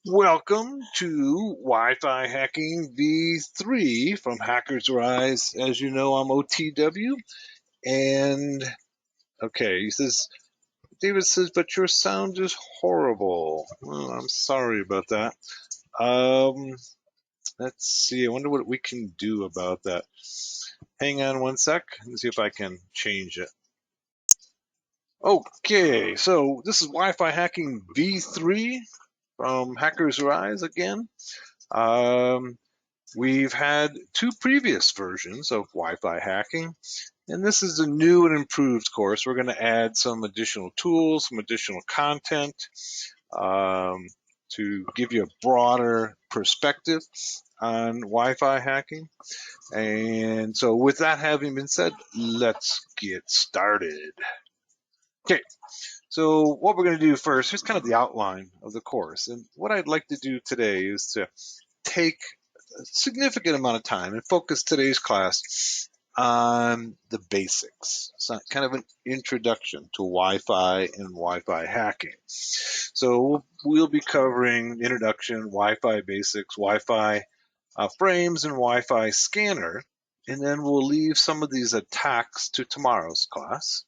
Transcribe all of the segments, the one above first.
Welcome to Wi-Fi Hacking V3 from Hackers Rise. As you know, I'm OTW, and okay, David says, but your sound is horrible. Well, I'm sorry about that. Um, let's see. I wonder what we can do about that. Hang on one sec and see if I can change it. Okay, so this is Wi-Fi Hacking V3 from Hackers Rise again. Um, We've had two previous versions of Wi-Fi hacking, and this is a new and improved course. We're going to add some additional tools, some additional content um, to give you a broader perspective on Wi-Fi hacking. And so with that having been said, let's get started. Okay, so what we're going to do first, here's kind of the outline of the course. And what I'd like to do today is to take a significant amount of time and focus today's class on the basics. So kind of an introduction to Wi-Fi and Wi-Fi hacking. So we'll be covering introduction, Wi-Fi basics, Wi-Fi frames, and Wi-Fi scanner. And then we'll leave some of these attacks to tomorrow's class.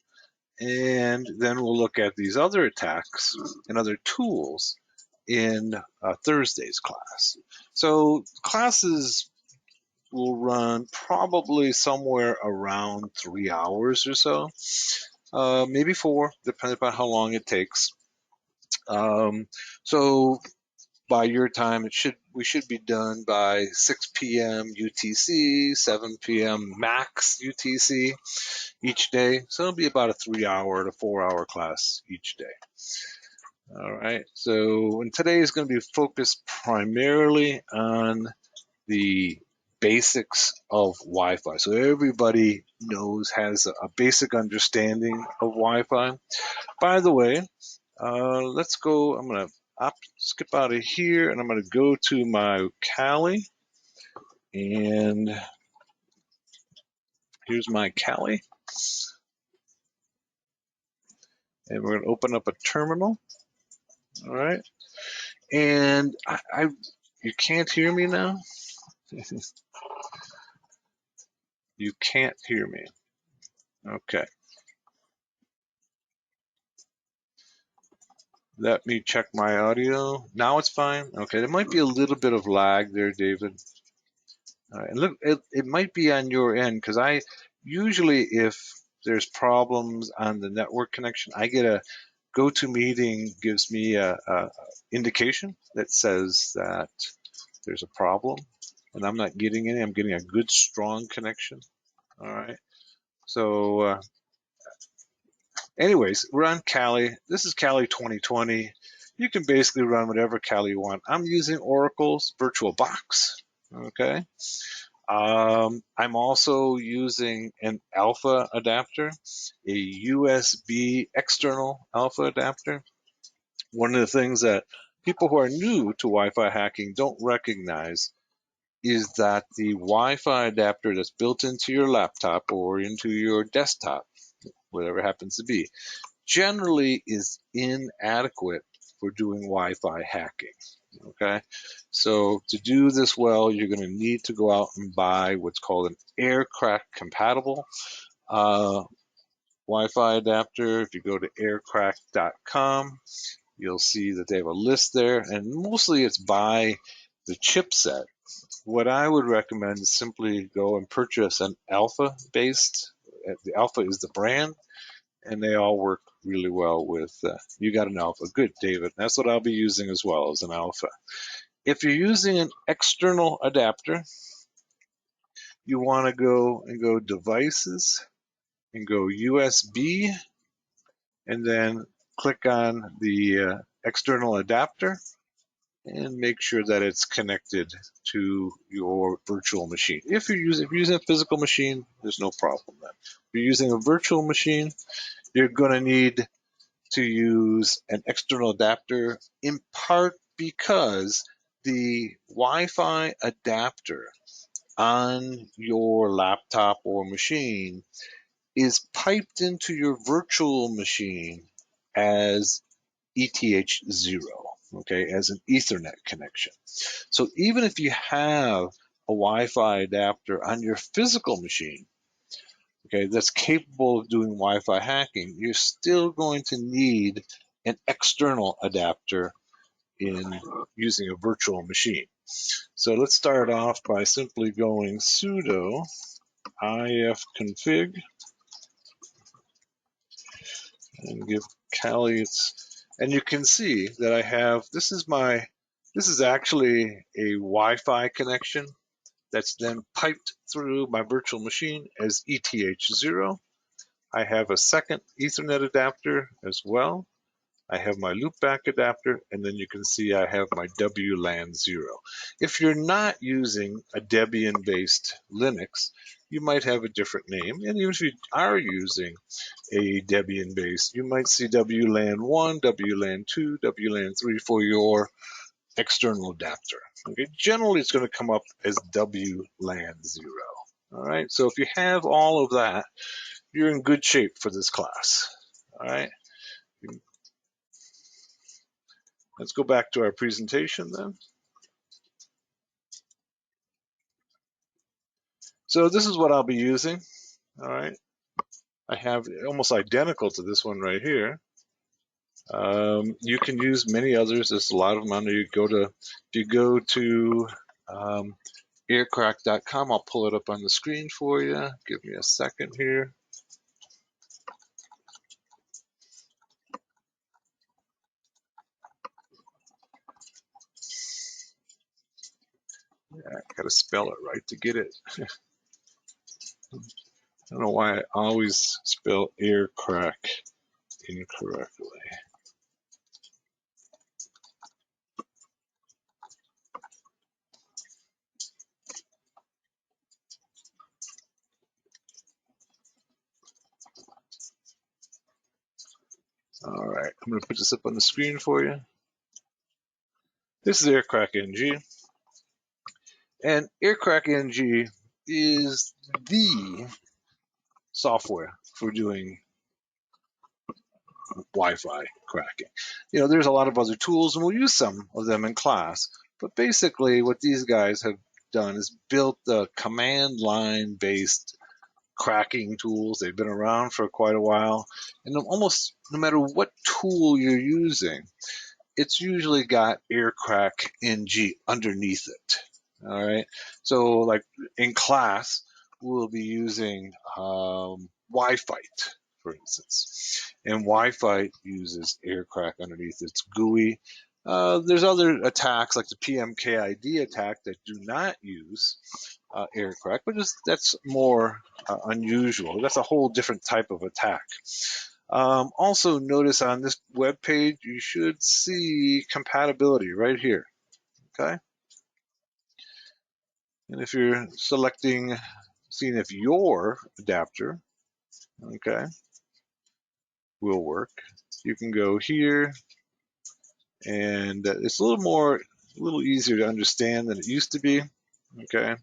And then we'll look at these other attacks and other tools in Thursday's class. So classes will run probably somewhere around 3 hours or so, maybe four, depending upon how long it takes. Um, so by your time, we should be done by 6 p.m. UTC, 7 p.m. max UTC each day. So it'll be about a 3 hour to 4 hour class each day. All right. So, and today is going to be focused primarily on the basics of Wi-Fi. So everybody has a basic understanding of Wi-Fi. By the way, let's go. I'm going to skip out of here, and I'm going to go to my Kali, and here's my Kali, and we're going to open up a terminal. All right, and you can't hear me now. You can't hear me. Okay. Let me check my audio. Now it's fine. Okay, there might be a little bit of lag there, David. All right, and look, it might be on your end because I usually, if there's problems on the network connection, I get a GoToMeeting gives me a indication that says that there's a problem, and I'm not getting any. I'm getting a good, strong connection. All right. So, anyways, we're on Kali. This is Kali 2020. You can basically run whatever Kali you want. I'm using Oracle's VirtualBox. Okay. I'm also using an alpha adapter, a USB external alpha adapter. One of the things that people who are new to Wi-Fi hacking don't recognize is that the Wi-Fi adapter that's built into your laptop or into your desktop, whatever it happens to be, generally is inadequate for doing Wi-Fi hacking. Okay, so to do this well, you're going to need to go out and buy what's called an aircrack compatible Wi-Fi adapter. If you go to aircrack.com, you'll see that they have a list there, and mostly it's by the chipset. What I would recommend is simply go and purchase an alpha based. The alpha is the brand, and they all work really well with. You got an alpha, good, David. That's what I'll be using as well as an alpha. If you're using an external adapter, you want to go devices and go USB, and then click on the external adapter and make sure that it's connected to your virtual machine. If you're using a physical machine, there's no problem then. If you're using a virtual machine, you're going to need to use an external adapter, in part because the Wi-Fi adapter on your laptop or machine is piped into your virtual machine as ETH0. okay, as an Ethernet connection. So even if you have a Wi-Fi adapter on your physical machine, okay, that's capable of doing Wi-Fi hacking, you're still going to need an external adapter in using a virtual machine. So let's start off by simply going sudo ifconfig and give Kali its, and you can see that I have, this is actually a Wi-Fi connection that's then piped through my virtual machine as ETH0. I have a second Ethernet adapter as well. I have my loopback adapter, and then you can see I have my WLAN 0. If you're not using a Debian-based Linux, you might have a different name. And even if you are using a Debian-based, you might see WLAN 1, WLAN 2, WLAN 3 for your external adapter. Okay, generally it's going to come up as WLAN 0. All right, so if you have all of that, you're in good shape for this class. All right, let's go back to our presentation then. So this is what I'll be using. All right, I have almost identical to this one right here. You can use many others. There's a lot of them on there. If you go to aircrack.com, I'll pull it up on the screen for you. Give me a second here. Yeah, I gotta spell it right to get it. I don't know why I always spell aircrack incorrectly. All right, I'm gonna put this up on the screen for you. This is aircrack NG, and aircrack NG is the software for doing Wi-Fi cracking. There's a lot of other tools, and we'll use some of them in class. But basically, what these guys have done is built the command line based cracking tools. They've been around for quite a while, and almost no matter what tool you're using, it's usually got aircrack NG underneath it. All right. So, like in class, we'll be using Wi-Fi, for instance, and Wi-Fi uses aircrack underneath its GUI. There's other attacks like the PMKID attack that do not use aircrack, but that's more unusual. That's a whole different type of attack. Also, notice on this web page, you should see compatibility right here. Okay. And if you're seeing if your adapter, okay, will work, you can go here, and it's a little easier to understand than it used to be. Okay.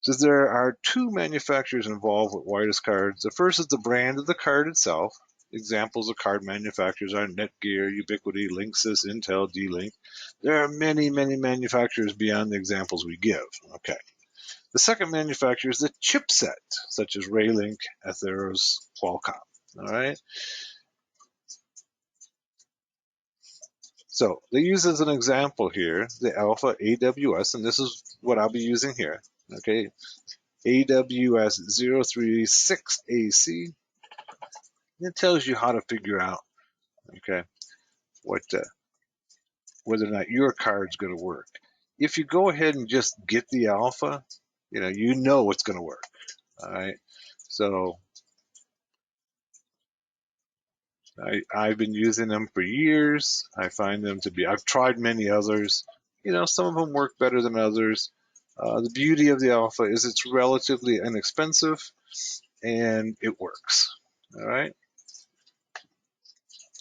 Says there are two manufacturers involved with wireless cards. The first is the brand of the card itself. Examples of card manufacturers are Netgear, Ubiquiti, Linksys, Intel, D-Link. There are many, many manufacturers beyond the examples we give. Okay. The second manufacturer is the chipset, such as Raylink, Atheros, Qualcomm. All right. So they use as an example here the Alpha AWS, and this is what I'll be using here. Okay. AWS 036AC. It tells you how to figure out, okay, whether or not your card's going to work. If you go ahead and just get the alpha, you know it's going to work. All right. So I've been using them for years. I find them to be, I've tried many others. Some of them work better than others. The beauty of the alpha is it's relatively inexpensive and it works. All right.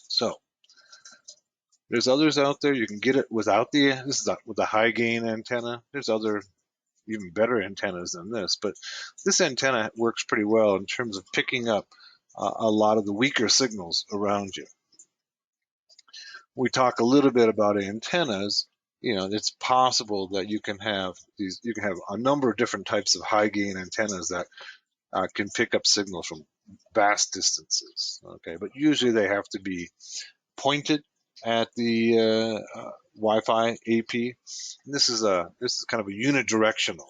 So there's others out there. You can get it without this is with the high gain antenna. There's other even better antennas than this, but this antenna works pretty well in terms of picking up a lot of the weaker signals around you. we talk a little bit about antennas, it's possible that you can have a number of different types of high gain antennas that can pick up signals from vast distances. Okay, but usually they have to be pointed at the Wi-Fi AP. And this is kind of a unidirectional.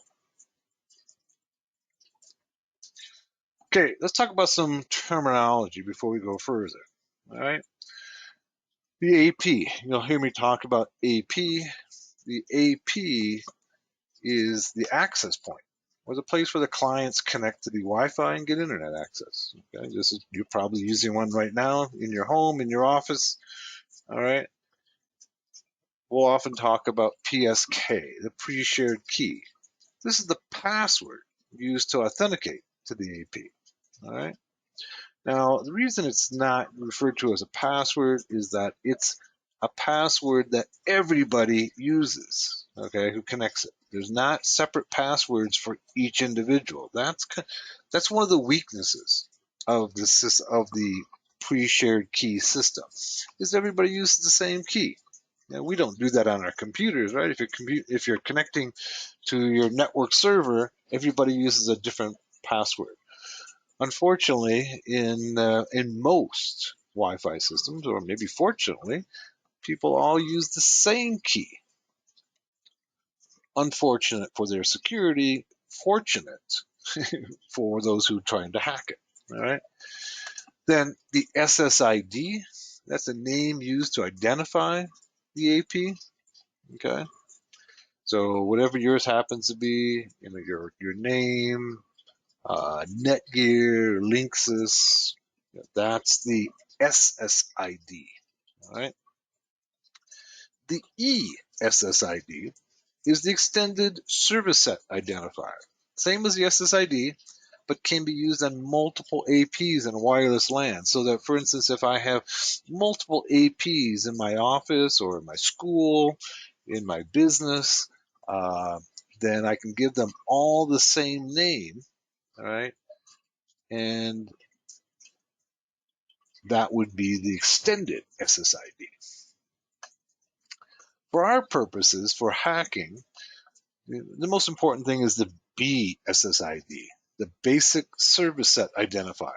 Okay, let's talk about some terminology before we go further. All right, the AP. You'll hear me talk about AP. The AP is the access point, or the place where the clients connect to the Wi-Fi and get internet access. Okay, you're probably using one right now in your home, in your office. All right. We'll often talk about PSK, the pre-shared key. This is the password used to authenticate to the AP. All right. Now, the reason it's not referred to as a password is that it's a password that everybody uses, okay, who connects it. There's not separate passwords for each individual. That's one of the weaknesses of the pre-shared key system, is everybody uses the same key. Now, we don't do that on our computers, right? If you're connecting to your network server, everybody uses a different password. Unfortunately, in most Wi-Fi systems, or maybe fortunately, people all use the same key. Unfortunate for their security, fortunate for those who are trying to hack it. All right. Then the SSID, that's a name used to identify the AP. Okay. So whatever yours happens to be, your name, Netgear, Linksys, that's the SSID. All right. The ESSID is the extended service set identifier. Same as the SSID, but can be used on multiple APs and wireless LAN. So that, for instance, if I have multiple APs in my office or in my school, in my business, then I can give them all the same name, all right? And that would be the extended SSID. For our purposes, for hacking, the most important thing is the BSSID, the basic service set identifier.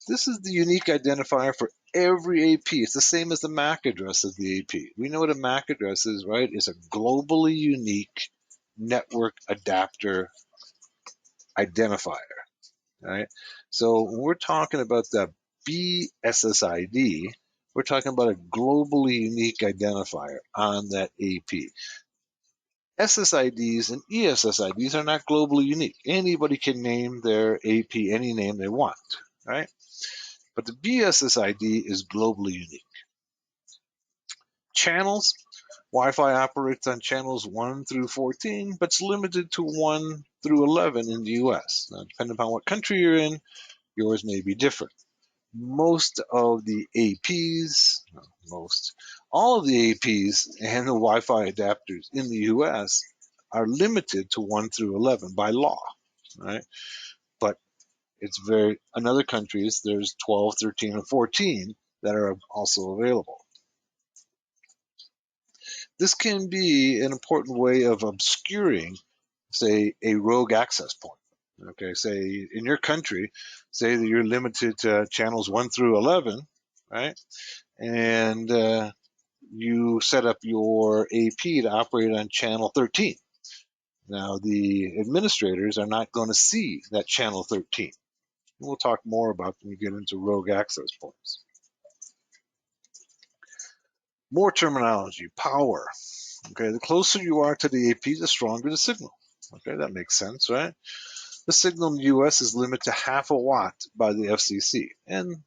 This is the unique identifier for every AP. It's the same as the MAC address of the AP. We know what a MAC address is, right? It's a globally unique network adapter identifier, right? So when we're talking about the BSSID, we're talking about a globally unique identifier on that AP. SSIDs and ESSIDs are not globally unique. Anybody can name their AP any name they want, right? But the BSSID is globally unique. Channels, Wi-Fi operates on channels 1 through 14, but it's limited to 1 through 11 in the US. Now, depending upon what country you're in, yours may be different. Most of the APs, all of the APs and the Wi-Fi adapters in the US are limited to 1 through 11 by law, right? But in other countries, there's 12, 13, and 14 that are also available. This can be an important way of obscuring, say, a rogue access point. Okay, say in your country, say that you're limited to channels 1 through 11, right? And you set up your AP to operate on channel 13. Now, the administrators are not going to see that channel 13. We'll talk more about when we get into rogue access points. More terminology, power. Okay, the closer you are to the AP, the stronger the signal. Okay, that makes sense, right? The signal in the US is limited to half a watt by the FCC. And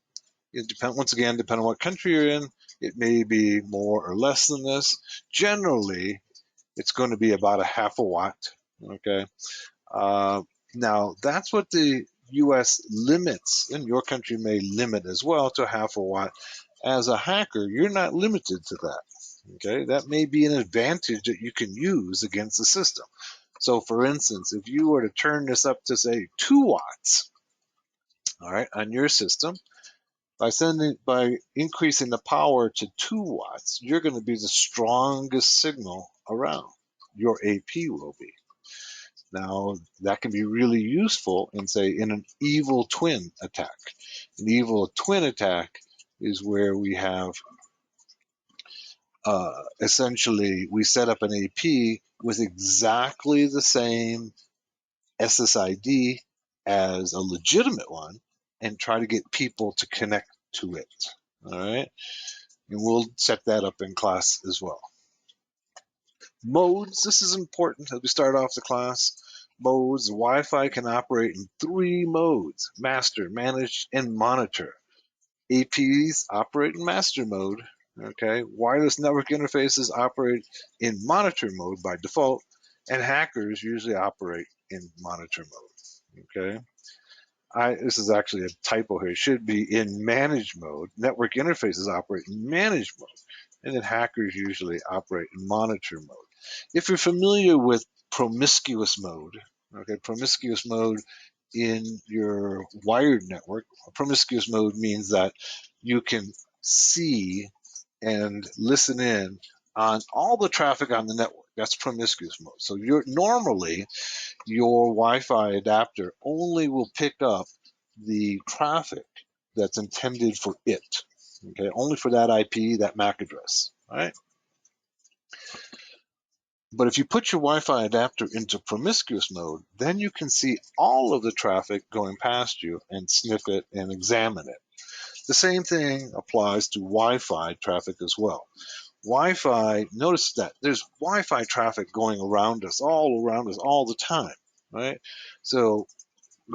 once again, depending on what country you're in, it may be more or less than this. Generally, it's going to be about a half a watt. Okay. Now, that's what the US limits, and your country may limit as well to half a watt. As a hacker, you're not limited to that. Okay, that may be an advantage that you can use against the system. So, for instance, if you were to turn this up to, say, 2 watts, all right, on your system, By increasing the power to 2 watts, you're going to be the strongest signal around. Your AP will be. Now, that can be really useful in, say, in an evil twin attack. An evil twin attack is where we have essentially we set up an AP with exactly the same SSID as a legitimate one and try to get people to connect to it. All right. And we'll set that up in class as well. Modes, this is important as we start off the class. Modes, Wi-Fi can operate in 3 modes: master, manage, and monitor. APs operate in master mode. Okay, wireless network interfaces operate in monitor mode by default, and hackers usually operate in monitor mode. Okay, this is actually a typo here. It should be in manage mode. Network interfaces operate in manage mode, and then hackers usually operate in monitor mode. If you're familiar with promiscuous mode, okay, promiscuous mode in your wired network, promiscuous mode means that you can see and listen in on all the traffic on the network. That's promiscuous mode. So normally your Wi-Fi adapter only will pick up the traffic that's intended for it. Okay, only for that IP, that MAC address. All right. But if you put your Wi-Fi adapter into promiscuous mode, then you can see all of the traffic going past you and sniff it and examine it. The same thing applies to Wi-Fi traffic as well. Wi-Fi, notice that there's Wi-Fi traffic going around us all the time, right? So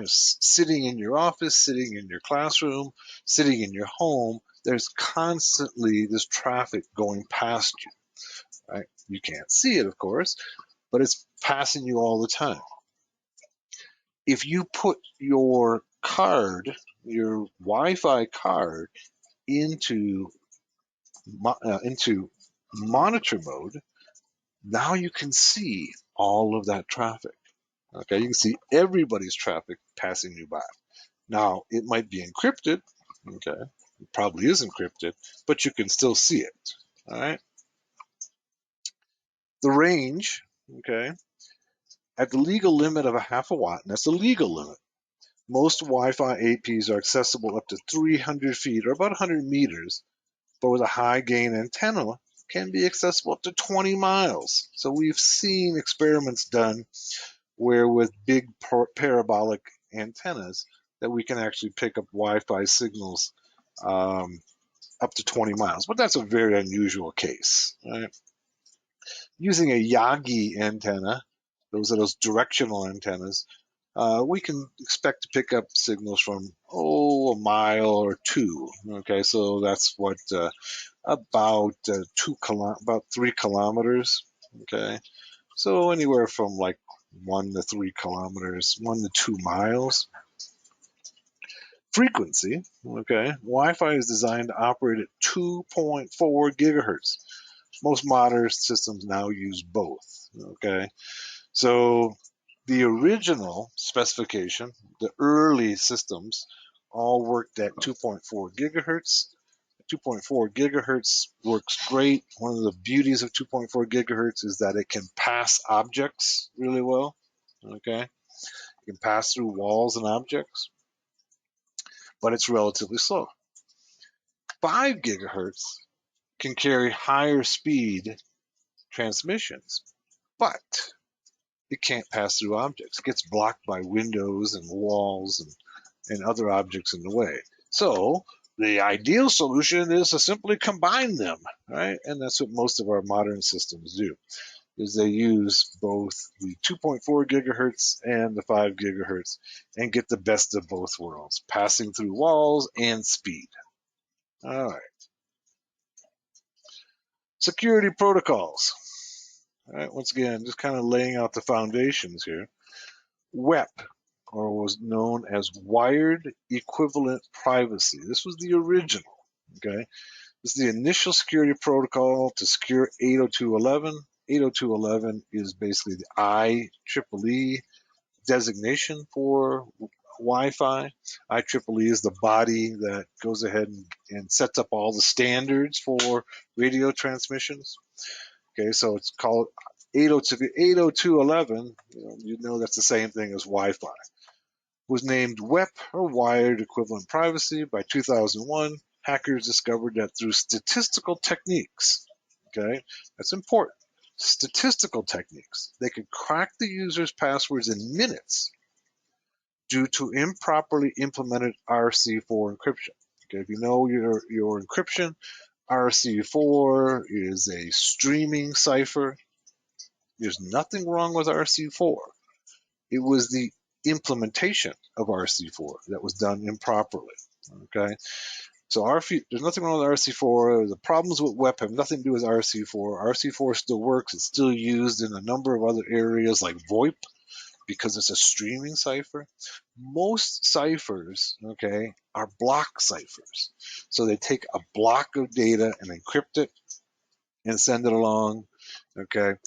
sitting in your office, sitting in your classroom, sitting in your home, there's constantly this traffic going past you, right? You can't see it, of course, but it's passing you all the time. If you put your card, your Wi-Fi card, into monitor mode, now you can see all of that traffic. Okay, you can see everybody's traffic passing you by. Now, it might be encrypted. Okay, it probably is encrypted, but you can still see it. All right. The range, okay, at the legal limit of a half a watt, and that's the legal limit. Most Wi-Fi APs are accessible up to 300 feet or about 100 meters, but with a high gain antenna can be accessible up to 20 miles. So we've seen experiments done where with big parabolic antennas that we can actually pick up Wi-Fi signals up to 20 miles, but that's a very unusual case. Right? Using a Yagi antenna, those are those directional antennas, we can expect to pick up signals from a mile or 2. Okay, so that's what about about 3 kilometers. Okay, so anywhere from like 1 to 3 kilometers, 1 to 2 miles. Frequency, okay, Wi-Fi is designed to operate at 2.4 gigahertz. Most modern systems now use both. Okay, so the original specification, the early systems, all worked at 2.4 gigahertz. 2.4 gigahertz works great. One of the beauties of 2.4 gigahertz is that it can pass objects really well. Okay, it can pass through walls and objects, but it's relatively slow. 5 gigahertz can carry higher speed transmissions, but it can't pass through objects. It gets blocked by windows and walls and other objects in the way. So the ideal solution is to simply combine them, right? And that's what most of our modern systems do, is they use both the 2.4 gigahertz and the 5 gigahertz and get the best of both worlds, passing through walls and speed. All right. Security protocols. All right, once again, just kind of laying out the foundations here. WEP, or was known as Wired Equivalent Privacy. This was the original, okay? This is the initial security protocol to secure 802.11. 802.11 is basically the IEEE designation for Wi-Fi. IEEE is the body that goes ahead and sets up all the standards for radio transmissions. Okay, so it's called 802.11. You know that's the same thing as Wi-Fi. Was named WEP, or Wired Equivalent Privacy, by 2001. Hackers discovered that through statistical techniques, okay, that's important, statistical techniques, they could crack the user's passwords in minutes due to improperly implemented RC4 encryption. Okay, if you know your encryption, RC4 is a streaming cipher. There's nothing wrong with RC4. It was the implementation of RC4 that was done improperly. Okay, so there's nothing wrong with RC4. The problems with WEP have nothing to do with RC4. RC4 still works. It's still used in a number of other areas like VoIP because it's a streaming cipher. Most ciphers, okay, are block ciphers. So they take a block of data and encrypt it and send it along, okay?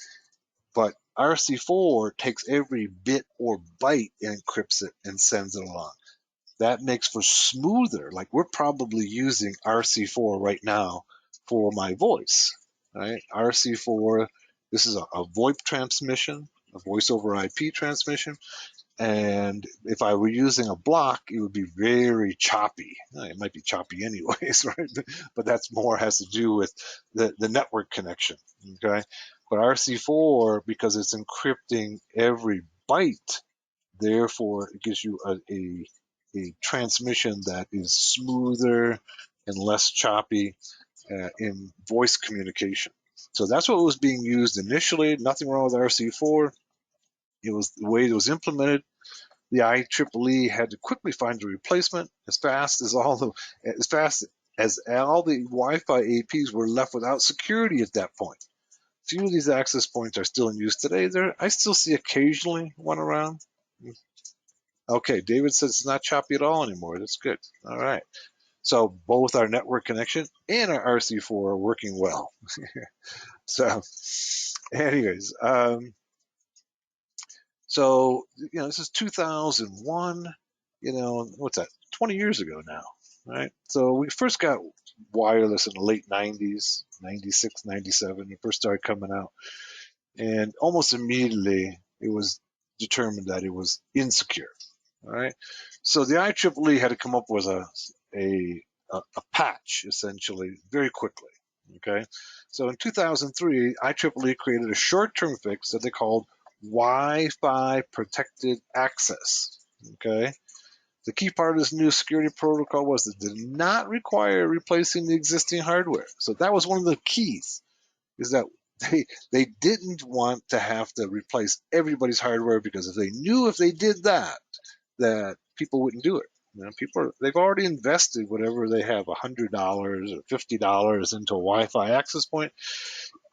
But RC4 takes every bit or byte and encrypts it and sends it along. That makes for smoother, like we're probably using RC4 right now for my voice, right? RC4, this is a VoIP transmission, a voice over IP transmission. And if I were using a block, it would be very choppy. It might be choppy anyways, right? But that's more has to do with the network connection, okay? But RC4, because it's encrypting every byte, therefore it gives you a transmission that is smoother and less choppy in voice communication. So that's what was being used initially. Nothing wrong with RC4. It was the way it was implemented. The IEEE had to quickly find a replacement as fast as all the Wi-Fi APs were left without security at that point. Few of these access points are still in use today. I still see occasionally one around. Okay, David says it's not choppy at all anymore. That's good. All right. So both our network connection and our RC4 are working well. So, anyways, so this is 2001. What's that? 20 years ago now, right? So we first got wireless in the late 90s, 96, 97. It first started coming out, and almost immediately it was determined that it was insecure. All right. So the IEEE had to come up with a patch, essentially, very quickly. Okay. So in 2003, IEEE created a short-term fix that they called Wi-Fi protected access. Okay. The key part of this new security protocol was that it did not require replacing the existing hardware. So that was one of the keys, is that they didn't want to have to replace everybody's hardware, because if they did that people wouldn't do it. They've already invested whatever they have, $100 or $50 into a Wi-Fi access point.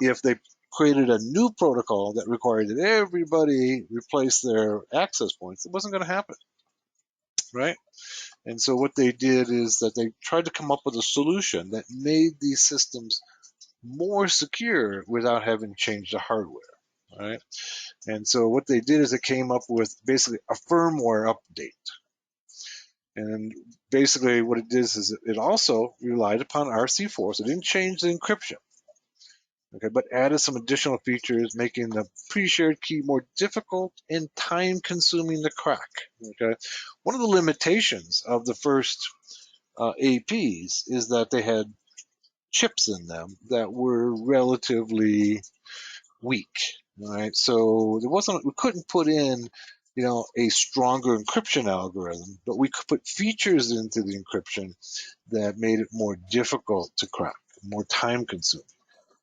If they created a new protocol that required that everybody replace their access points, it wasn't going to happen, right? And so what they did is that they tried to come up with a solution that made these systems more secure without having to change the hardware, right? And so what they did is they came up with basically a firmware update. And basically what it did is it also relied upon RC4, so it didn't change the encryption, okay, but added some additional features, making the pre-shared key more difficult and time-consuming to crack, okay? One of the limitations of the first APs is that they had chips in them that were relatively weak, right? So we couldn't put in, a stronger encryption algorithm, but we could put features into the encryption that made it more difficult to crack, more time consuming.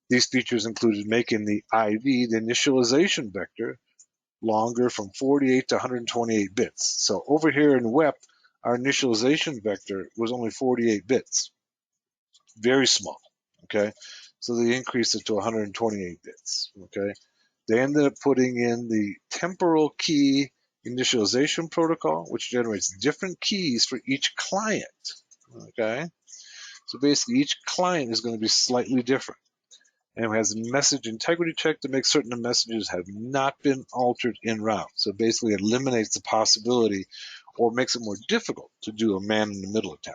These features included making the IV, the initialization vector, longer from 48 to 128 bits. So over here in WEP, our initialization vector was only 48 bits, very small, okay? So they increased it to 128 bits, okay? They ended up putting in the temporal key initialization protocol, which generates different keys for each client, okay? So basically each client is going to be slightly different. And it has a message integrity check to make certain the messages have not been altered en route. So basically it eliminates the possibility or makes it more difficult to do a man-in-the-middle attack.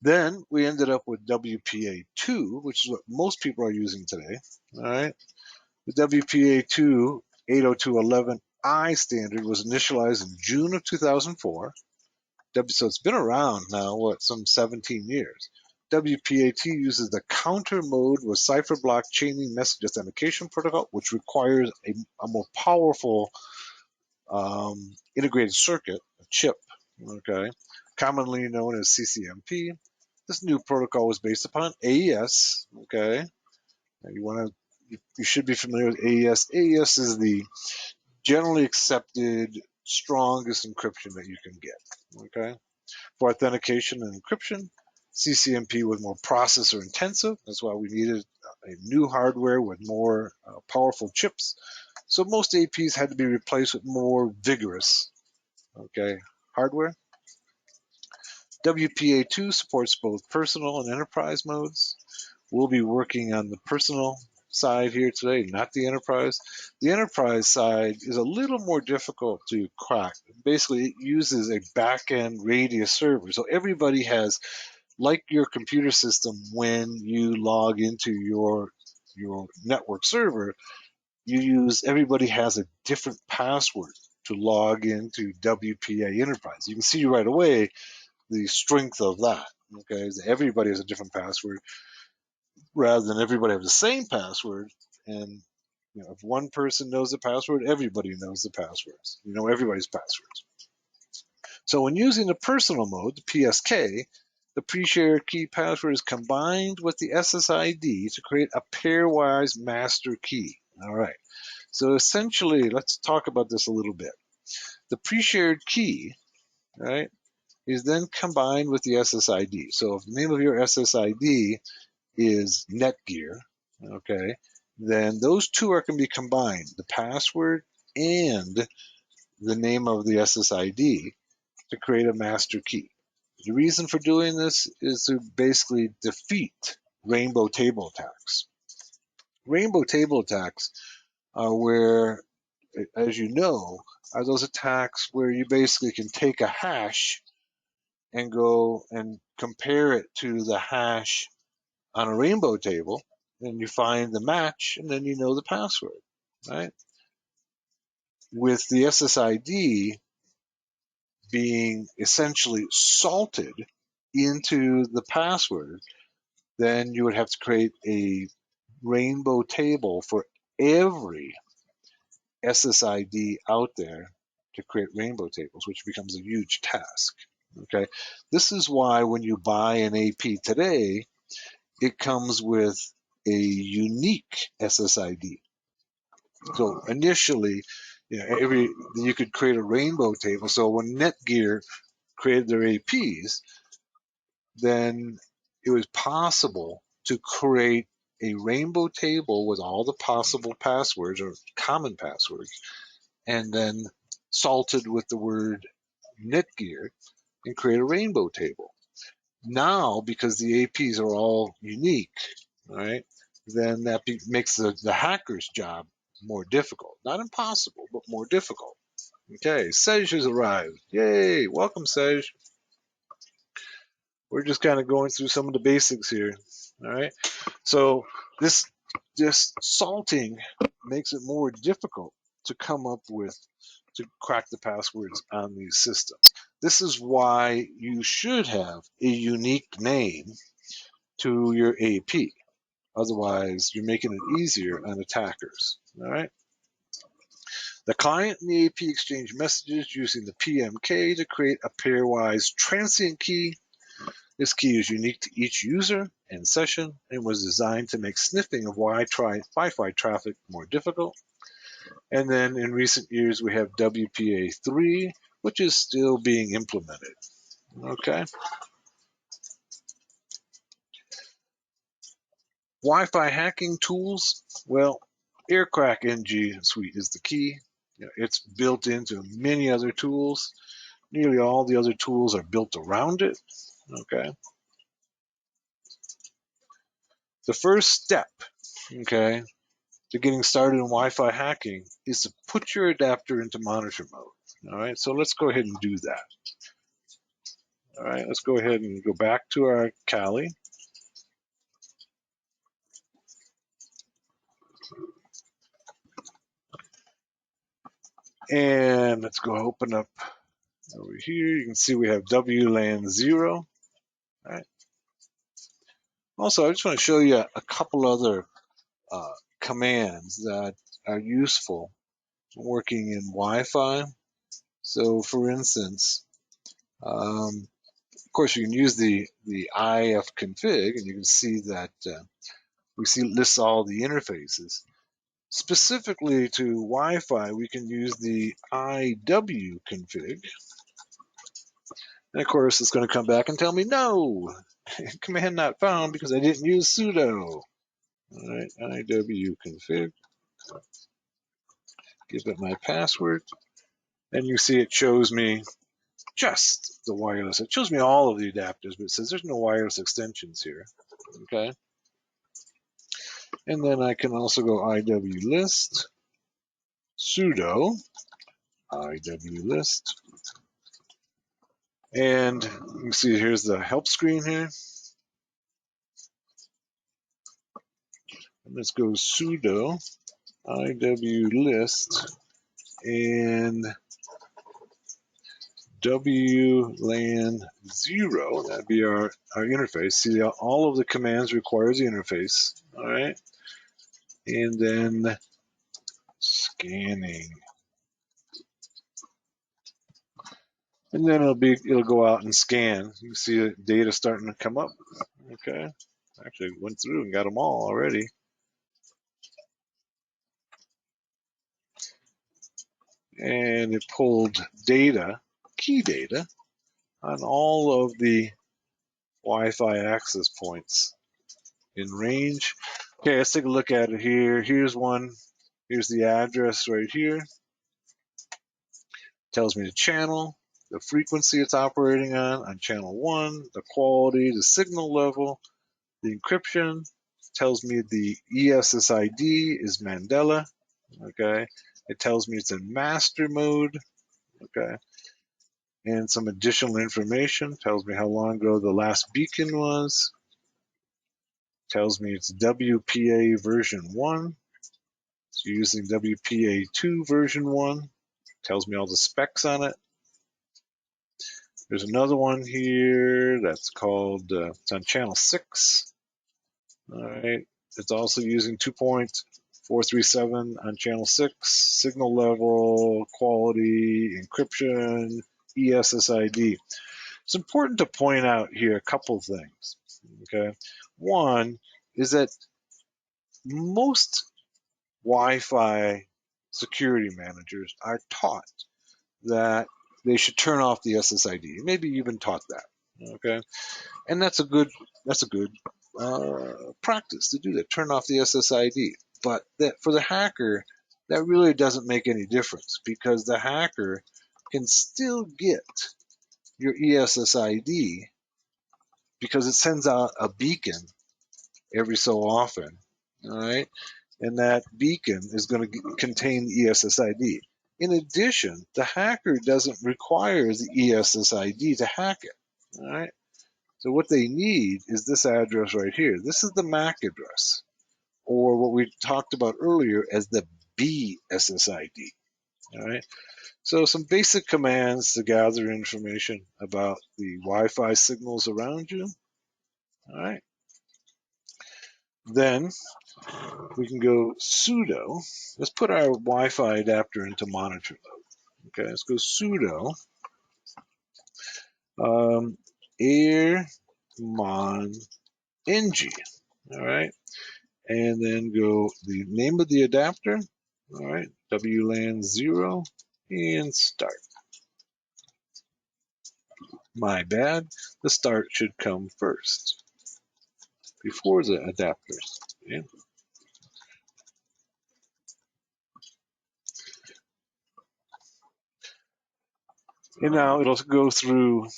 Then we ended up with WPA2, which is what most people are using today. All right, the WPA2 802.11i standard was initialized in June of 2004. So it's been around now, some 17 years. WPA2 uses the counter mode with cipher block chaining message authentication protocol, which requires a more powerful integrated circuit, a chip, okay, commonly known as CCMP. This new protocol was based upon AES, okay. You should be familiar with AES. AES is the generally accepted strongest encryption that you can get, okay. For authentication and encryption, CCMP was more processor intensive. That's why we needed a new hardware with more powerful chips. So most APs had to be replaced with more vigorous, okay, hardware. WPA2 supports both personal and enterprise modes. We'll be working on the personal side here today, not the enterprise. The enterprise side is a little more difficult to crack. Basically, it uses a back-end radius server. So everybody has, like your computer system, when you log into your network server, everybody has a different password to log into WPA Enterprise. You can see right away the strength of that. Okay, everybody has a different password rather than everybody have the same password. And if one person knows the password, everybody knows the passwords. You know everybody's passwords. So when using the personal mode, the PSK, the pre-shared key password is combined with the SSID to create a pairwise master key. All right. So essentially, let's talk about this a little bit. The pre-shared key, right, is then combined with the SSID. So if the name of your SSID is Netgear, okay, then those two are going to be combined, the password and the name of the SSID, to create a master key. The reason for doing this is to basically defeat rainbow table attacks. Rainbow table attacks are where, as you know, are those attacks where you basically can take a hash and go and compare it to the hash on a rainbow table, and you find the match, and then you know the password, right? With the SSID being essentially salted into the password, then you would have to create a rainbow table for every SSID out there to create rainbow tables, which becomes a huge task. Okay, this is why when you buy an AP today, it comes with a unique SSID. So initially, you could create a rainbow table. So when Netgear created their APs, then it was possible to create a rainbow table with all the possible passwords or common passwords, and then salted with the word Netgear and create a rainbow table. Now, because the APs are all unique, right, then that makes the hacker's job more difficult. Not impossible, but more difficult. Okay, Sej has arrived. Yay! Welcome, Sej. We're just kind of going through some of the basics here. All right. So this salting makes it more difficult to come up with, to crack the passwords on these systems. This is why you should have a unique name to your AP. Otherwise, you're making it easier on attackers. All right. The client and the AP exchange messages using the PMK to create a pairwise transient key. This key is unique to each user and session and was designed to make sniffing of Wi-Fi traffic more difficult. And then in recent years, we have WPA3, which is still being implemented. Okay. Wi-Fi hacking tools. Well, Aircrack NG Suite is the key. It's built into many other tools. Nearly all the other tools are built around it. Okay. The first step, okay, to getting started in Wi-Fi hacking is to put your adapter into monitor mode. All right, so let's go ahead and do that. All right, let's go ahead and go back to our Kali. And let's go open up over here. You can see we have WLAN 0. All right. Also, I just want to show you a couple other commands that are useful working in Wi-Fi. So, for instance, of course, you can use the ifconfig, and you can see that lists all the interfaces. Specifically to Wi-Fi, we can use the iwconfig. And of course, it's going to come back and tell me, no, command not found because I didn't use sudo. All right, iwconfig, give it my password. And you see it shows me just the wireless. It shows me all of the adapters, but it says there's no wireless extensions here. Okay. And then I can also go iwlist, sudo, iwlist. And you can see here's the help screen here. And let's go sudo, iwlist, and WLAN 0, that'd be our interface. See, all of the commands requires the interface, all right? And then scanning. And then it'll go out and scan. You can see the data starting to come up, okay? Actually went through and got them all already. And it pulled data, key data, on all of the Wi-Fi access points in range. Okay, let's take a look at it here. Here's one. Here's the address right here. Tells me the channel, the frequency it's operating on channel 1, the quality, the signal level, the encryption. Tells me the ESSID is Mandela. Okay. It tells me it's in master mode. Okay. And some additional information. Tells me how long ago the last beacon was. Tells me it's WPA version 1. So using WPA2 version 1. Tells me all the specs on it. There's another one here that's called, it's on channel 6. All right. It's also using 2.437 on channel 6, signal level, quality, encryption, ESSID. It's important to point out here a couple things. Okay. One is that most Wi-Fi security managers are taught that they should turn off the SSID. Maybe even taught that. Okay. And that's a good practice to do that. Turn off the SSID. But for the hacker, that really doesn't make any difference because the hacker can still get your ESSID because it sends out a beacon every so often. All right. And that beacon is going to contain the ESSID. In addition, the hacker doesn't require the ESSID to hack it. All right. So what they need is this address right here. This is the MAC address, or what we talked about earlier as the BSSID. All right. So some basic commands to gather information about the Wi-Fi signals around you. All right. Then we can go sudo. Let's put our Wi-Fi adapter into monitor mode. Okay, let's go sudo airmon ng. All right, and then go the name of the adapter. All right, WLAN 0 and start. My bad. The start should come first before the adapters. Okay. And now it'll go through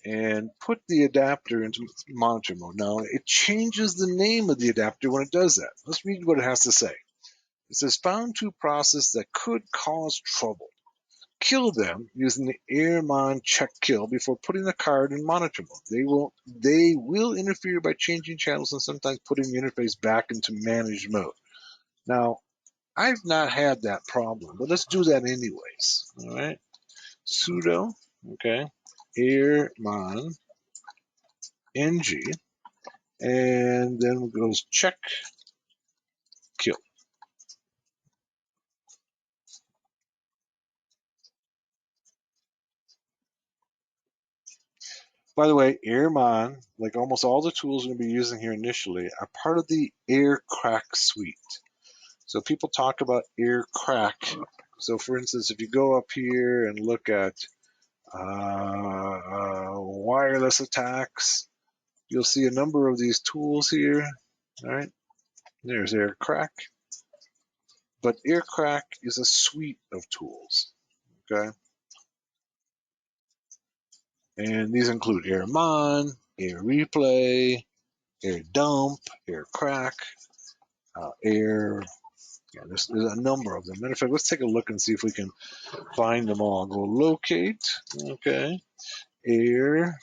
and put the adapter into monitor mode. Now, it changes the name of the adapter when it does that. Let's read what it has to say. It says found two processes that could cause trouble. Kill them using the airmon check kill before putting the card in monitor mode. They will interfere by changing channels and sometimes putting the interface back into managed mode. Now, I've not had that problem, but let's do that anyways. All right. Sudo, okay, airmon ng, and then it goes check kill. By the way, airmon, like almost all the tools we're going to be using here initially, are part of the aircrack suite. So people talk about aircrack. So for instance, if you go up here and look at wireless attacks, you'll see a number of these tools here. All right, there's aircrack. But aircrack is a suite of tools. Okay, and these include airmon, air replay, air dump, air crack, air. Yeah, there's a number of them. Matter of fact, let's take a look and see if we can find them all. Go locate, okay, air,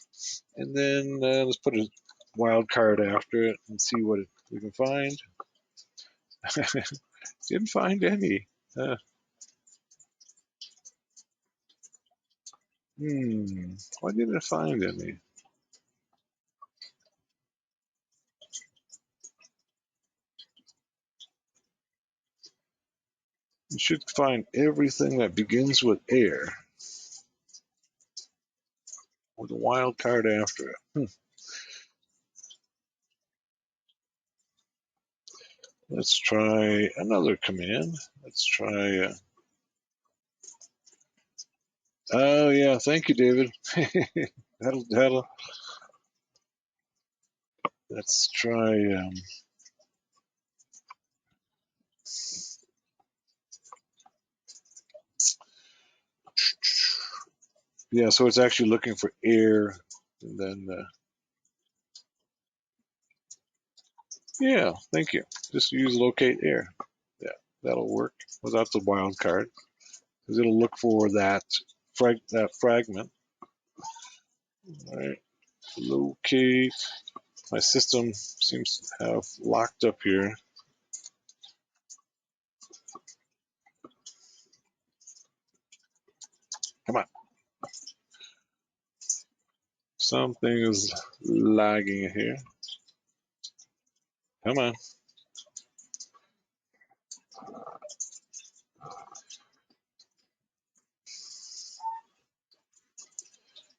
and then let's put a wild card after it and see what we can find. Didn't find any. Why didn't I find any? You should find everything that begins with air with a wild card after it. Let's try another command. Let's try. Oh yeah, thank you, David. that'll. Let's try. Yeah, so it's actually looking for air, and then. Yeah, thank you. Just use locate air. Yeah, that'll work without the wild card because it'll look for that fragment. All right, locate. My system seems to have locked up here. Come on. Something is lagging here. Come on.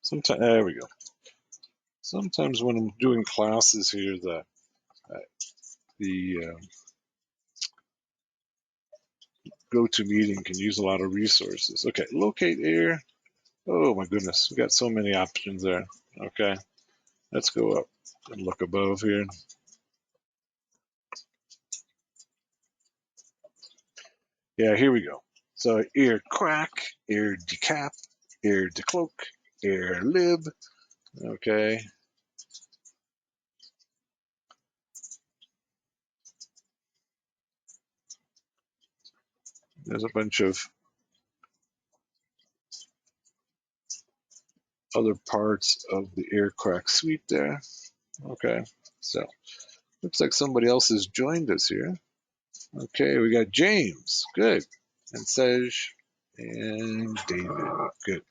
Sometimes there we go. Sometimes when I'm doing classes here, the GoToMeeting can use a lot of resources. Okay, locate air. Oh my goodness, we got so many options there. Okay, let's go up and look above here. Yeah, here we go. So air crack, air decap, air decloak, air lib. Okay. There's a bunch of other parts of the air crack suite there. Okay, so looks like somebody else has joined us here. Okay, we got James. Good. And Sej and David. Good.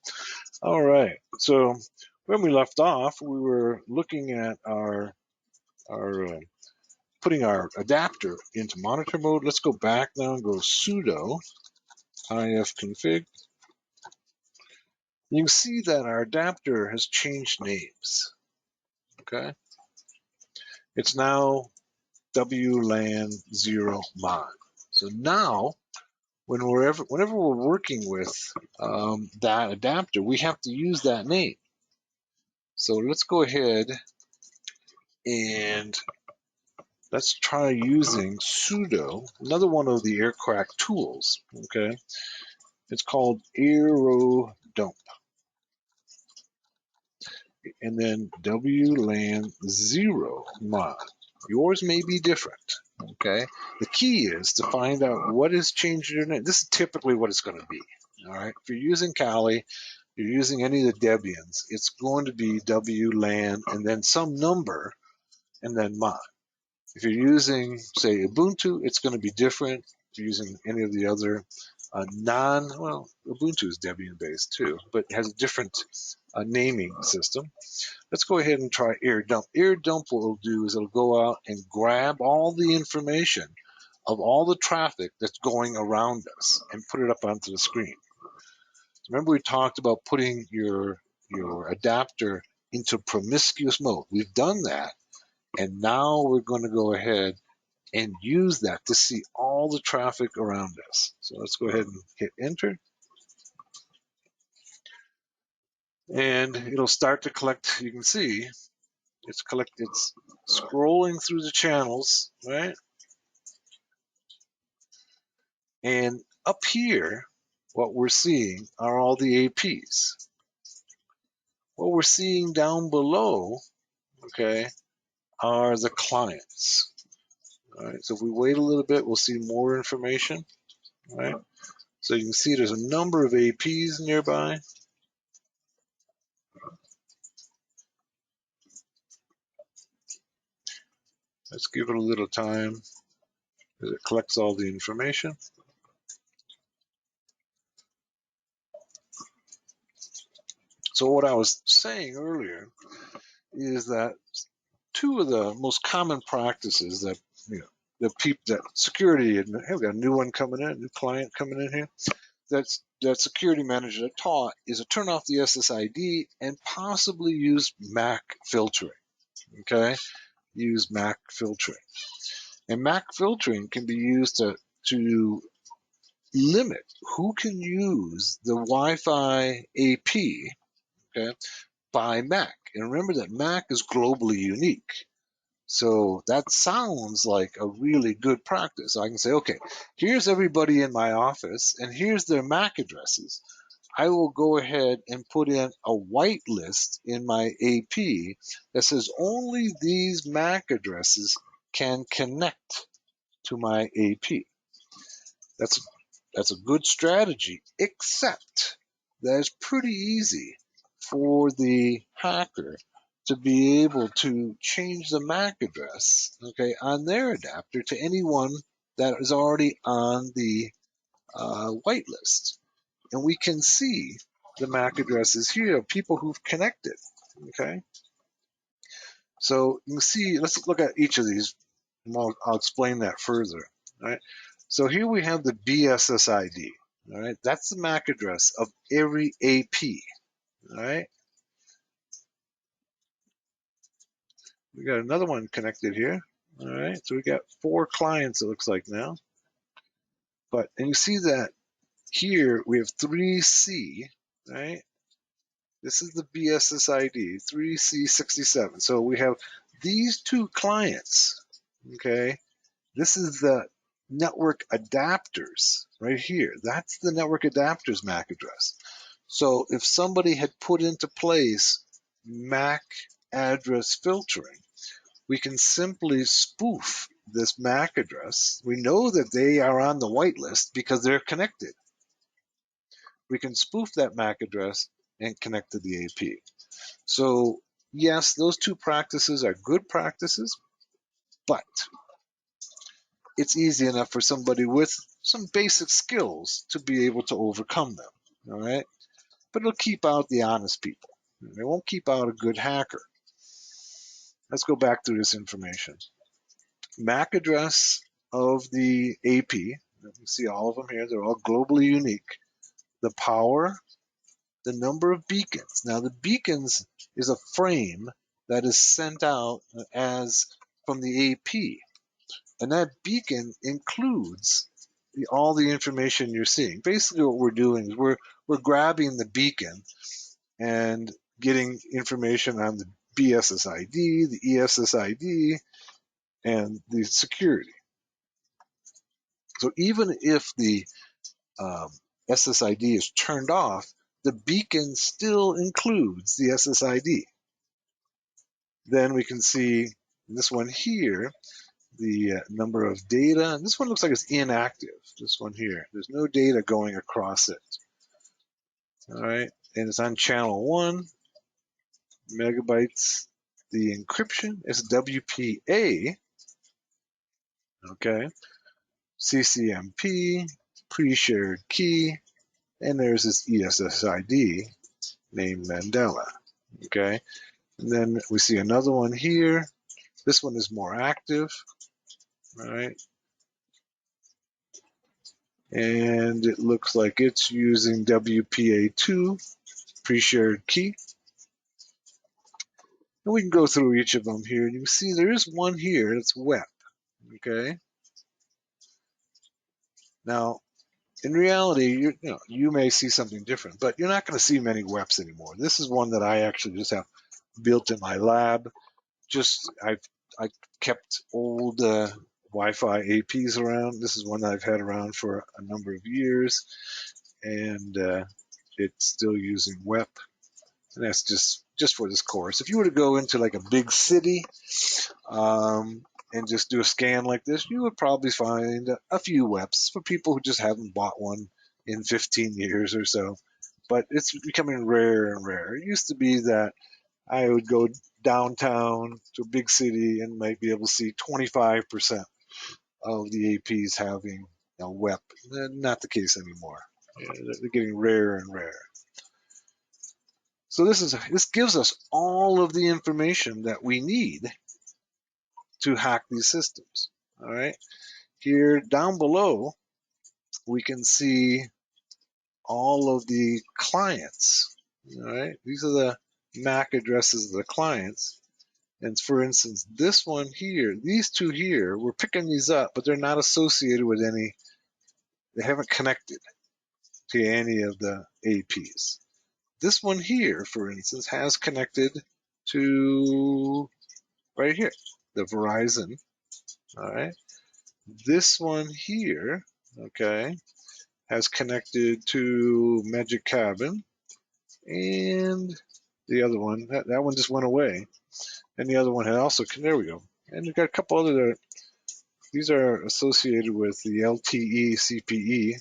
All right. So when we left off, we were looking at our putting our adapter into monitor mode. Let's go back now and go sudo ifconfig. You can see that our adapter has changed names. Okay. It's now WLAN 0 mod. So now, whenever we're working with that adapter, we have to use that name. So let's go ahead and let's try using sudo, another one of the aircrack tools. Okay, it's called aero dump, and then WLAN 0 mod. Yours may be different. Okay, the key is to find out what is changing your name. This is typically what it's going to be. All right, if you're using Kali, you're using any of the Debians, it's going to be WLAN and then some number and then mod. If you're using, say, Ubuntu, it's going to be different. If you're using any of the other well, Ubuntu is Debian based too, but it has a different naming system. Let's go ahead and try air dump. Air dump, what it'll do is it'll go out and grab all the information of all the traffic that's going around us and put it up onto the screen. Remember we talked about putting your adapter into promiscuous mode. We've done that, and now we're going to go ahead and use that to see all the traffic around us. So let's go ahead and hit enter. And it'll start to collect. You can see it's scrolling through the channels, right? And up here, what we're seeing are all the APs. What we're seeing down below, okay, are the clients. All right, so if we wait a little bit, we'll see more information. All right, so you can see there's a number of APs nearby. Let's give it a little time as it collects all the information. So what I was saying earlier is that two of the most common practices that that security, hey, we've got a new one coming in, a new client coming in here. That security manager that taught is to turn off the SSID and possibly use MAC filtering. Okay, use MAC filtering, and MAC filtering can be used to limit who can use the Wi-Fi AP. Okay, by MAC, and remember that MAC is globally unique. So that sounds like a really good practice. I can say, okay, here's everybody in my office, and here's their MAC addresses. I will go ahead and put in a whitelist in my AP that says only these MAC addresses can connect to my AP. That's a good strategy, except that it's pretty easy for the hacker to be able to change the MAC address, okay, on their adapter to anyone that is already on the whitelist. And we can see the MAC addresses here of people who've connected, okay? So you can see, let's look at each of these, and I'll explain that further, all right? So here we have the BSSID, all right? That's the MAC address of every AP, all right? We got another one connected here, all right? So we got 4 clients, it looks like now. And you see that here we have 3C, right? This is the BSSID, 3C67. So we have these 2 clients, okay? This is the network adapters right here. That's the network adapters MAC address. So if somebody had put into place MAC address filtering, we can simply spoof this MAC address. We know that they are on the whitelist because they're connected. We can spoof that MAC address and connect to the AP. So yes, those 2 practices are good practices, but it's easy enough for somebody with some basic skills to be able to overcome them, all right? But it'll keep out the honest people. It won't keep out a good hacker. Let's go back through this information. MAC address of the AP, you see all of them here, they're all globally unique. The power, the number of beacons. Now the beacons is a frame that is sent out as from the AP. And that beacon includes all the information you're seeing. Basically what we're doing is we're grabbing the beacon and getting information on the BSSID, the ESSID, and the security. So even if the SSID is turned off, the beacon still includes the SSID. Then we can see this one here, the number of data. This one looks like it's inactive, this one here. There's no data going across it. All right, and it's on channel 1, megabytes. The encryption is WPA, okay, CCMP, pre-shared key, and there's this ESSID named Mandela, okay. And then we see another one here. This one is more active, all right, and it looks like it's using WPA2, pre-shared key. And we can go through each of them here. You can see there is one here that's WEP, okay. Now, in reality, you may see something different, but you're not going to see many WEPs anymore. This is one that I actually just have built in my lab. I kept old Wi-Fi APs around. This is one that I've had around for a number of years, and it's still using WEP. And that's just for this course. If you were to go into like a big city and just do a scan like this, you would probably find a few WEPs for people who just haven't bought one in 15 years or so. But it's becoming rarer and rarer. It used to be that I would go downtown to a big city and might be able to see 25% of the APs having a WEP. Not the case anymore. They're getting rarer and rarer. So this gives us all of the information that we need to hack these systems. All right. Here down below, we can see all of the clients. All right. These are the MAC addresses of the clients. And for instance, this one here, these two here, we're picking these up, but they're not associated with any, they haven't connected to any of the APs. This one here, for instance, has connected to right here, the Verizon. All right. This one here, okay, has connected to Magic Cabin, and the other one, that one just went away, and the other one had also, there we go. And we've got a couple other, these are associated with the LTE CPE.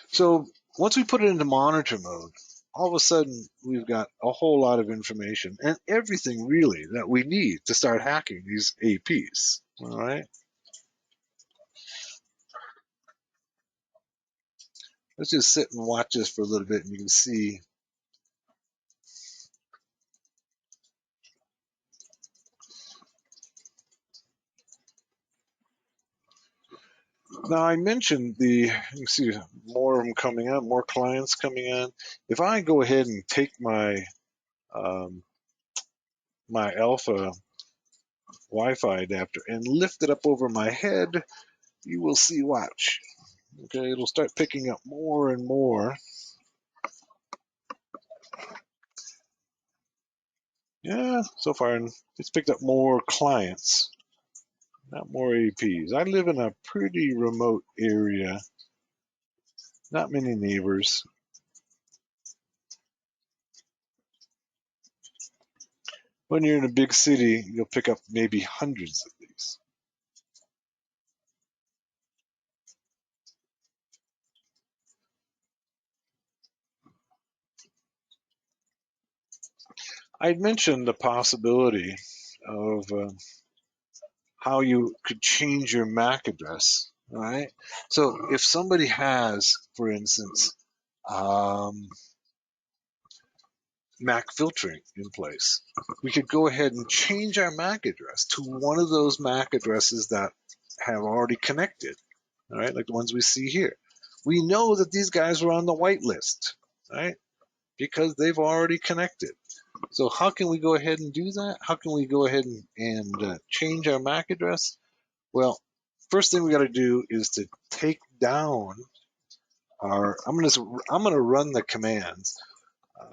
So once we put it into monitor mode, all of a sudden we've got a whole lot of information and everything really that we need to start hacking these APs. All right. Let's just sit and watch this for a little bit and you can see. Now I mentioned you can see more of them coming on, more clients coming on. If I go ahead and take my my alpha Wi-Fi adapter and lift it up over my head, you will see, watch. Okay, it'll start picking up more and more. Yeah, so far it's picked up more clients, not more APs. I live in a pretty remote area, not many neighbors. When you're in a big city, you'll pick up maybe hundreds of these. I'd mentioned the possibility of how you could change your MAC address, all right? So if somebody has, for instance, MAC filtering in place, we could go ahead and change our MAC address to one of those MAC addresses that have already connected, all right, like the ones we see here. We know that these guys were on the whitelist, right, because they've already connected. So how can we go ahead and do that? How can we go ahead and change our MAC address? Well, first thing we got to do is to take down I'm gonna run the commands.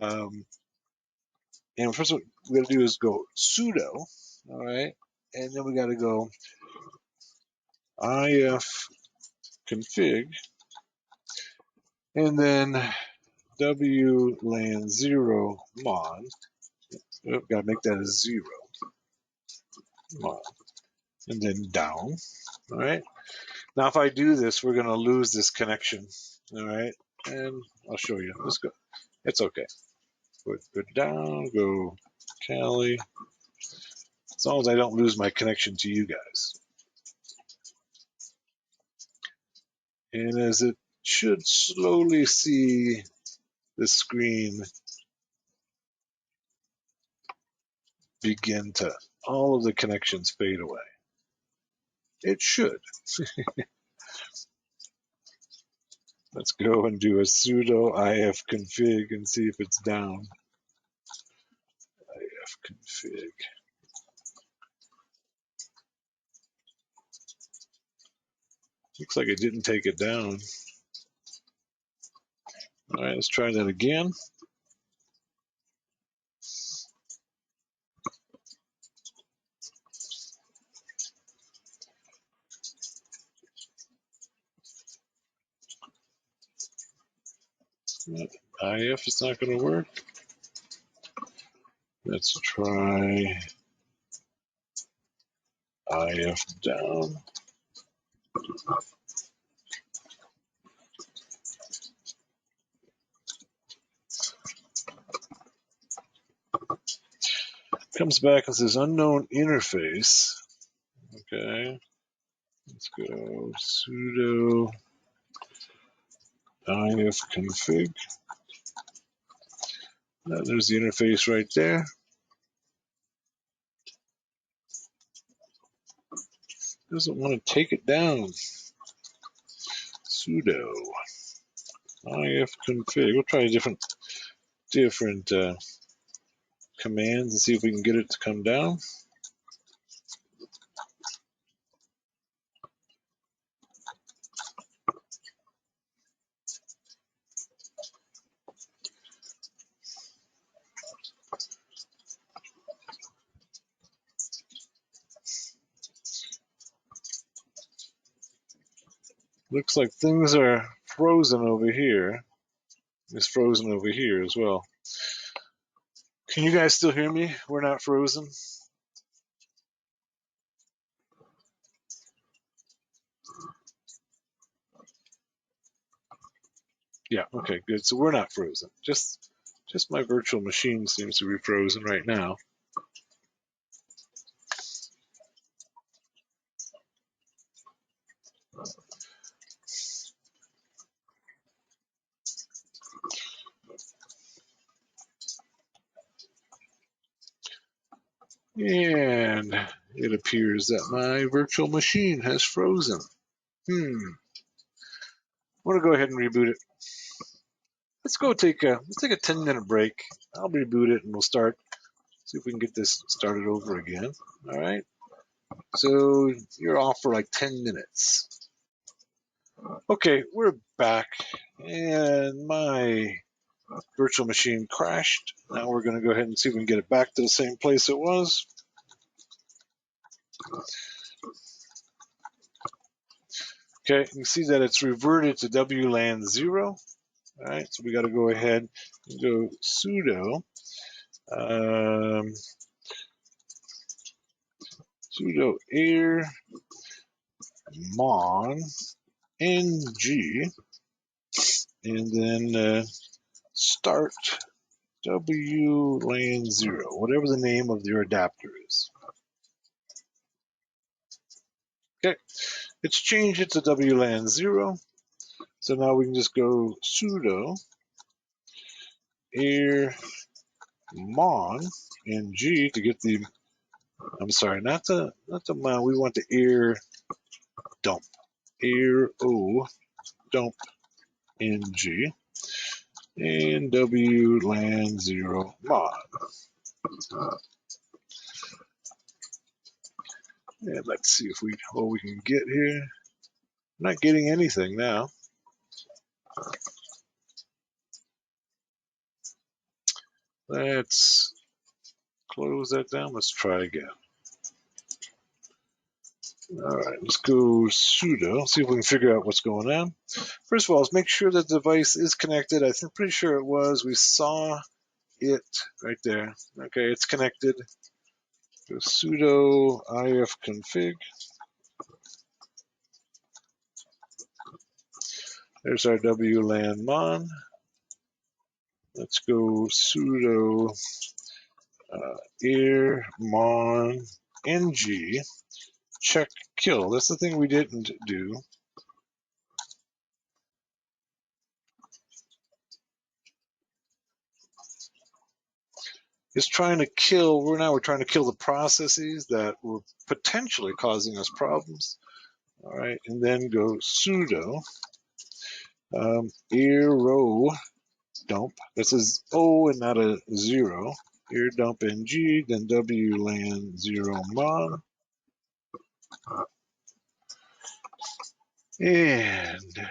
And first what we got to do is go sudo, all right, and then we got to go if config, and then WLAN 0 mon. Oh, gotta make that a 0 mon. And then down. All right. Now, if I do this, we're going to lose this connection. All right. And I'll show you. Let's go. It's okay. Go down, go Cali. As long as I don't lose my connection to you guys. And as it should slowly see the screen begin to, all of the connections fade away. It should. Let's go and do a sudo ifconfig and see if it's down. Ifconfig. Looks like it didn't take it down. All right, let's try that again. IF is not going to work. Let's try IF down. Comes back and says unknown interface. Okay. Let's go sudo ifconfig. There's the interface right there. Doesn't want to take it down. Sudo ifconfig. We'll try different commands and see if we can get it to come down. Looks like things are frozen over here. It's frozen over here as well. Can you guys still hear me? We're not frozen. Yeah, okay, good. So we're not frozen. Just my virtual machine seems to be frozen right now. And it appears that my virtual machine has frozen. I'm gonna go ahead and reboot it. Let's take a 10-minute break. I'll reboot it and we'll start. See if we can get this started over again. All right. So you're off for like 10 minutes. Okay, we're back, and my virtual machine crashed. Now we're going to go ahead and see if we can get it back to the same place it was. Okay, you can see that it's reverted to WLAN 0. All right, so we got to go ahead and go sudo sudo air mon ng and then start WLAN 0, whatever the name of your adapter is. Okay, it's changed it to WLAN 0. So now we can just go sudo air mon ng to get the, I'm sorry, not the mon, we want the air dump, air o dump ng and WLAN 0 mod. And let's see if what we can get here. I'm not getting anything now. Let's close that down. Let's try again. All right, let's go sudo, see if we can figure out what's going on. First of all, let's make sure that the device is connected. I'm pretty sure it was. We saw it right there. Okay, it's connected. Go sudo ifconfig. There's our WLAN mon. Let's go sudo air mon ng check kill. That's the thing we didn't do. It's trying to kill, we're trying to kill the processes that were potentially causing us problems. All right, and then go sudo arrow dump. This is O and not a 0. Air dump ng, then WLAN 0 mon. And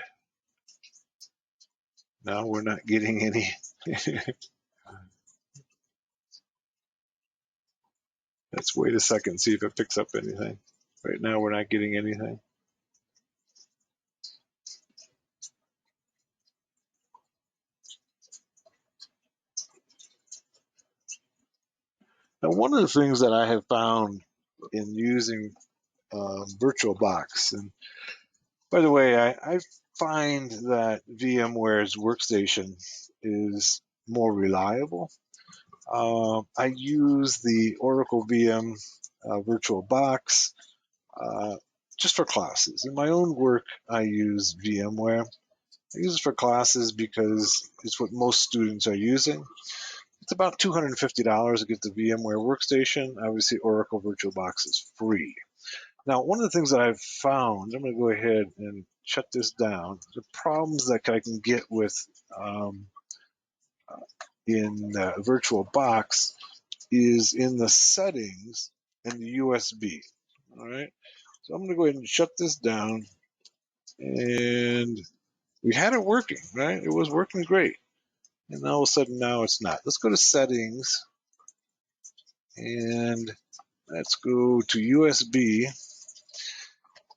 now we're not getting any. Let's wait a second, see if it picks up anything. Right now we're not getting anything. Now, one of the things that I have found in using VirtualBox, and by the way, I find that VMware's workstation is more reliable. I use the Oracle VM VirtualBox just for classes. In my own work, I use VMware. I use it for classes because it's what most students are using. It's about $250 to get the VMware workstation. Obviously, Oracle VirtualBox is free. Now, one of the things that I've found, I'm going to go ahead and shut this down. The problems that I can get with in VirtualBox is in the settings and the USB. All right. So I'm going to go ahead and shut this down. And we had it working, right? It was working great. And all of a sudden now it's not. Let's go to settings and let's go to USB.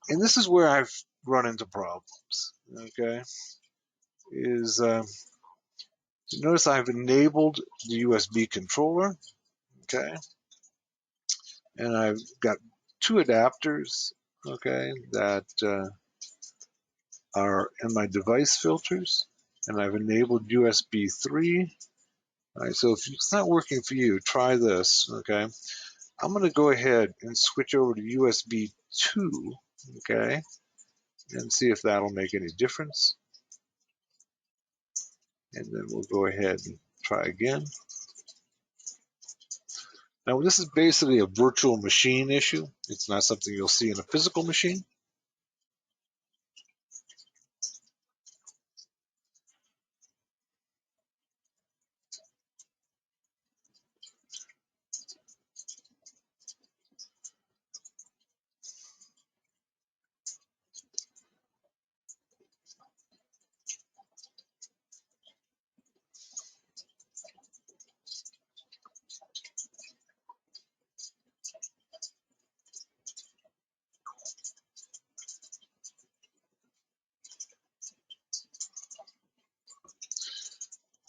And this is where I've run into problems, okay? Is notice I've enabled the USB controller, okay? And I've got two adapters, okay, that are in my device filters. And I've enabled USB 3. All right, so if it's not working for you, try this, okay? I'm going to go ahead and switch over to USB 2, okay, and see if that'll make any difference. And then we'll go ahead and try again. Now, this is basically a virtual machine issue. It's not something you'll see in a physical machine.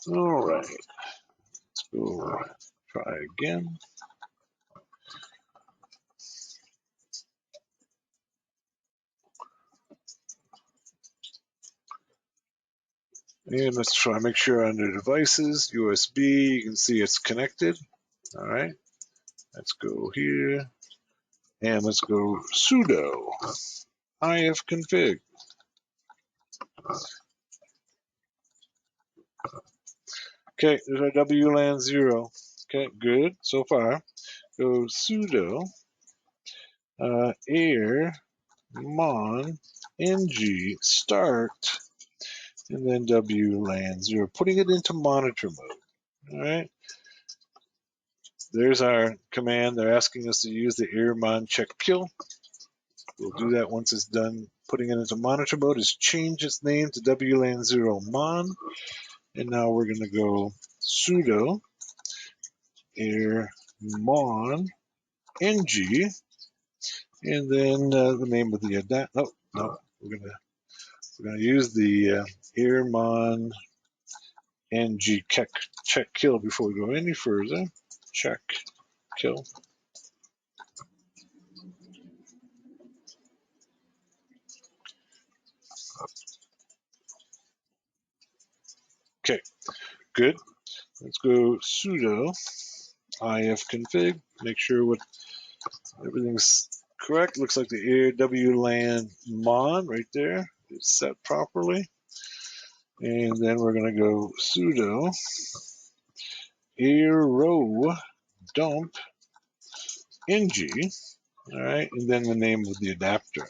All right, let's go try again. And let's try make sure under devices, USB, you can see it's connected. All right, let's go here and let's go sudo ifconfig. Okay, there's our WLAN 0. Okay, good so far. Go sudo air mon ng start and then WLAN 0, putting it into monitor mode. All right. There's our command. They're asking us to use the airmon check kill. We'll do that once it's done. Putting it into monitor mode is change its name to WLAN 0 mon. And now we're going to go sudo airmon ng And then the name of the adapter. No, we're gonna use the Airmon NG check kill before we go any further. Check kill. Okay, good. Let's go sudo ifconfig. Make sure everything's correct. Looks like the air WLAN mon right there is set properly. And then we're going to go sudo aero dump ng. All right, and then the name of the adapter.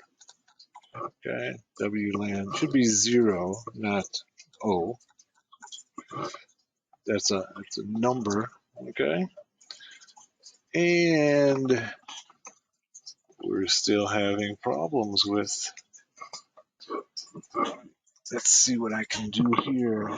Okay, WLAN should be 0, not O. That's a number. Okay, and we're still having problems with. Let's see what I can do here.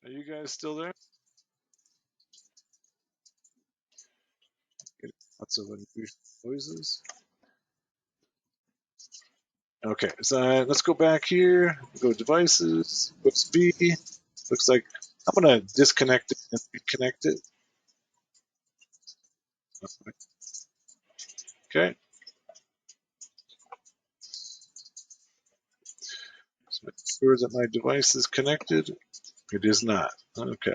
Are you guys still there? Lots of unusual noises. Okay, so let's go back here. Go devices, USB. Looks like I'm gonna disconnect it and reconnect it. Okay, so make sure that my device is connected. It is not. Okay.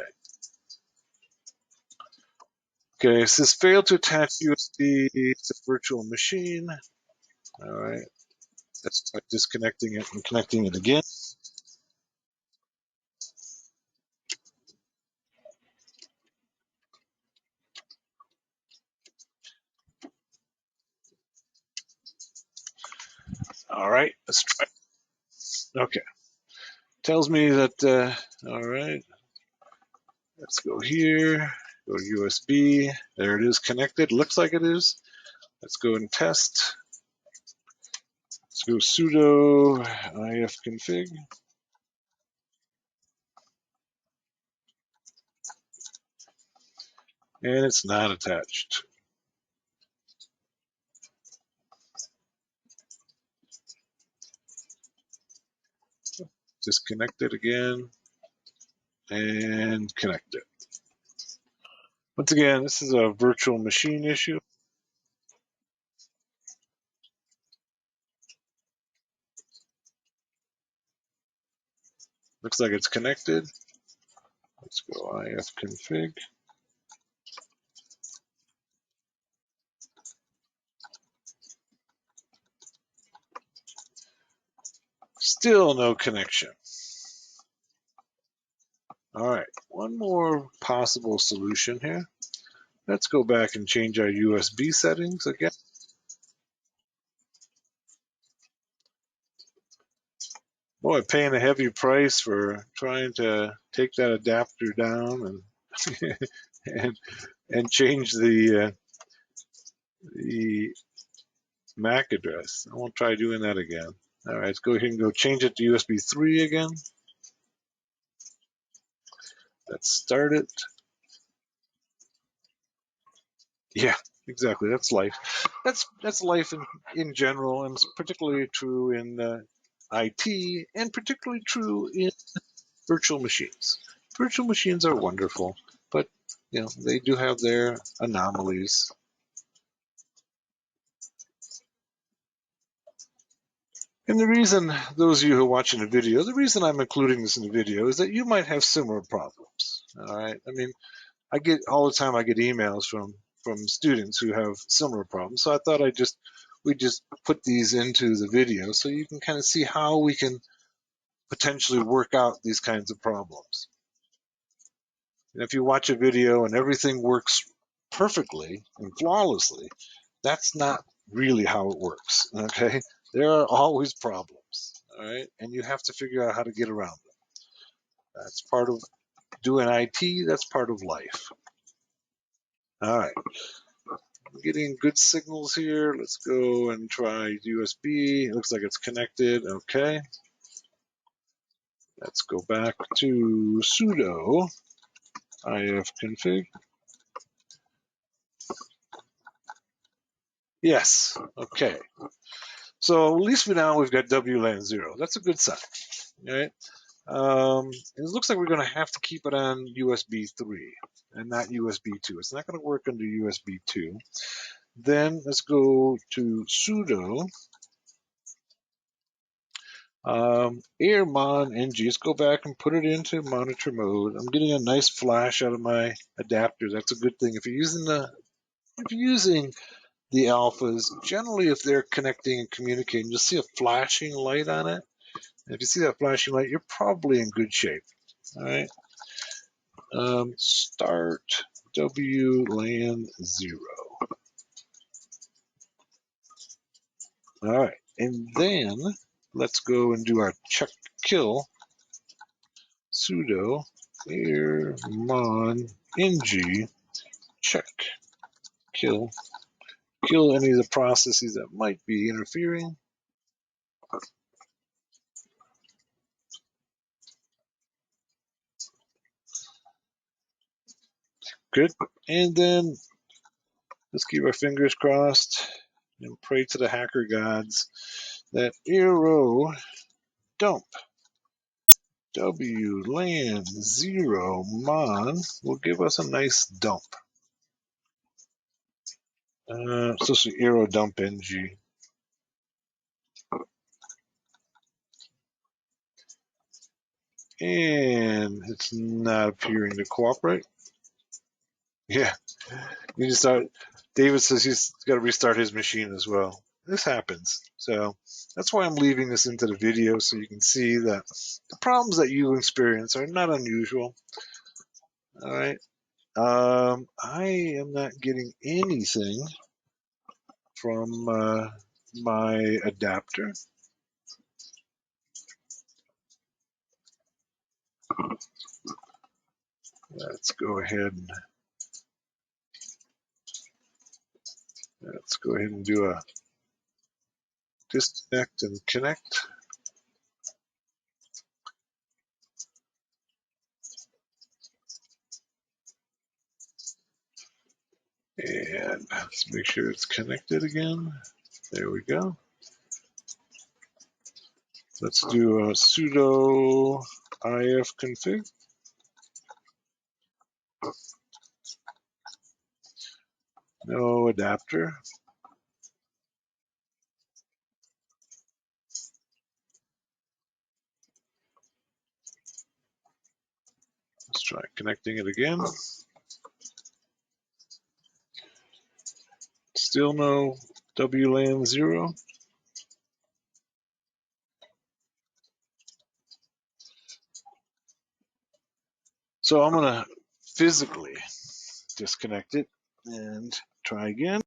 Okay, it says fail to attach USB to virtual machine. All right, that's by disconnecting it and connecting it again. All right, let's try. Okay, tells me that. All right, let's go here. Go to USB. There it is connected. Looks like it is. Let's go and test. Let's go sudo ifconfig. And it's not attached. Disconnect it again and connect it. Once again, this is a virtual machine issue. Looks like it's connected. Let's go ifconfig. Still no connection. All right, one more possible solution here. Let's go back and change our USB settings again. Boy, paying a heavy price for trying to take that adapter down and and change the MAC address. I won't try doing that again. All right, let's go ahead and go change it to USB 3 again. Let's start it. Yeah, exactly. That's life. That's life in general, and it's particularly true in IT, and particularly true in virtual machines. Virtual machines are wonderful, but they do have their anomalies. And the reason, those of you who are watching the video, the reason I'm including this in the video is that you might have similar problems. All right. I mean, I get all the time. I get emails from students who have similar problems. So I thought we just put these into the video so you can kind of see how we can potentially work out these kinds of problems. And if you watch a video and everything works perfectly and flawlessly, that's not really how it works. Okay, there are always problems. All right, and you have to figure out how to get around them. That's part of doing IT. That's part of life. All right, I'm getting good signals here. Let's go and try USB. It looks like it's connected. Okay. Let's go back to sudo ifconfig. Yes. Okay. So at least for now we've got WLAN 0. That's a good sign. All right. It looks like we're going to have to keep it on USB 3 and not USB 2. It's not going to work under USB 2. Then let's go to sudo airmon ng. Let's go back and put it into monitor mode. I'm getting a nice flash out of my adapter. That's a good thing. If you're using the alphas, generally if they're connecting and communicating, you'll see a flashing light on it. And if you see that flashing light, you're probably in good shape. All right. Start WLAN 0. All right. And then let's go and do our check kill sudo airmon ng check kill any of the processes that might be interfering. Good. And then let's keep our fingers crossed and pray to the hacker gods that arrow dump WLAN 0 mon will give us a nice dump. So it's arrow dump ng. And it's not appearing to cooperate. Yeah, you just start. David says he's got to restart his machine as well. This happens. So that's why I'm leaving this into the video so you can see that the problems that you experience are not unusual. All right. I am not getting anything from my adapter. Let's go ahead and do a disconnect and connect. And let's make sure it's connected again. There we go. Let's do a sudo ifconfig. No adapter. Let's try connecting it again. Still no WLAN 0. So I'm going to physically disconnect it and try again.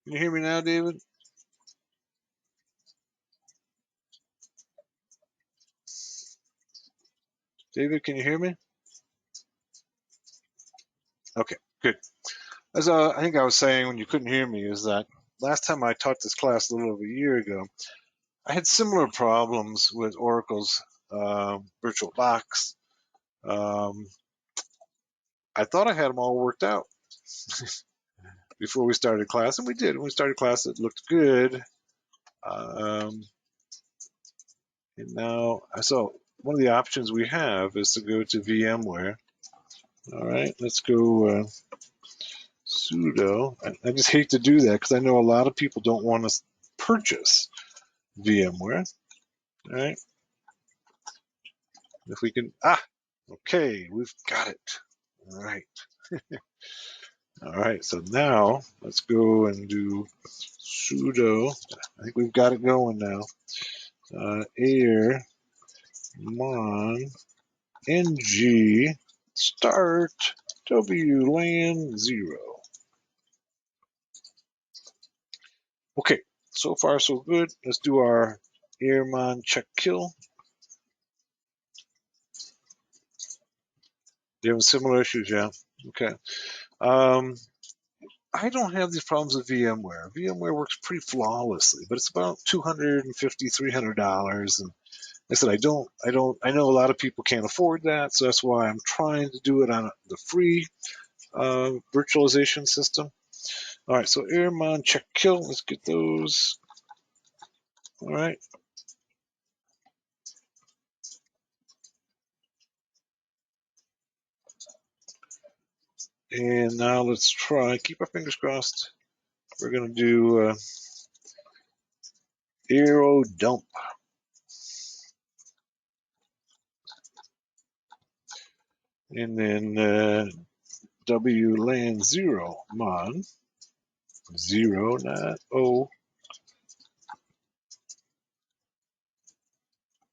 Can you hear me now, David? David, can you hear me? Okay, good. As I think I was saying when you couldn't hear me is that last time I taught this class a little over a year ago, I had similar problems with Oracle's VirtualBox. Um, I thought I had them all worked out before we started class, and we did. When we started class, it looked good. And now, so one of the options we have is to go to VMware. All right, let's go sudo. I just hate to do that because I know a lot of people don't want to purchase VMware. All right, if we can, okay, we've got it. All right. All right, so now let's go and do sudo. I think we've got it going now. Air mon ng start wlan 0. Okay, so far so good. Let's do our airmon check kill. You having similar issues, yeah? Okay. I don't have these problems with VMware. VMware works pretty flawlessly, but it's about $250, $300, and I said I know a lot of people can't afford that, so that's why I'm trying to do it on the free virtualization system. All right, so airmon check kill. Let's get those. All right. And now let's try. Keep our fingers crossed. We're gonna do arrow dump. And then WLAN 0 mon 0, not O.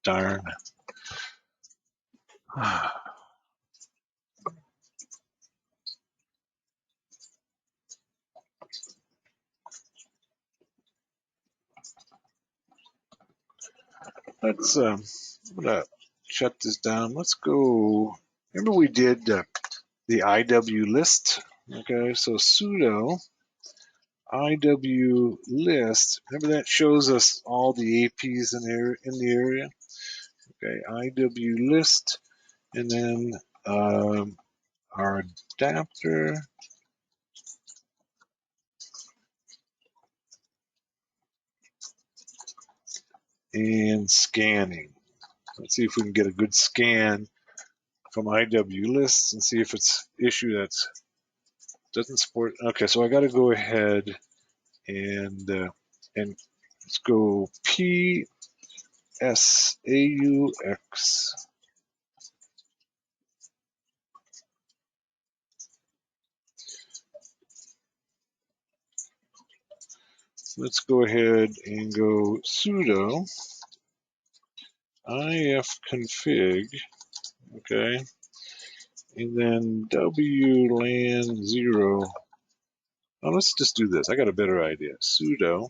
Darn. Let's I'm gonna shut this down. Let's go. Remember we did the IW list. Okay, so sudo IW list. Remember that shows us all the APs in the area. Okay, IW list, and then our adapter. And scanning. Let's see if we can get a good scan from IW lists and see if it's issue that doesn't support. Okay, so I got to go ahead and let's go PSAUX. Let's go ahead and go sudo ifconfig, okay, and then WLAN 0. Oh, let's just do this. I got a better idea. Sudo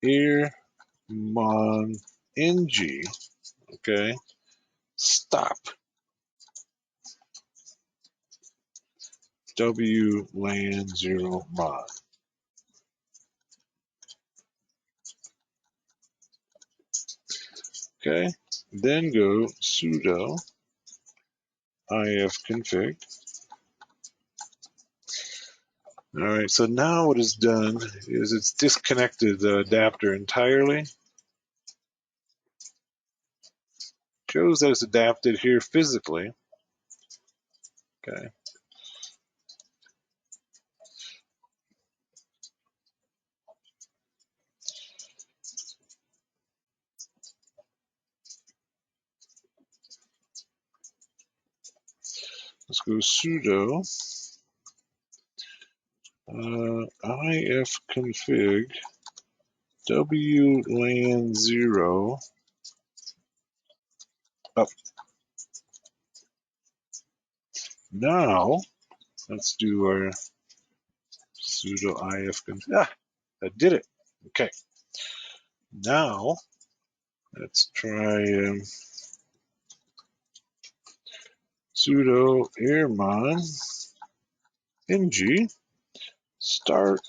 airmon ng, okay, stop WLAN 0 mod. Okay, then go sudo ifconfig. All right, so now what it's done is it's disconnected the adapter entirely. Shows that it's adapted here physically. Okay. Let's go sudo ifconfig WLAN 0 up. Now let's do our sudo if. That did it. Okay. Now let's try sudo airmon ng start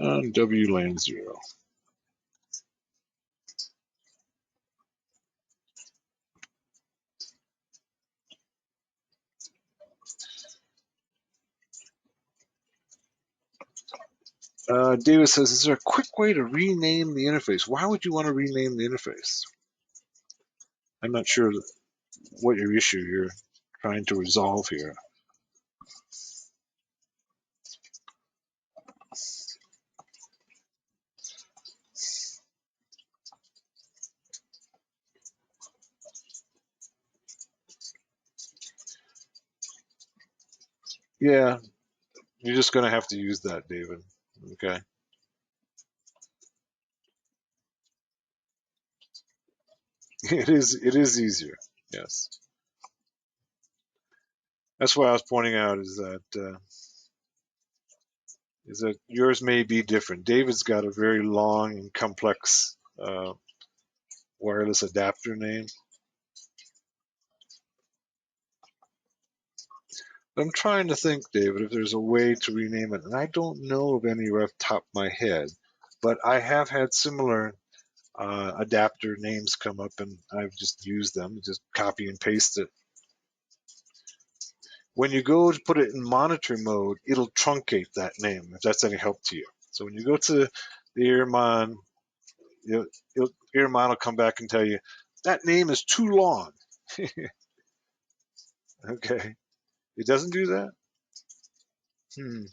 on WLAN 0. David says, is there a quick way to rename the interface? Why would you want to rename the interface? I'm not sure what your issue you're trying to resolve here. Yeah, you're just going to have to use that, David. Okay. It is easier. Yes. That's why I was pointing out is that yours may be different. David's got a very long and complex wireless adapter name. I'm trying to think, David, if there's a way to rename it, and I don't know of any right off the top of my head, but I have had similar adapter names come up, and I've just used them, just copy and paste it. When you go to put it in monitor mode, it'll truncate that name, if that's any help to you. So when you go to the Earmon, Earmon will come back and tell you, that name is too long. Okay. It doesn't do that? Hmm.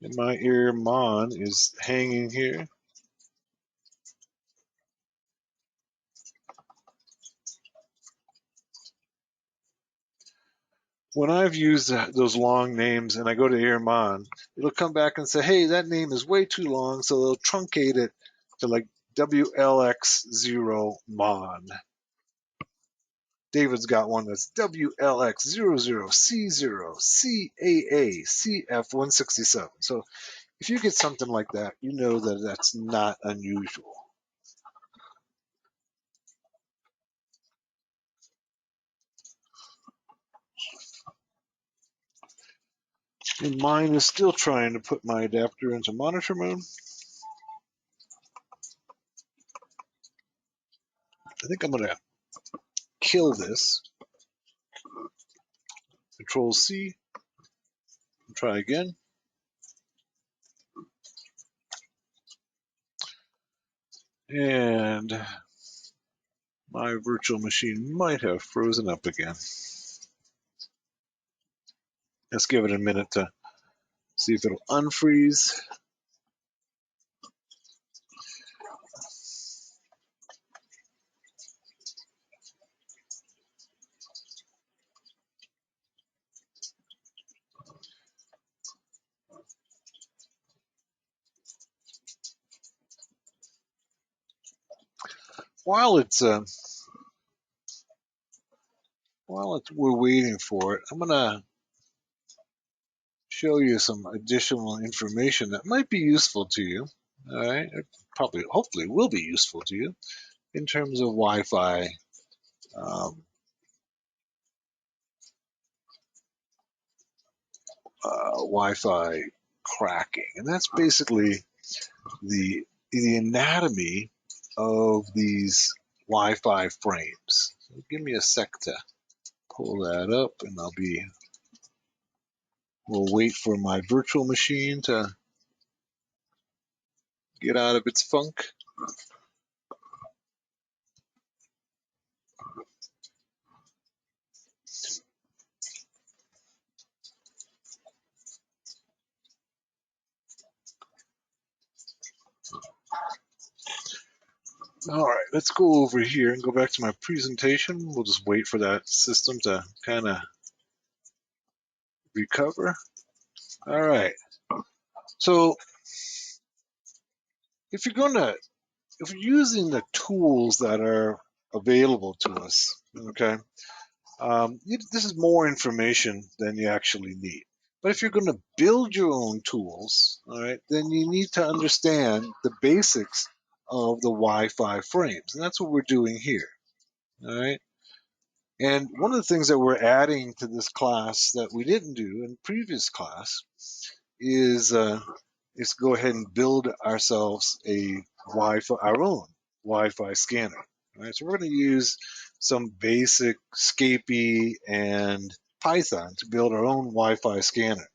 And my Earmon is hanging here. When I've used those long names and I go to Earmon, it'll come back and say, hey, that name is way too long, so they'll truncate it to like WLX0 Mon. David's got one that's WLX00C0 CAA CF167. So if you get something like that, you know that that's not unusual. And mine is still trying to put my adapter into monitor mode. I think I'm going to kill this. Control C. Try again. And my virtual machine might have frozen up again. Let's give it a minute to see if it'll unfreeze. While we're waiting for it, I'm gonna show you some additional information that might be useful to you. All right, it probably, hopefully, will be useful to you in terms of Wi-Fi. Wi-Fi cracking, and that's basically the anatomy of these Wi-Fi frames. So give me a sec to pull that up, and we'll wait for my virtual machine to get out of its funk. All right, let's go over here and go back to my presentation. We'll just wait for that system to kind of recover. All right. So if you're using the tools that are available to us. Okay, this is more information than you actually need. But if you're going to build your own tools, all right, then you need to understand the basics of the Wi-Fi frames, and that's what we're doing here. All right. And one of the things that we're adding to this class that we didn't do in previous class is go ahead and build ourselves our own Wi-Fi scanner. All right, so we're going to use some basic Scapy and Python to build our own Wi-Fi scanner.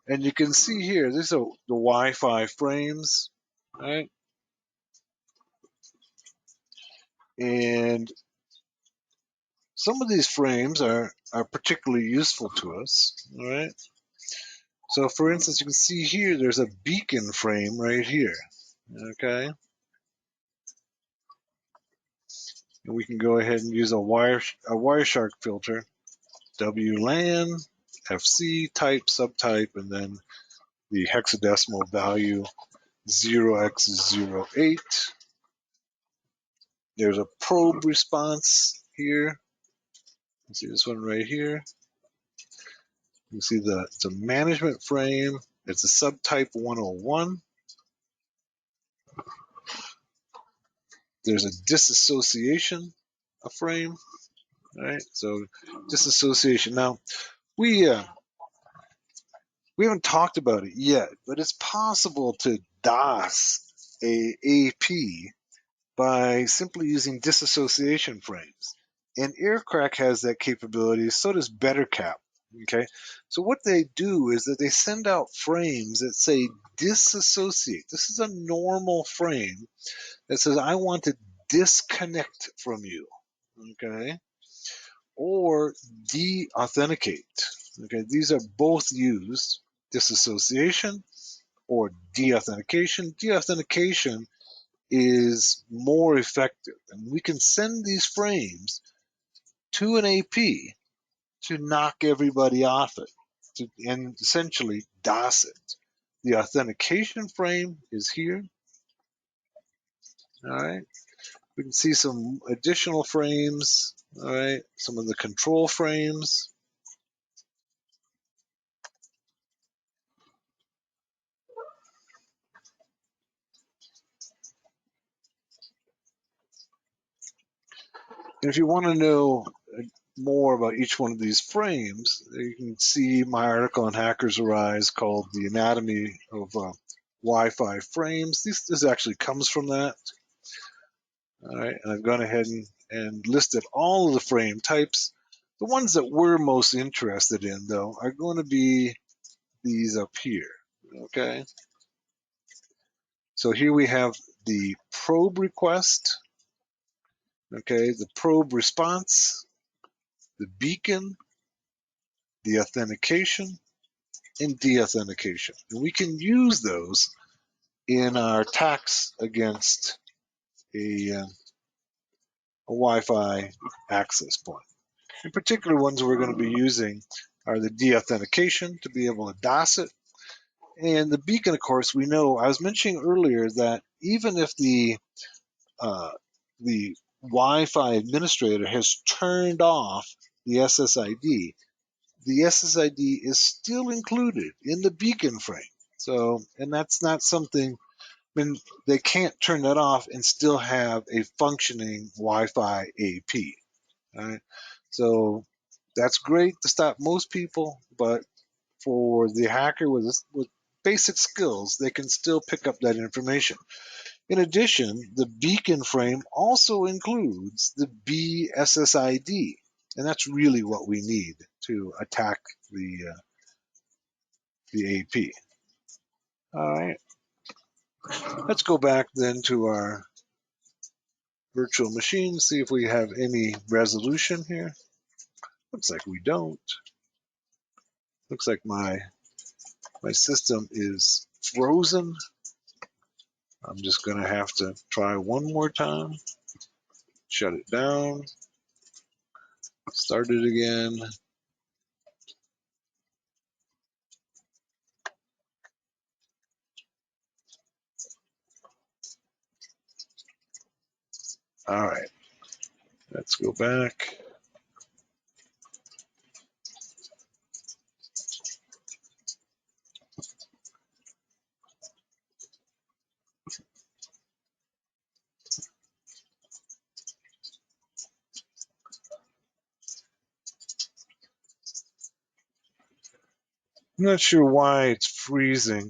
And you can see here, these are the Wi-Fi frames, right? And some of these frames are particularly useful to us, all right? So for instance, you can see here, there's a beacon frame right here, okay? And we can go ahead and use a Wireshark filter, WLAN, FC, type, subtype, and then the hexadecimal value 0x08. There's a probe response here. You see this one right here. You see it's a management frame. It's a subtype 101. There's a disassociation frame, right? So disassociation. Now we haven't talked about it yet, but it's possible to DOS a AP by simply using disassociation frames. And Aircrack has that capability, so does BetterCap. Okay, so what they do is that they send out frames that say disassociate. This is a normal frame that says I want to disconnect from you. Okay, or de-authenticate. Okay, these are both used, disassociation or de-authentication. De-authentication is more effective, and we can send these frames to an AP to knock everybody off it, and essentially DOS it. The authentication frame is here. All right. We can see some additional frames. All right. Some of the control frames. And if you want to know more about each one of these frames, you can see my article on Hackers Arise called The Anatomy of Wi-Fi Frames. This actually comes from that. All right, and I've gone ahead and listed all of the frame types. The ones that we're most interested in, though, are going to be these up here. Okay, so here we have the probe request, okay, the probe response, the beacon, the authentication, and de-authentication. And we can use those in our attacks against a Wi-Fi access point. In particular, ones we're going to be using are the de-authentication to be able to DOS it. And the beacon, of course, we know, I was mentioning earlier that even if the Wi-Fi administrator has turned off the SSID, the SSID is still included in the beacon frame. So, and that's not something, I mean, they can't turn that off and still have a functioning Wi-Fi AP. All right? So that's great to stop most people, but for the hacker with basic skills, they can still pick up that information. In addition, the beacon frame also includes the BSSID, and that's really what we need to attack the AP. All right, let's go back then to our virtual machine, see if we have any resolution here. Looks like we don't. Looks like my system is frozen. I'm just going to have to try one more time. Shut it down. Start it again. All right, let's go back. I'm not sure why it's freezing,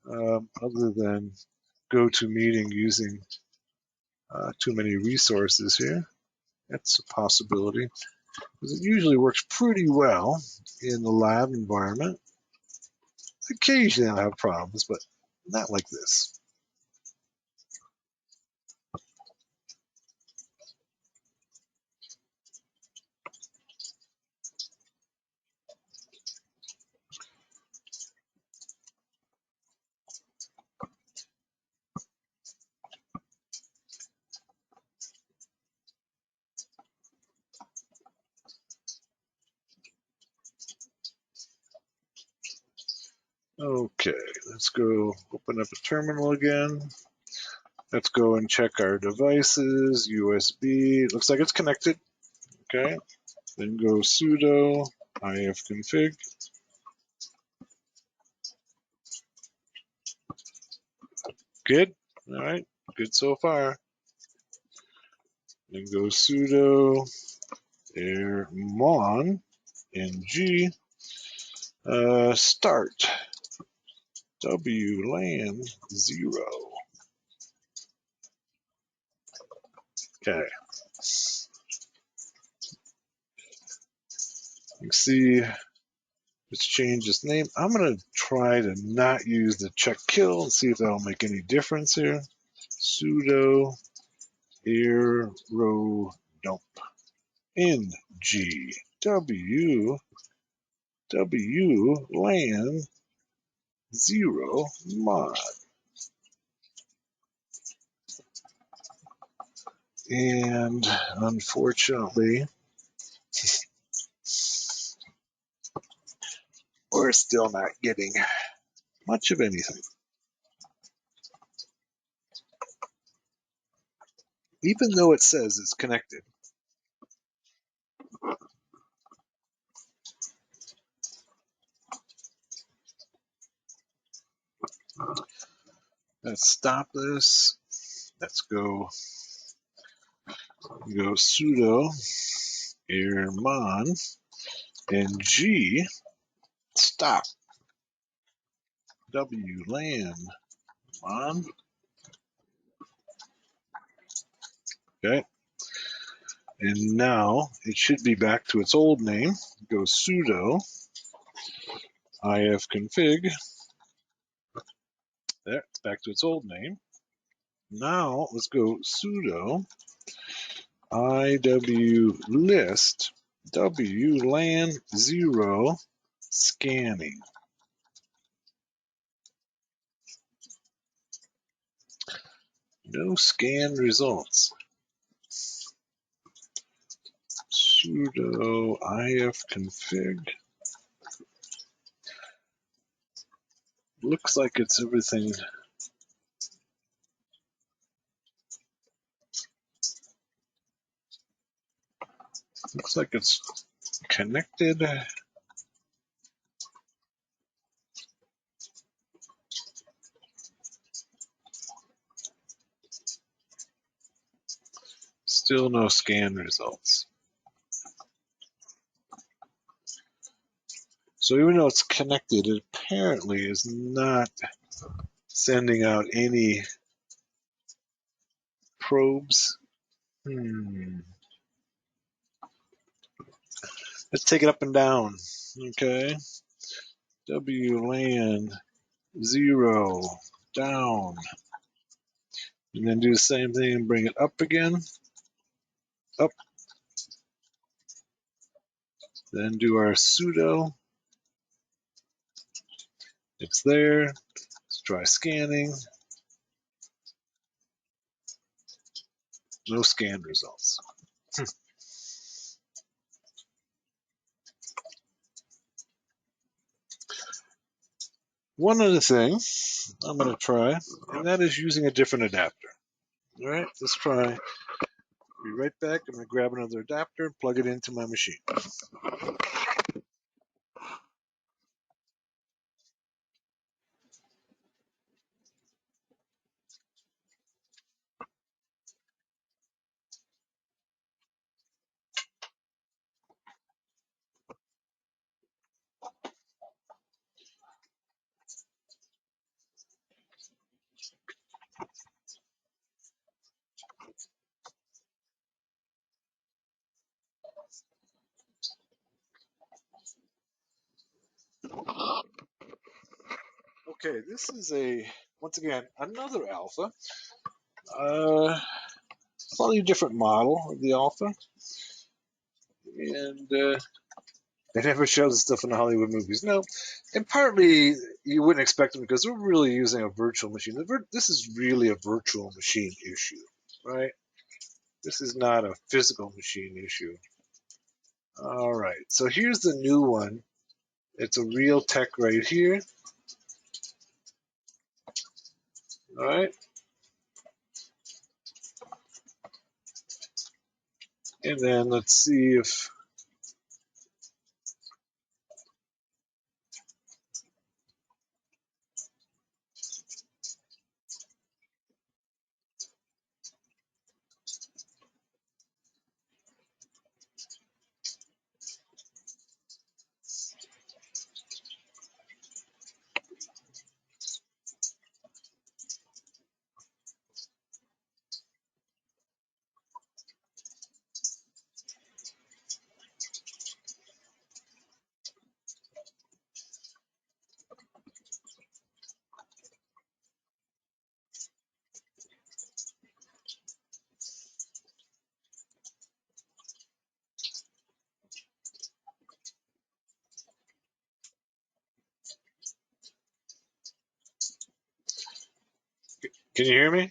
other than GoToMeeting using too many resources here. That's a possibility, because it usually works pretty well in the lab environment. Occasionally I'll have problems, but not like this. Okay, let's go open up a terminal again. Let's go and check our devices, USB. Looks like it's connected. Okay, then go sudo ifconfig. Good. All right, good so far. Then go sudo airmon ng start wlan 0. Okay. You can see it's changed its name. I'm going to try to not use the check kill and see if that'll make any difference here. Sudo aero dump ng wlan 0 mod. And unfortunately, we're still not getting much of anything. Even though it says it's connected. Let's stop this. Let's go sudo airmon ng stop wlan mon. Okay. And now it should be back to its old name. Go sudo ifconfig. There, it's back to its old name. Now let's go sudo iwlist wlan 0 scanning. No scan results. Sudo ifconfig. Looks like it's everything. Looks like it's connected. Still no scan results. So even though it's connected, it apparently is not sending out any probes. Let's take it up and down. Okay. WLAN 0 down. And then do the same thing and bring it up again. Up. Then do our sudo. It's there. Let's try scanning. No scan results. One other thing I'm going to try, and that is using a different adapter. All right, let's try Be right back. I'm going to grab another adapter and plug it into my machine. Okay, this is once again, another alpha. Slightly different model of the alpha. And they never show this stuff in the Hollywood movies. No, and partly you wouldn't expect them because they're really using a virtual machine. This is really a virtual machine issue, right? This is not a physical machine issue. All right, so here's the new one. It's a real tech right here. All right, and then let's see if can you hear me? I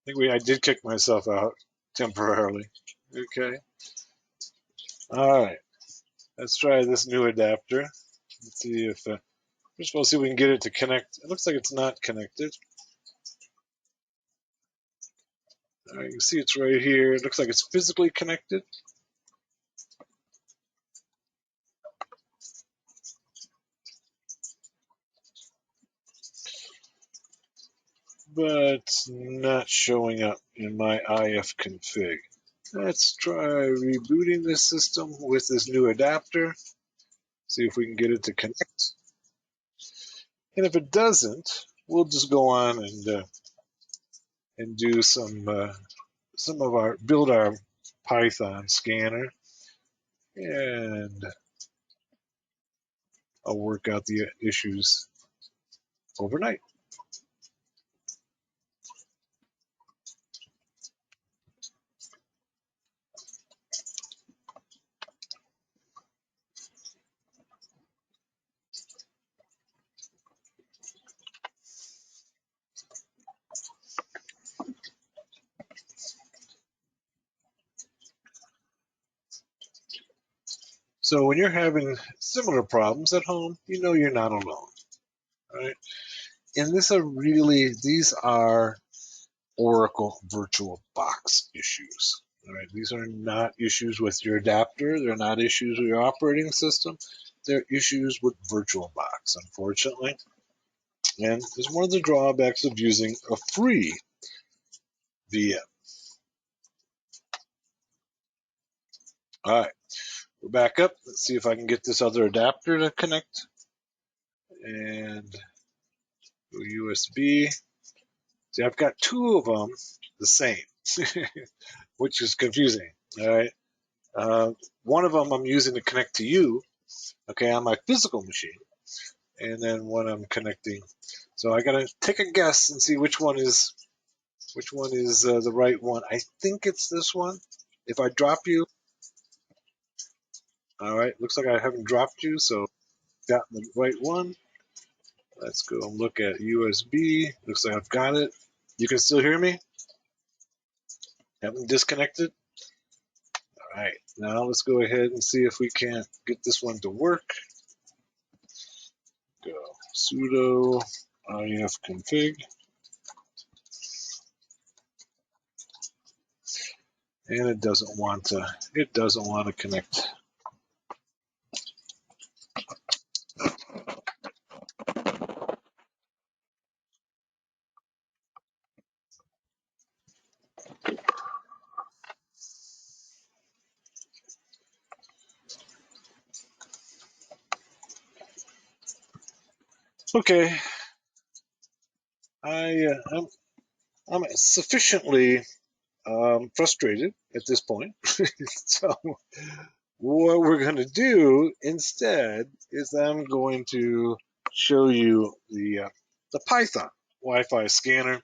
think I did kick myself out temporarily. Okay. All right. Let's try this new adapter. Let's see if first of all, see if we can get it to connect. It looks like it's not connected. All right, you can see it's right here. It looks like it's physically connected, but it's not showing up in my IF config. Let's try rebooting this system with this new adapter. See if we can get it to connect. And if it doesn't, we'll just go on and do some of our build our Python scanner, and I'll work out the issues overnight. So when you're having similar problems at home, you know you're not alone, right? And these are Oracle VirtualBox issues. All right, these are not issues with your adapter. They're not issues with your operating system. They're issues with VirtualBox, unfortunately. And it's one of the drawbacks of using a free VM. All right, we're back up. Let's see if I can get this other adapter to connect. And USB. See, I've got two of them the same, which is confusing. All right. One of them I'm using to connect to you, okay, on my physical machine, and then one I'm connecting. So I gotta take a guess and see which one is the right one. I think it's this one. If I drop you, all right. Looks like I haven't dropped you, so got the right one. Let's go and look at USB. Looks like I've got it. You can still hear me? Haven't disconnected? All right, now let's go ahead and see if we can't get this one to work. Go sudo if config, and it doesn't want to. It doesn't want to connect. Okay, I'm sufficiently frustrated at this point. So what we're going to do instead is I'm going to show you the Python Wi-Fi scanner,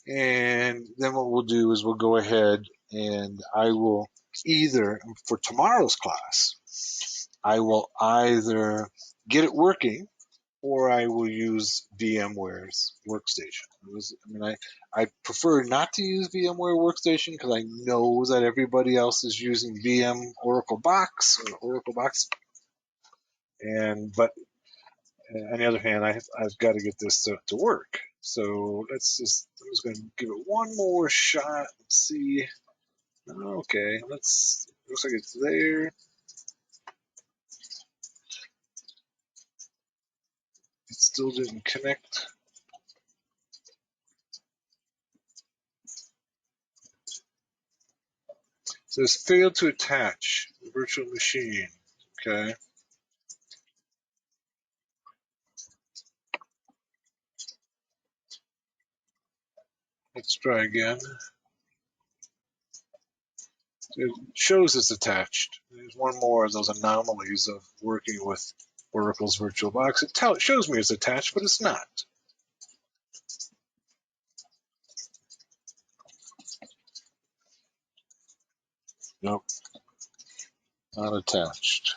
and then what we'll do is we'll go ahead and I will either for tomorrow's class I will either get it working or I will use VMware's workstation. I prefer not to use VMware workstation because I know that everybody else is using VM Oracle Box or Oracle Box, and but on the other hand, I've got to get this to work. So I'm just going to give it one more shot and see. Okay, looks like it's there. It still didn't connect. It says failed to attach the virtual machine. Okay. Let's try again. It shows it's attached. There's one more of those anomalies of working with Oracle's VirtualBox. It shows me it's attached, but it's not. Nope, not attached.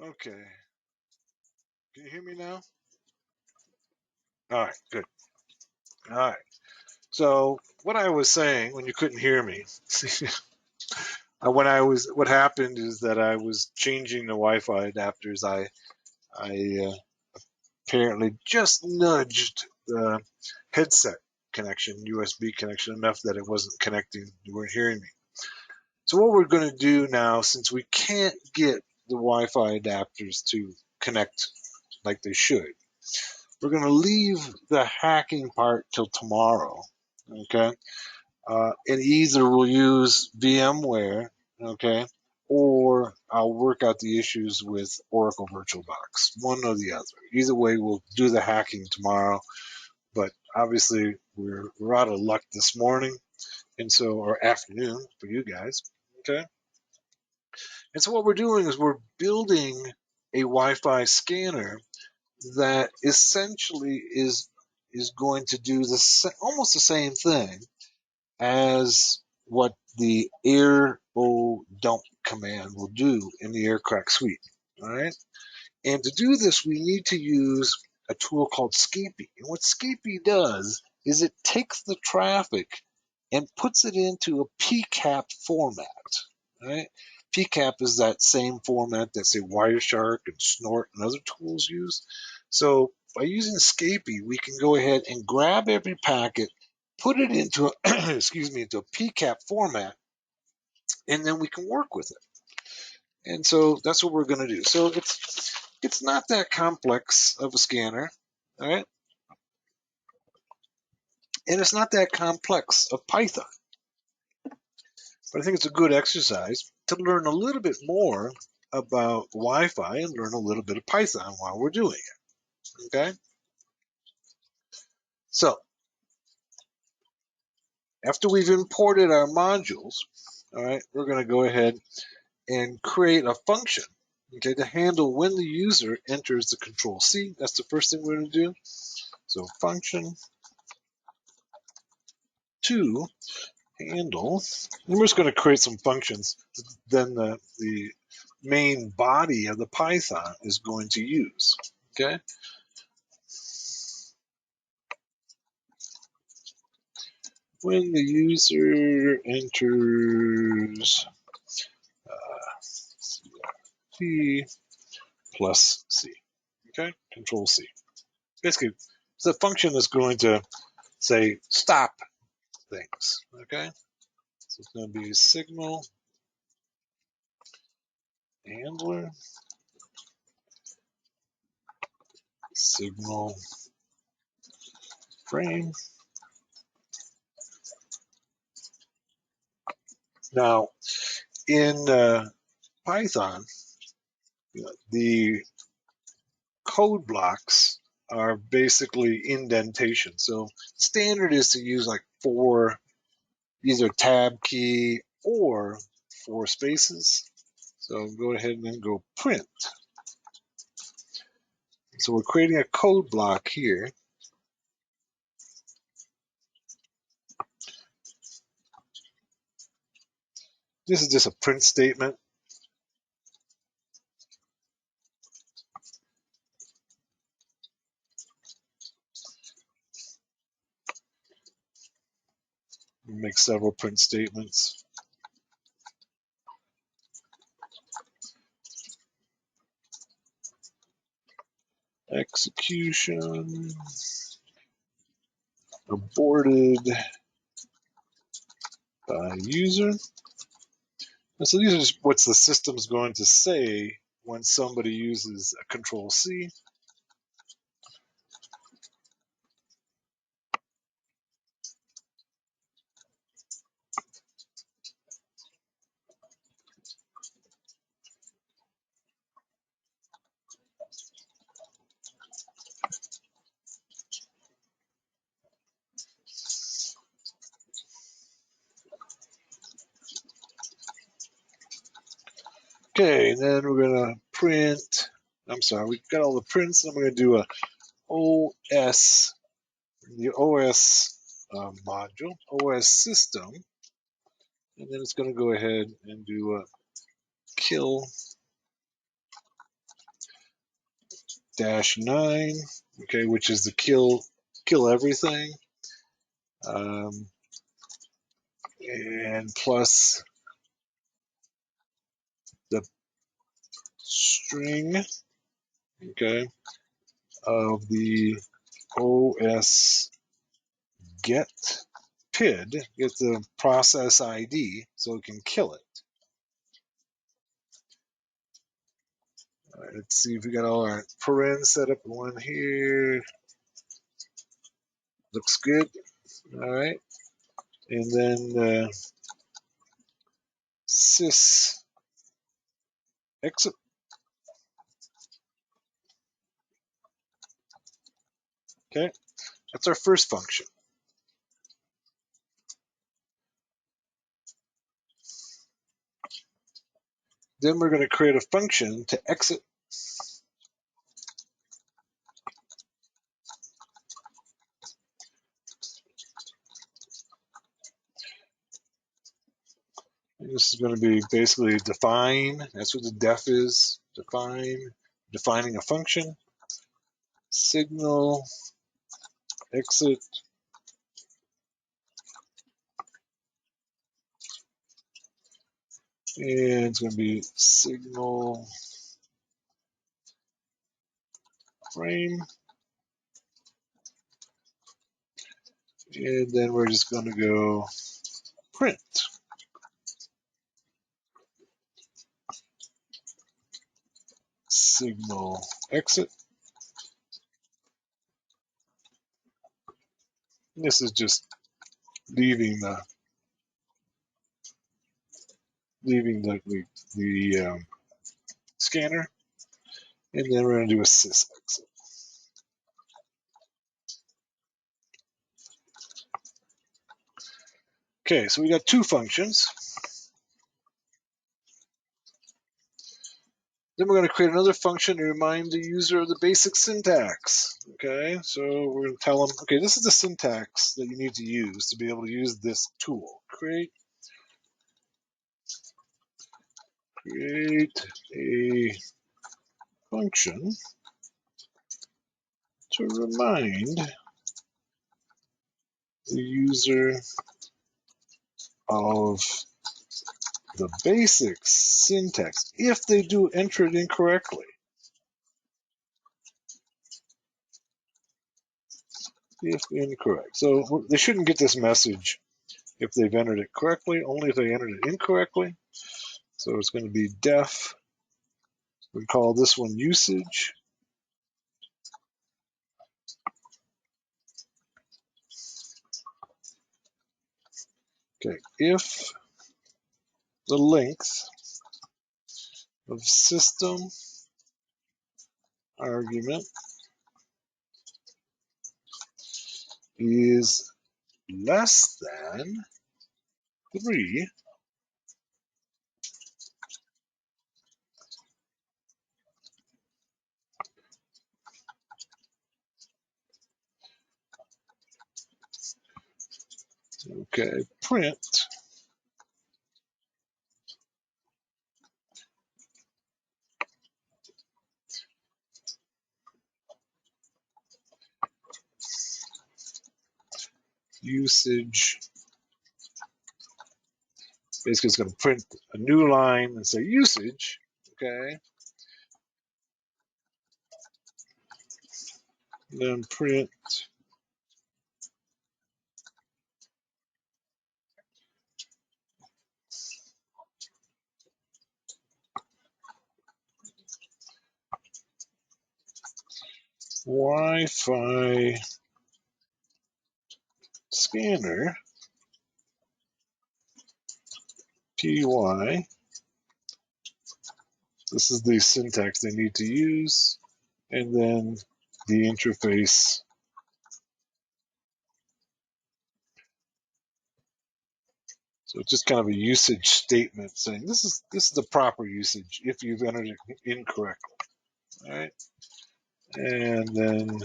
Okay. Can you hear me now? All right, good. All right. So what I was saying when you couldn't hear me, what happened is that I was changing the Wi-Fi adapters. I apparently just nudged the headset connection, USB connection, enough that it wasn't connecting. You weren't hearing me. So what we're going to do now, since we can't get the Wi-Fi adapters to connect like they should, we're going to leave the hacking part till tomorrow. Okay. And either we'll use VMware, okay, or I'll work out the issues with Oracle VirtualBox, one or the other. Either way, we'll do the hacking tomorrow. But obviously, we're out of luck this morning, and so or afternoon for you guys, okay. And so what we're doing is we're building a Wi-Fi scanner that essentially is going to do almost the same thing as what the air dump command will do in the aircrack suite. All right. And to do this, we need to use a tool called Scapy. And what Scapy does is it takes the traffic and puts it into a PCAP format. Right? PCAP is that same format that say Wireshark and Snort and other tools use. So by using Scapy, we can go ahead and grab every packet, put it into a into a PCAP format, and then we can work with it. And so that's what we're going to do. So it's not that complex of a scanner, all right? And it's not that complex of Python. But I think it's a good exercise to learn a little bit more about Wi-Fi and learn a little bit of Python while we're doing it, okay? So after we've imported our modules, all right, we're going to go ahead and create a function, okay, to handle when the user enters the control C. That's the first thing we're going to do. So function to handle, and we're just going to create some functions. Then the main body of the Python is going to use, okay? When the user enters C plus C, okay? Control C. Basically, it's a function that's going to say stop things, okay? So it's going to be signal handler, signal frame. Now, in Python, the code blocks are basically indentation. So standard is to use like 4, either tab key or 4 spaces. So go ahead and then go print. So we're creating a code block here. This is just a print statement. We make several print statements. Execution aborted by user. And so these are just what the system's going to say when somebody uses a Control C. Okay, and then we're gonna print. I'm sorry, we've got all the prints. I'm gonna do a OS, the OS module, OS system, and then it's gonna go ahead and do a kill -9, okay, which is the kill everything, and plus the string, okay, of the OS get PID, get the process ID, so it can kill it. All right, let's see if we got all our parens set up. One here. Looks good. All right. And then sys exit. Okay. That's our first function. Then we're going to create a function to exit. And this is going to be basically define. That's what the def is. Defining a function. Signal exit. And it's going to be signal frame. And then we're just going to go print. Signal exit. And this is just leaving the scanner, and then we're going to do a sys exit. Okay, so we got two functions. Then we're going to create another function to remind the user of the basic syntax. Okay, so we're going to tell them, okay, this is the syntax that you need to use to be able to use this tool. Create a function to remind the user of the basic syntax if they do enter it incorrectly. If incorrect. So they shouldn't get this message if they've entered it correctly, only if they entered it incorrectly. So it's going to be def. We call this one usage. Okay, if the length of system argument is less than 3, okay, print usage. Basically, it's going to print a new line and say usage, okay? Then print Wi-Fi scanner PY. This is the syntax they need to use, and then the interface. So it's just kind of a usage statement saying this is the proper usage if you've entered it incorrectly. All right, and then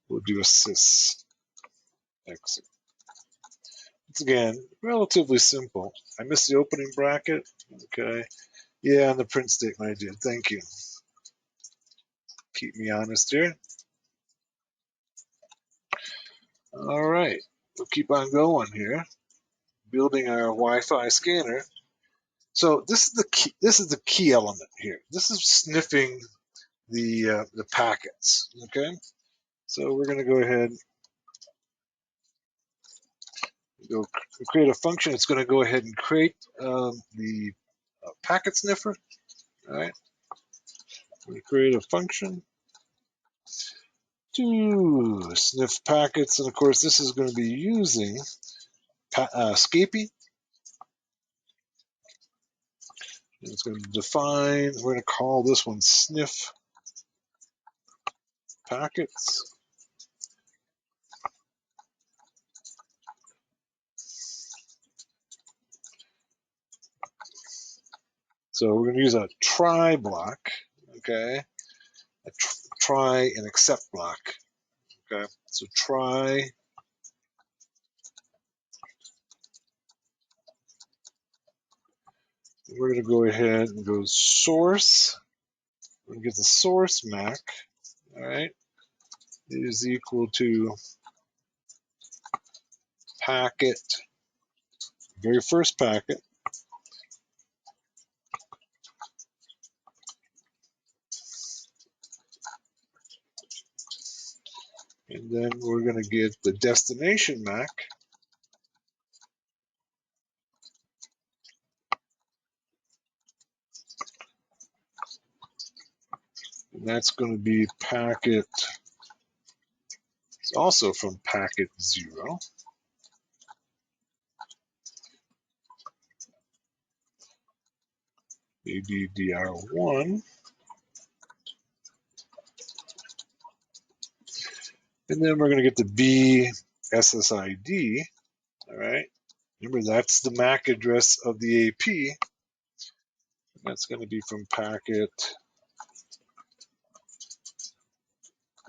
we'll do a sys exit. It's again relatively simple. I missed the opening bracket. Okay, yeah, and the print statement I did. Thank you. keep me honest here. All right, we'll keep on going here, building our Wi-Fi scanner. So this is the key. This is the key element here. This is sniffing the packets. Okay, so we're going to go ahead. Go create a function. It's going to go ahead and create the packet sniffer. All right, we create a function to sniff packets, and of course, this is going to be using Scapy. It's going to define. We're going to call this one sniff packets. So we're going to use a try block. Okay, a try and accept block. Okay, so try. We're going to go ahead and go source. We're going to get the source MAC. All right, is equal to packet, very first packet. And then we're going to get the destination MAC. And that's going to be packet, it's also from packet 0. ADDR1. And then we're going to get the B SSID. All right. Remember, that's the MAC address of the AP. That's going to be from packet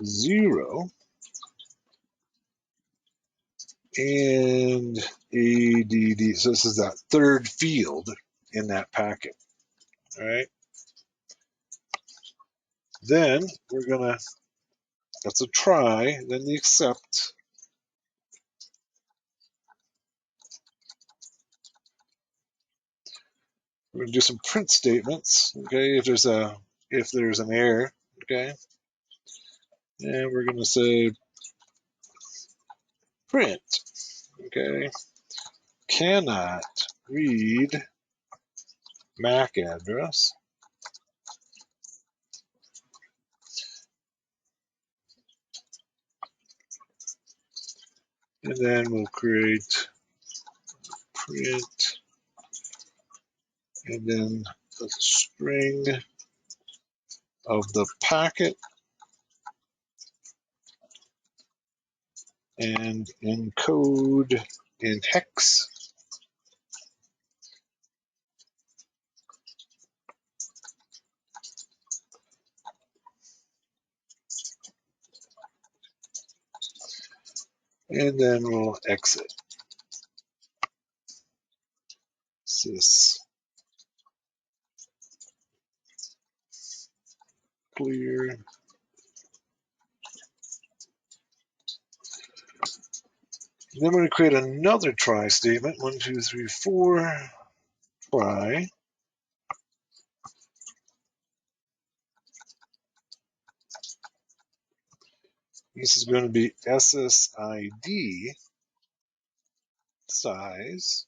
0. And ADD. So this is that third field in that packet. All right. Then we're going to, that's a try, then the accept. We're going to do some print statements, okay, if there's an error, okay. And we're going to say print, okay, cannot read MAC address. And then we'll create print, and then the string of the packet, and encode in hex. And then we'll exit. Sys clear. And then we're going to create another try statement. 1, 2, 3, 4. Try. This is going to be SSID size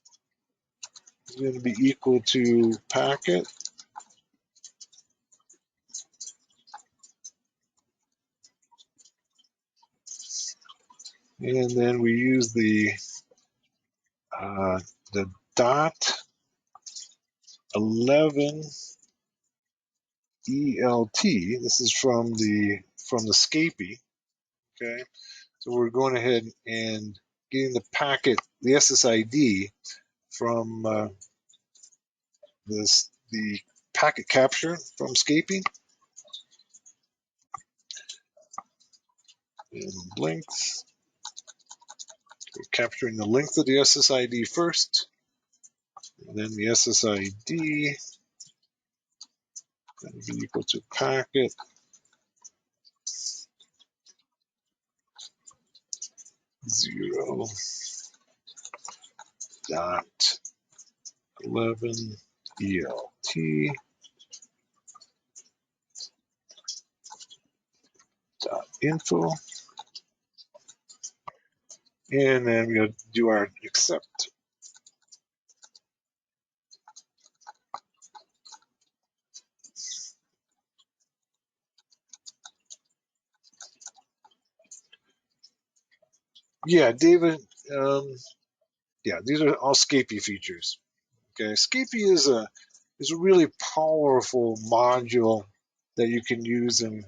is going to be equal to packet and then we use the dot 11 ELT. This is from the Scapy. Okay, so we're going ahead and getting the packet, the SSID from the packet capture from Scapy. And length, we're capturing the length of the SSID first, and then the SSID going to be equal to packet 0 dot 11 ELT dot info, and then we'll do our accept. Yeah, David. Yeah, these are all Scapy features. Okay, Scapy is a really powerful module that you can use in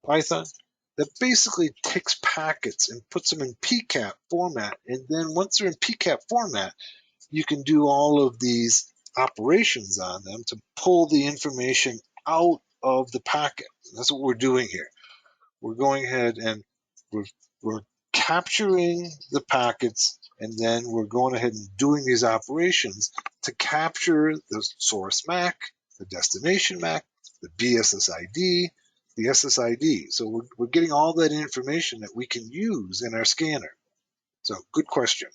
Python that basically takes packets and puts them in PCAP format, and then once they're in PCAP format, you can do all of these operations on them to pull the information out of the packet. That's what we're doing here. We're going ahead and we're capturing the packets, and then we're going ahead and doing these operations to capture the source MAC, the destination MAC, the BSSID, the SSID. So we're getting all that information that we can use in our scanner. So good question.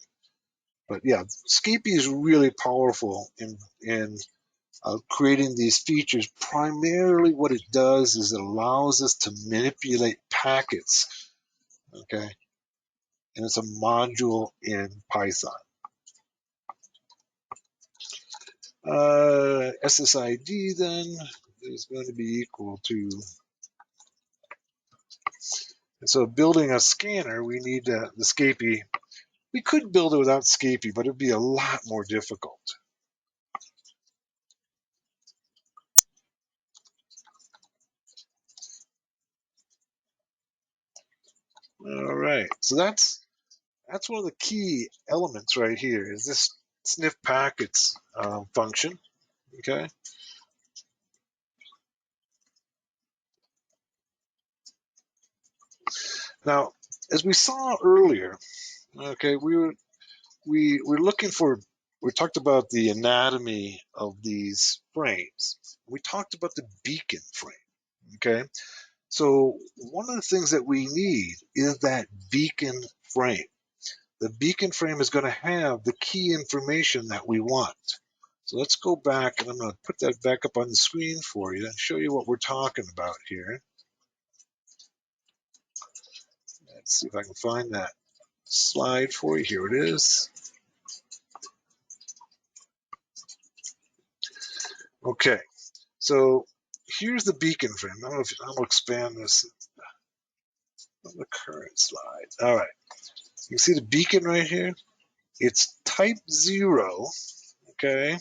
But yeah, Scapy is really powerful in creating these features. Primarily what it does is it allows us to manipulate packets, okay? And it's a module in Python. SSID then is going to be equal to, and so building a scanner, we need the Scapy. We could build it without Scapy, but it'd be a lot more difficult. All right, so that's one of the key elements right here is this sniff packets function, okay? Now, as we saw earlier, okay, we're looking for, we talked about the anatomy of these frames. We talked about the beacon frame, okay? So one of the things that we need is that beacon frame. The beacon frame is going to have the key information that we want. So let's go back, and I'm going to put that back up on the screen for you and show you what we're talking about here. Let's see if I can find that slide for you. Here it is. Okay, so here's the beacon frame. I don't know if I'm going to expand this on the current slide. All right, you see the beacon right here? It's type 0, okay?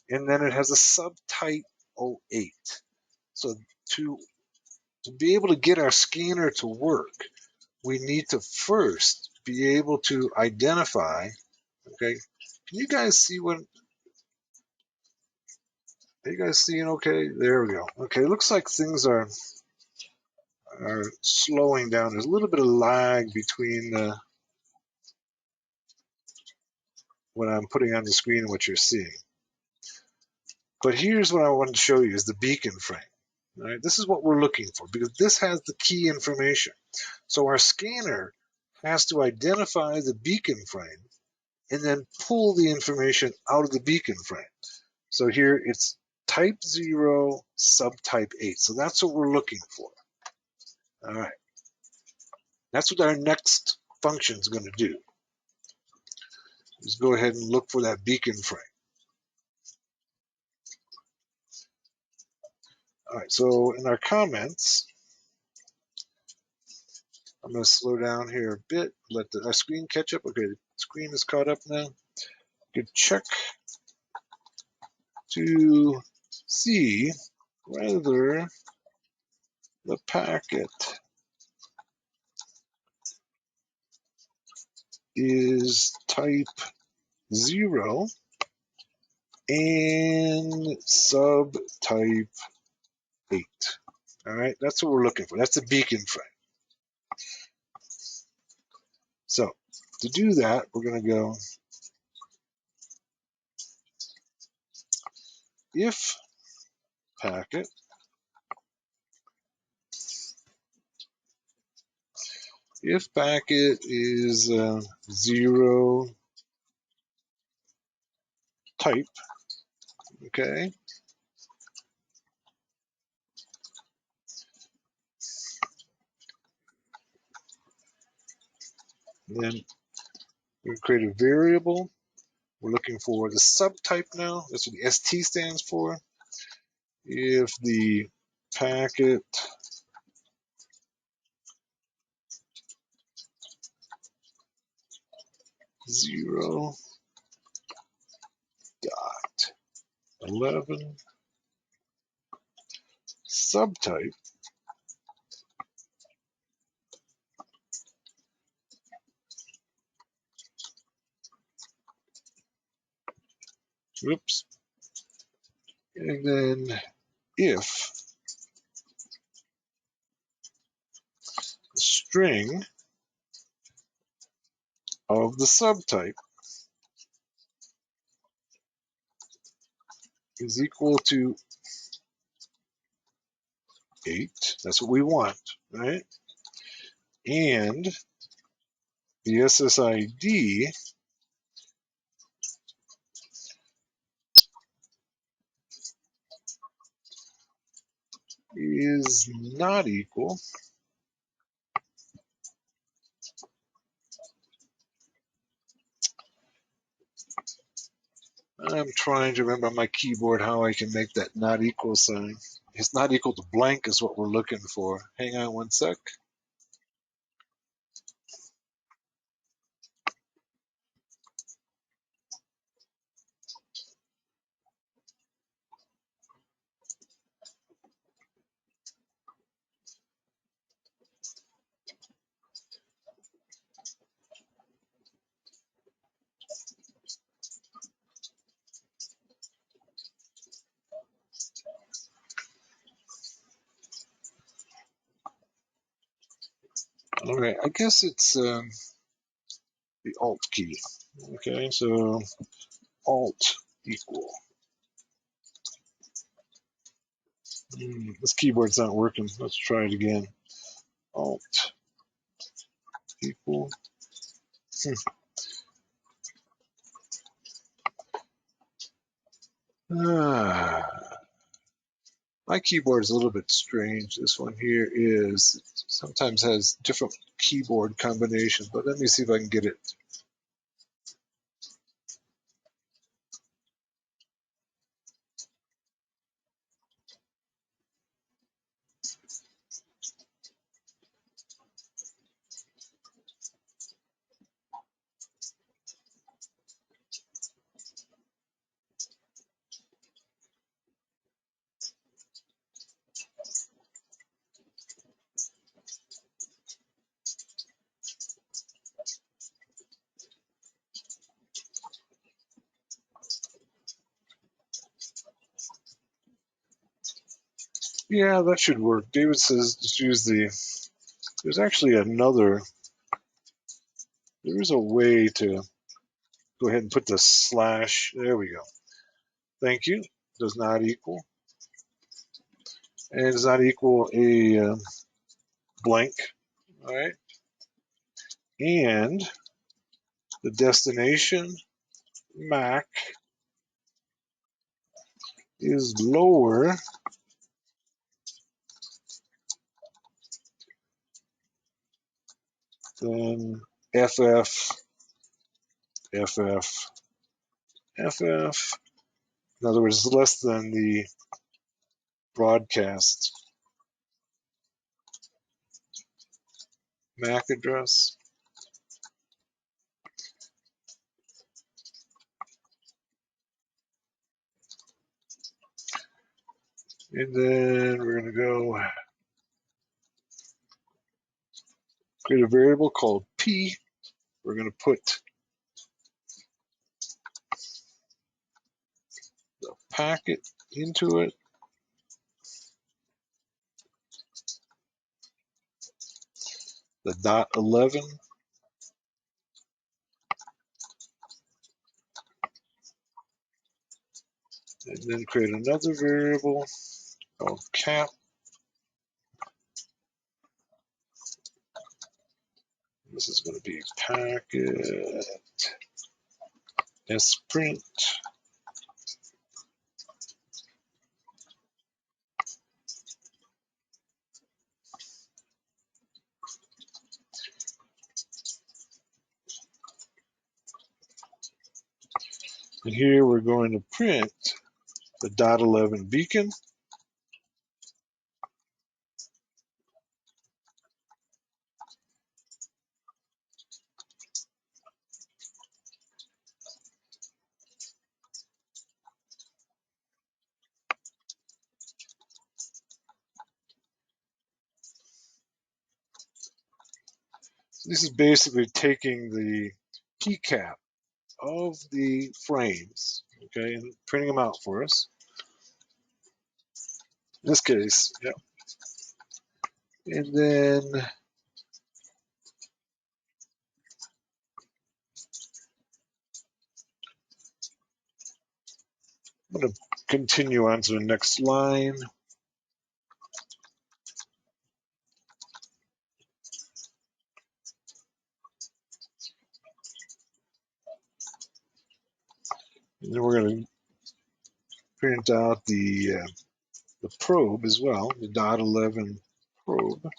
And then it has a subtype 08. So to be able to get our scanner to work, we need to first be able to identify, okay? Can you guys see what, are you guys seeing okay? There we go. Okay, it looks like things are slowing down. There's a little bit of lag between what I'm putting on the screen and what you're seeing. But here's what I wanted to show you is the beacon frame. All right, this is what we're looking for because this has the key information. So our scanner has to identify the beacon frame and then pull the information out of the beacon frame. So here it's type 0, subtype 8. So that's what we're looking for. All right. That's what our next function is going to do. Let's go ahead and look for that beacon frame. All right, so in our comments, I'm going to slow down here a bit, let our screen catch up. Okay, the screen is caught up now. You can check to see whether the packet is type 0 and subtype 8. All right, that's what we're looking for. That's the beacon frame. So to do that, we're going to go if packet if packet is 0 type, okay, then we create a variable. We're looking for the subtype now. That's what the ST stands for. If the packet zero dot 11 subtype whoops, and then if the string of the subtype is equal to 8, that's what we want, right? And the SSID is not equal. I'm trying to remember on my keyboard how I can make that not equal sign. It's not equal to blank is what we're looking for. Hang on one sec. All right, I guess it's the Alt key. Okay, so Alt equal. This keyboard's not working. Let's try it again. Alt equal. My keyboard is a little bit strange. This one here is sometimes has different keyboard combinations, but let me see if I can get it. Yeah, that should work. David says just use the, there's actually another, there's a way to go ahead and put the slash, there we go. Thank you. Does not equal. And does not equal a blank, all right? And the destination MAC is lower than FF, FF, FF. In other words, less than the broadcast MAC address. And then we're going to go create a variable called P. We're going to put the packet into it. The dot 11. And then create another variable called cap. This is going to be packet sprint. And here we're going to print the .11 beacon. This is basically taking the keycap of the frames, okay, and printing them out for us. In this case, yeah. And then I'm going to continue on to the next line. And then we're going to print out the probe as well, the .11 probe.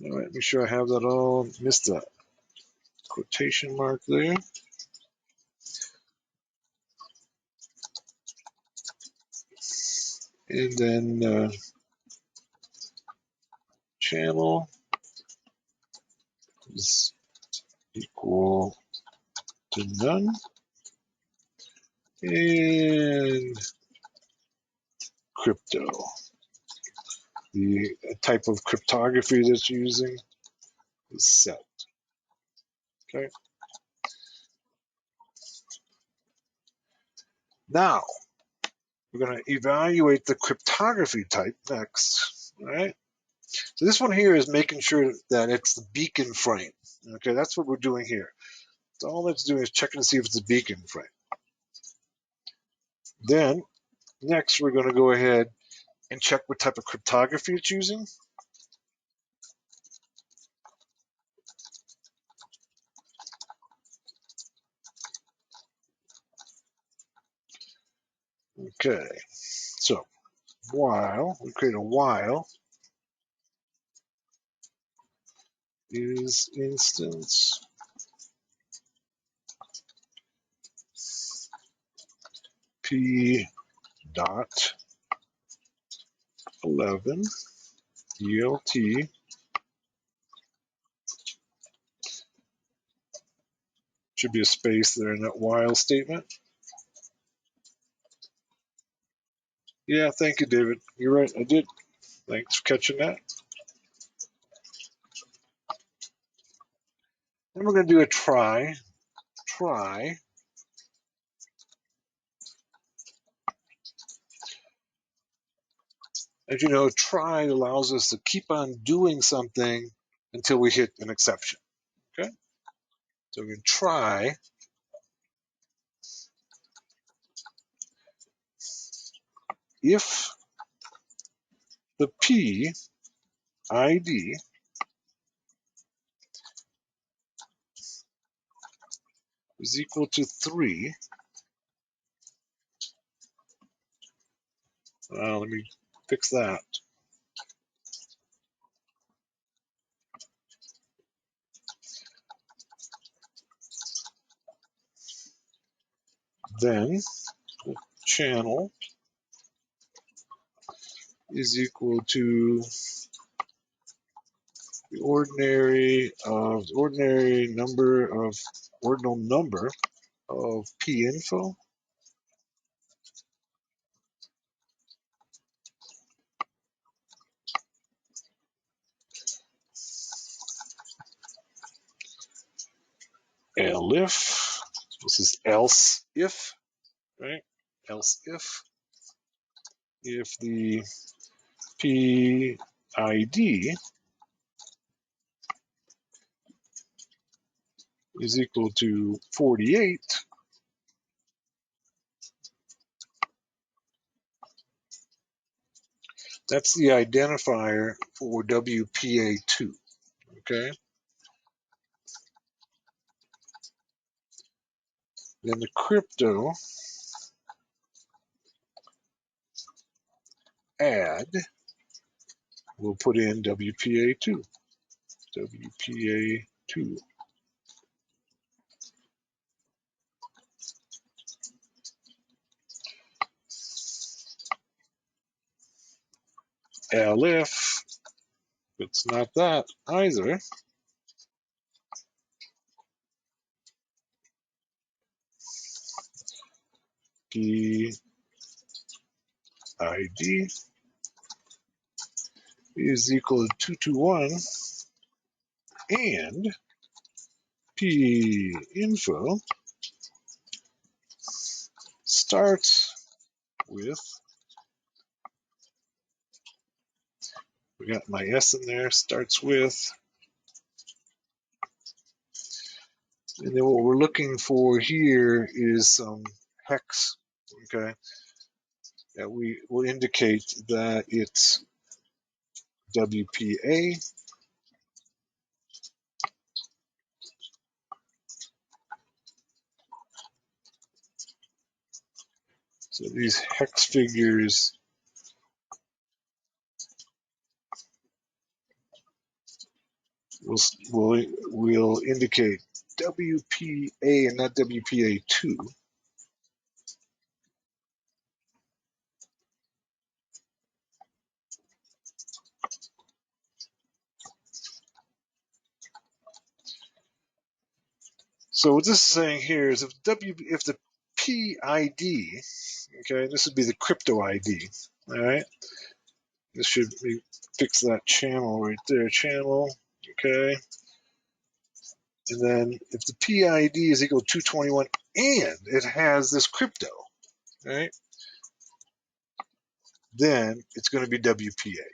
All right, make sure I have that all. Missed that quotation mark there. And then channel is equal to none. And crypto, the type of cryptography that's using is set. Okay. Now we're going to evaluate the cryptography type next. All right. So this one here is making sure that it's the beacon frame. Okay, that's what we're doing here. So all that's doing is checking to see if it's a beacon frame. Then next we're going to go ahead and check what type of cryptography it's using. Okay, so while, we create a while is instance p dot 11 ELT should be a space there in that while statement. Yeah, thank you, David. You're right, I did. Thanks for catching that. Then we're going to do a try. As you know, try allows us to keep on doing something until we hit an exception. Okay? So we can try if the P ID is equal to 3. Let me fix that. Then the channel is equal to the ordinal number of P info if, this is else if, right? Else if the PID is equal to 48, that's the identifier for WPA2, okay? Then the crypto add, we'll put in WPA2, WPA2. elif, it's not that either, PID is equal to 221, and P info starts with, we got my S in there, starts with, and then what we're looking for here is some hex, okay, that we will indicate that it's WPA. So these hex figures will indicate WPA and not WPA2. So what this is saying here is if the PID, okay, this would be the crypto ID, all right. This should be, fix that channel right there, channel, okay. And then if the PID is equal to 221 and it has this crypto, right, then it's going to be WPA.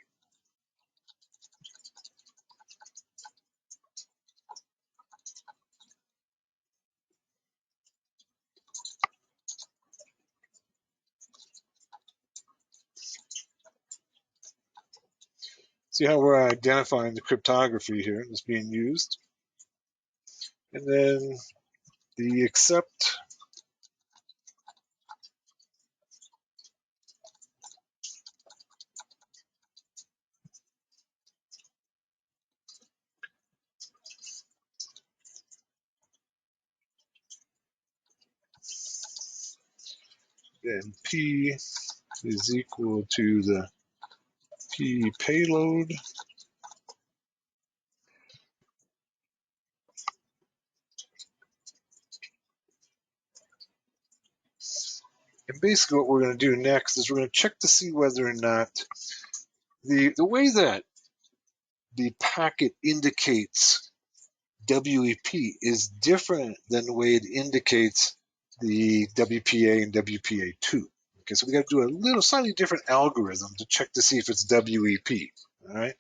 See how we're identifying the cryptography here that's being used. And then the accept and P is equal to the P payload. And basically what we're going to do next is we're going to check to see whether or not the way that the packet indicates WEP is different than the way it indicates the WPA and WPA2. Okay, so we got to do a little slightly different algorithm to check to see if it's WEP. All right,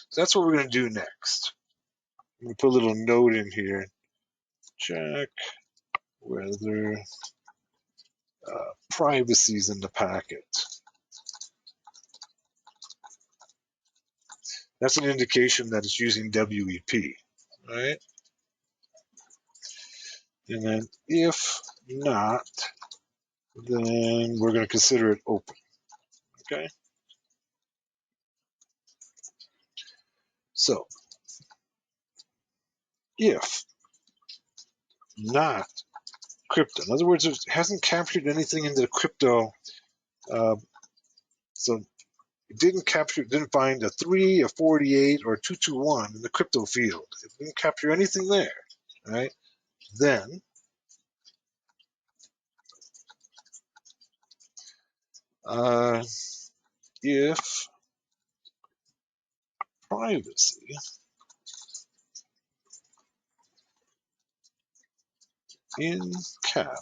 so that's what we're going to do next. I'm going to put a little note in here. Check whether privacy is in the packet. That's an indication that it's using WEP. All right, and then if not, then we're going to consider it open. Okay. So if not crypto, in other words, it hasn't captured anything into the crypto, so it didn't find a 3, a 48, or a 221 in the crypto field. It didn't capture anything there, right? Then if privacy in cap.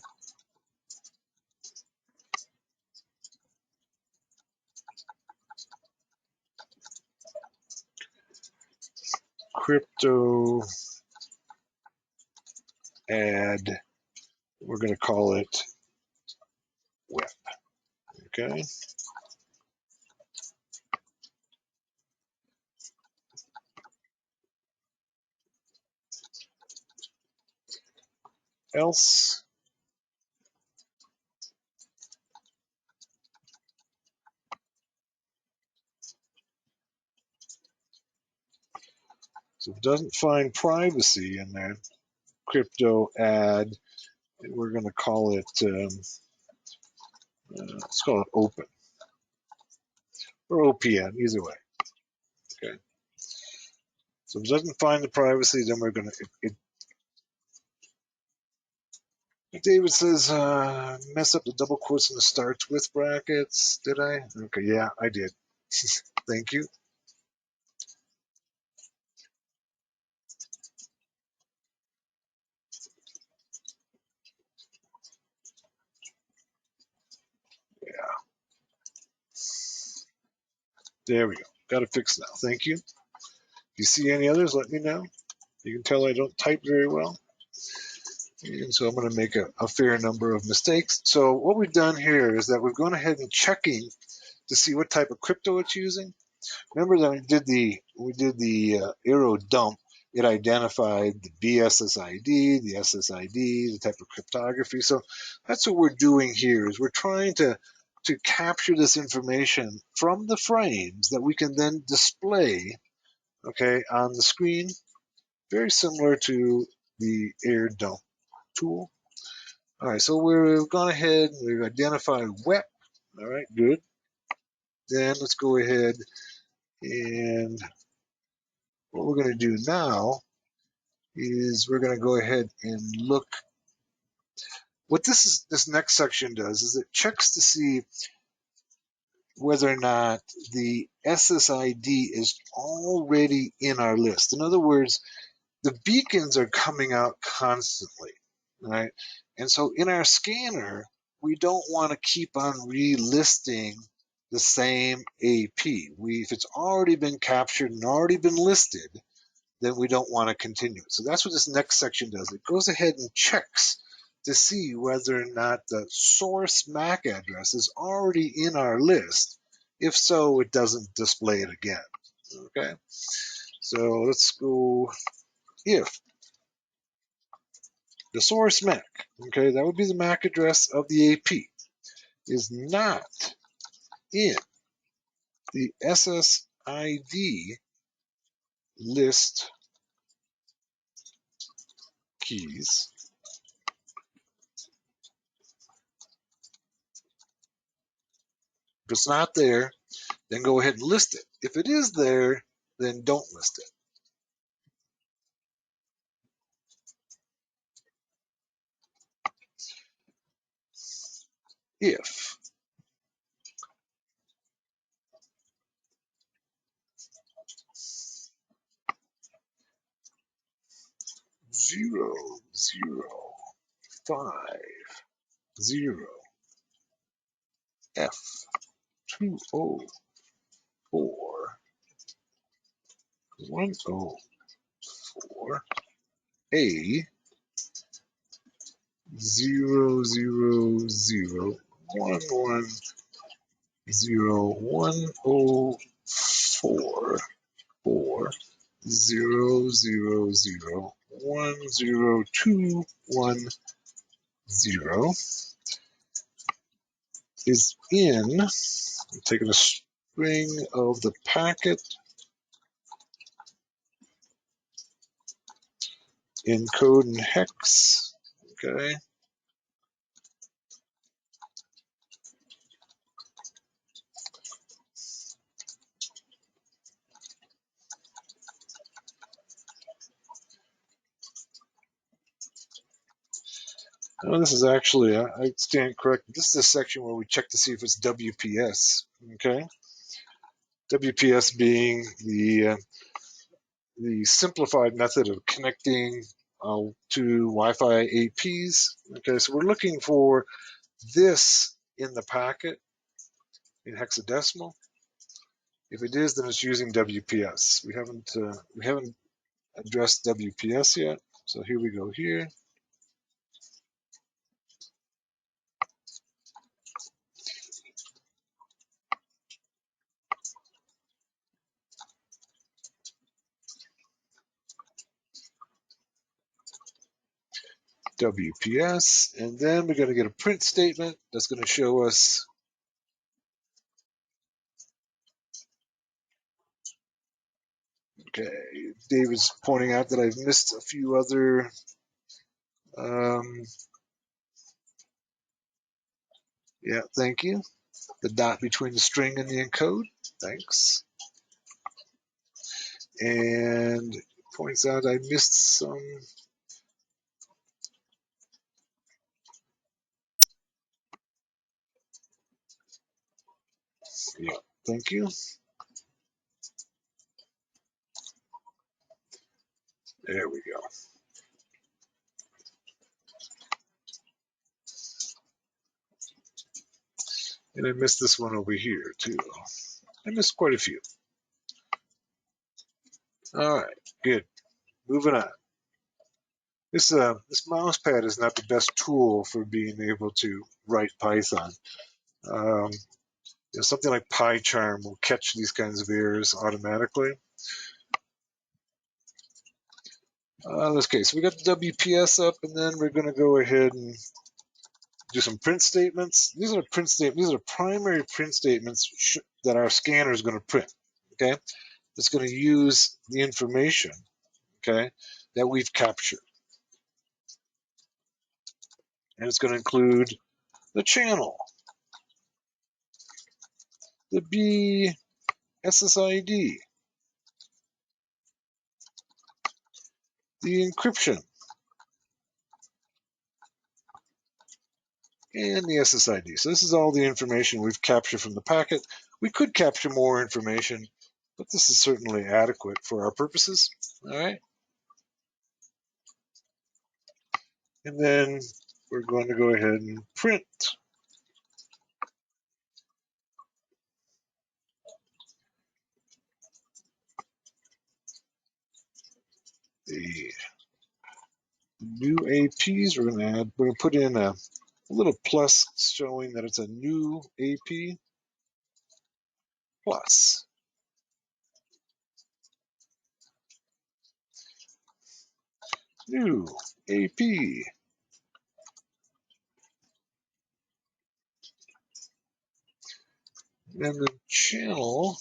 Crypto add, we're going to call it web. Okay. Else, so if it doesn't find privacy in there, crypto add, we're going to call it, let's call it open or OPN, either way. Okay. So if it doesn't find the privacy, then we're going to, David says, mess up the double quotes in the starts with brackets. Did I? Okay, yeah, I did. Thank you. Yeah, there we go. Got it fixed now. Thank you. If you see any others, let me know. You can tell I don't type very well. And so I'm going to make a fair number of mistakes. So what we've done here is that we've gone ahead and checking to see what type of crypto it's using. Remember that we did the arrow dump. It identified the BSSID, the SSID, the type of cryptography. So that's what we're doing here is we're trying to capture this information from the frames that we can then display, okay, on the screen, very similar to the air dump tool. All right, so we've gone ahead and we've identified wet. All right, good. Then let's go ahead and what we're going to do now is we're going to go ahead and look. What this next section does is it checks to see whether or not the SSID is already in our list. In other words, the beacons are coming out constantly, right? And so in our scanner, we don't want to keep on relisting the same AP. If it's already been captured and already been listed, then we don't want to continue. So that's what this next section does. It goes ahead and checks to see whether or not the source MAC address is already in our list. If so, it doesn't display it again. Okay, so let's go if the source MAC, okay, that would be the MAC address of the AP, is not in the SSID list keys. If it's not there, then go ahead and list it. If it is there, then don't list it. If zero zero 50 F204 104 A 0001104 is in, I'm taking a string of the packet, in code and hex, okay? Now this is actually, I stand corrected. This is a section where we check to see if it's WPS, okay? WPS being the simplified method of connecting to Wi-Fi APs. Okay, so we're looking for this in the packet in hexadecimal. If it is, then it's using WPS. We haven't addressed WPS yet. So here we go here. WPS, and then we're going to get a print statement that's going to show us okay. David's pointing out that I've missed a few other yeah, thank you. The dot between the string and the encode. Thanks. And points out I missed some. Yeah, thank you. There we go. And I missed this one over here too. I missed quite a few. All right, good. Moving on. This mouse pad is not the best tool for being able to write Python. Something like PyCharm will catch these kinds of errors automatically. In this case, we got the WPS up, and then we're going to go ahead and do some print statements. These are print statements. These are primary print statements that our scanner is going to print. Okay, it's going to use the information, okay, that we've captured, and it's going to include the channel, the B SSID, the encryption, and the SSID. So this is all the information we've captured from the packet. We could capture more information, but this is certainly adequate for our purposes. All right. And then we're going to go ahead and print the new APs. We're going to put in a little plus showing that it's a new AP plus. New AP. And the channel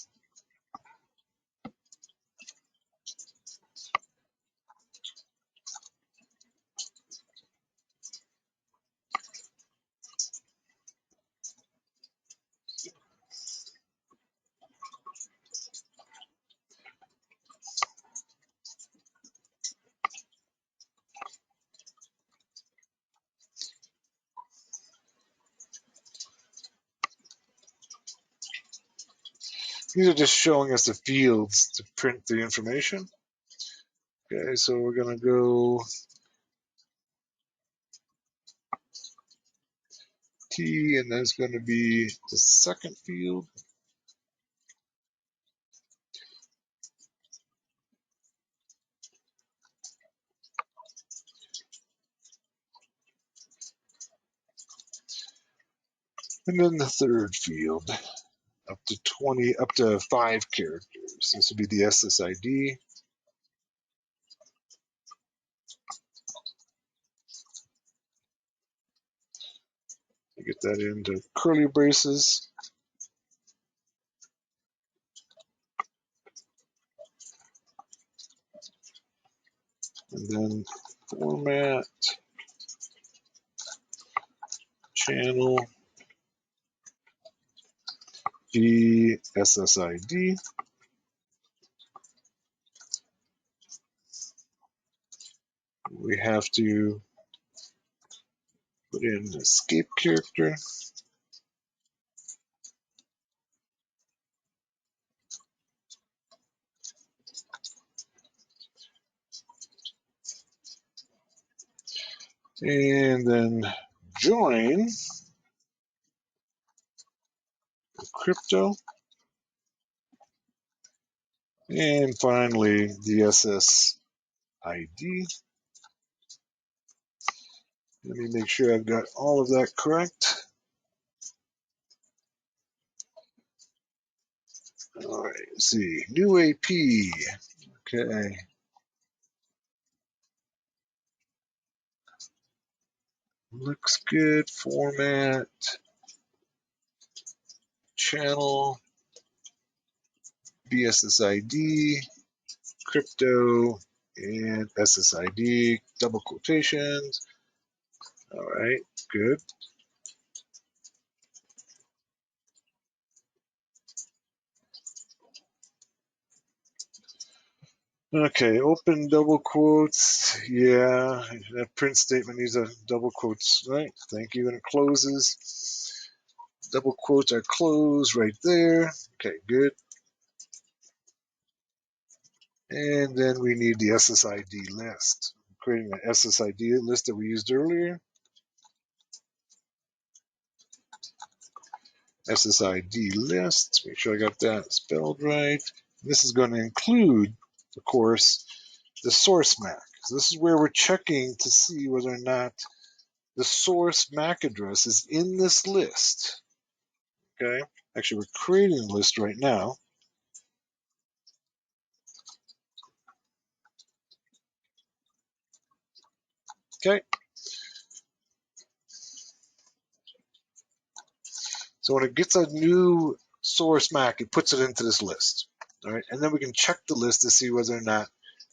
these are just showing us the fields to print the information. Okay, so we're going to go T, and that's going to be the second field. And then the third field, up to 5 characters. This would be the SSID. Get that into curly braces. And then format, channel, G, SSID. We have to put in an escape character. and then join crypto, and finally the SSID. Let me make sure I've got all of that correct. All right, let's see, new AP. Okay. Looks good. Format, channel, BSSID, crypto, and SSID, double quotations. All right, good. Okay, open double quotes. Yeah, that print statement needs a double quotes, right? Thank you, and it closes. Double quotes are closed right there. Okay, good. And then we need the SSID list. I'm creating an SSID list that we used earlier. SSID list. Make sure I got that spelled right. This is going to include, of course, the source MAC. So this is where we're checking to see whether or not the source MAC address is in this list. Okay. Actually, we're creating a list right now. Okay. So when it gets a new source MAC, it puts it into this list. All right. And then we can check the list to see whether or not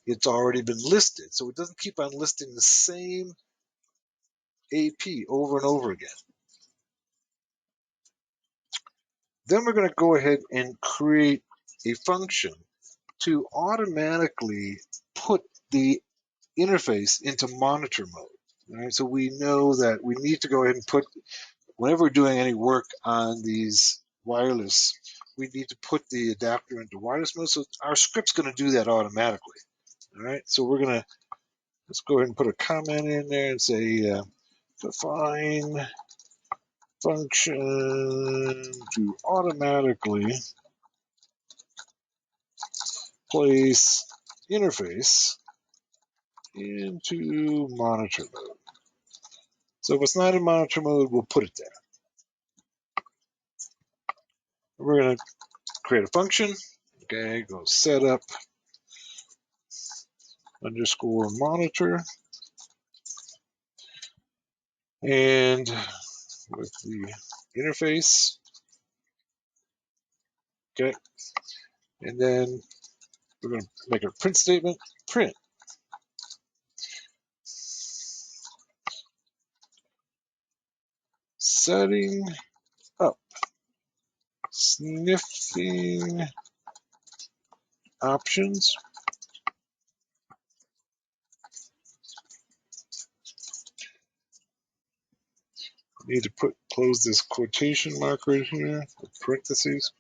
it's already been listed. So it doesn't keep on listing the same AP over and over again. Then we're going to go ahead and create a function to automatically put the interface into monitor mode. All right, so we know that we need to go ahead and put, whenever we're doing any work on these wireless, we need to put the adapter into wireless mode. So our script's going to do that automatically. All right, so we're going to, let's go ahead and put a comment in there and say define function to automatically place interface into monitor mode. So if it's not in monitor mode, we'll put it there. We're going to create a function. Okay, go setup underscore monitor. And with the interface. Okay. And then we're going to make a print statement. Print. Setting up. Sniffing options. Need to close this quotation mark right here, parentheses.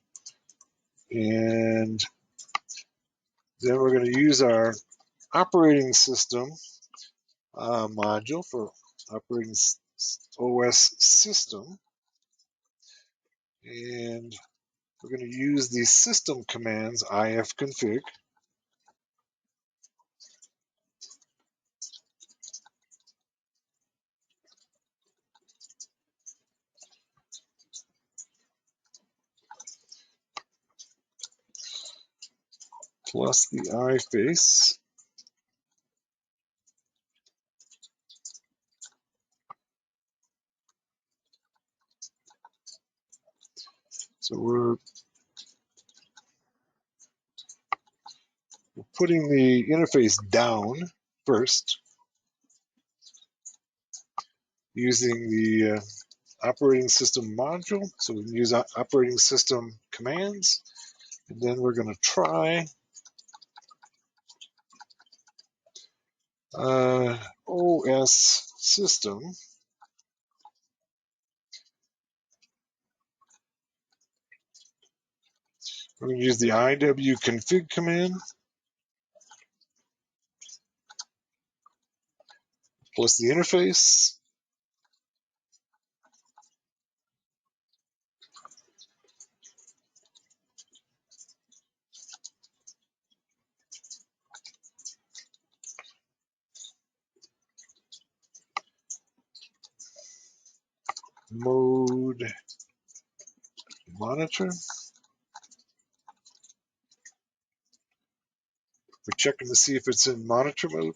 And then we're going to use our operating system module for operating OS system. And we're going to use the system commands ifconfig. Plus the iFace. So we're putting the interface down first using the operating system module. So we can use operating system commands. And then we're going to try OS system. We're going to use the iwconfig command. plus the interface. Mode monitor. We're checking to see if it's in monitor mode.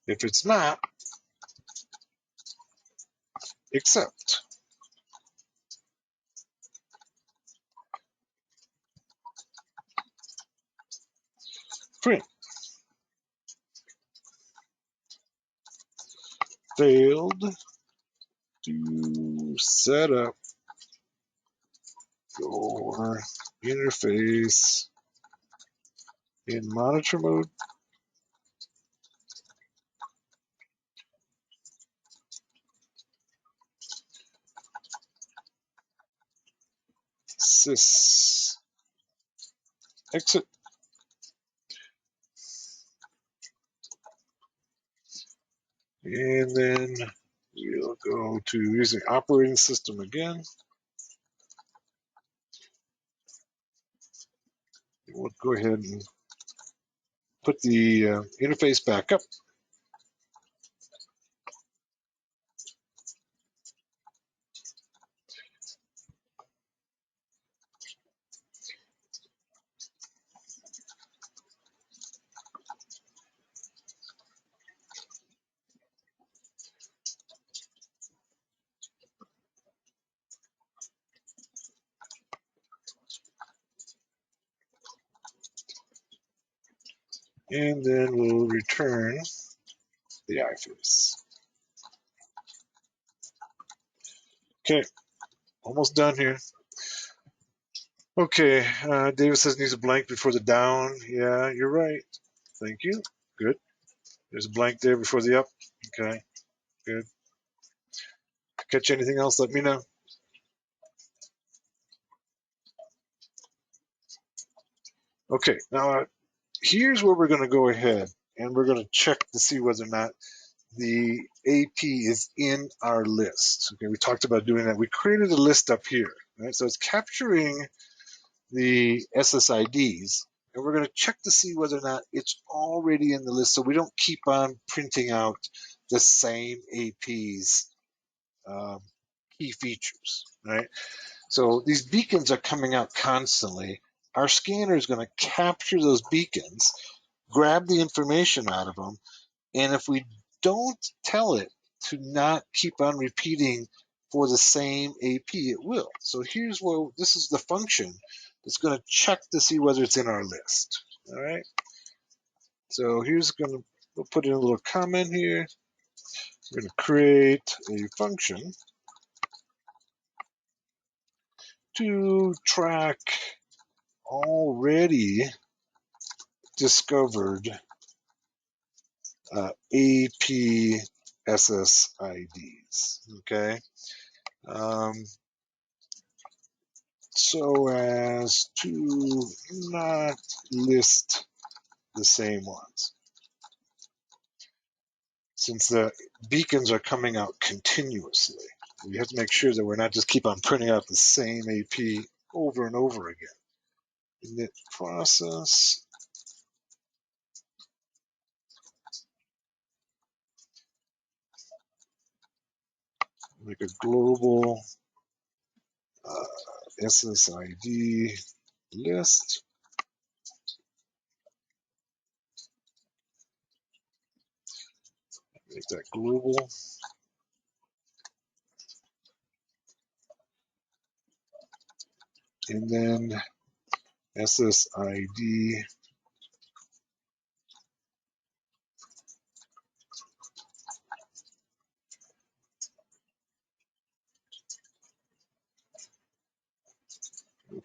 If it's not, accept. Print. Failed to set up your interface in monitor mode. Sys exit. And then we'll go to using operating system again. We'll go ahead and put the interface back up. And then we'll return the iFace. Okay, almost done here. Okay, David says needs a blank before the down. Yeah, you're right. Thank you. Good. There's a blank there before the up. Okay, good. Catch anything else, let me know. Okay, now here's where we're going to go ahead and we're going to check to see whether or not the AP is in our list. Okay, we talked about doing that. We created a list up here, right? So it's capturing the SSIDs, and we're going to check to see whether or not it's already in the list so we don't keep on printing out the same AP's key features, right? So these beacons are coming out constantly. Our scanner is going to capture those beacons, grab the information out of them, and if we don't tell it to not keep on repeating for the same AP, it will. So here's where this is the function that's going to check to see whether it's in our list. All right. So here's going to, we'll put in a little comment here. We're going to create a function to track already discovered AP SSIDs. Okay. So as to not list the same ones. Since the beacons are coming out continuously, we have to make sure that we're not just keep on printing out the same AP over and over again. Init process. Make a global SSID list. Make that global. And then SSID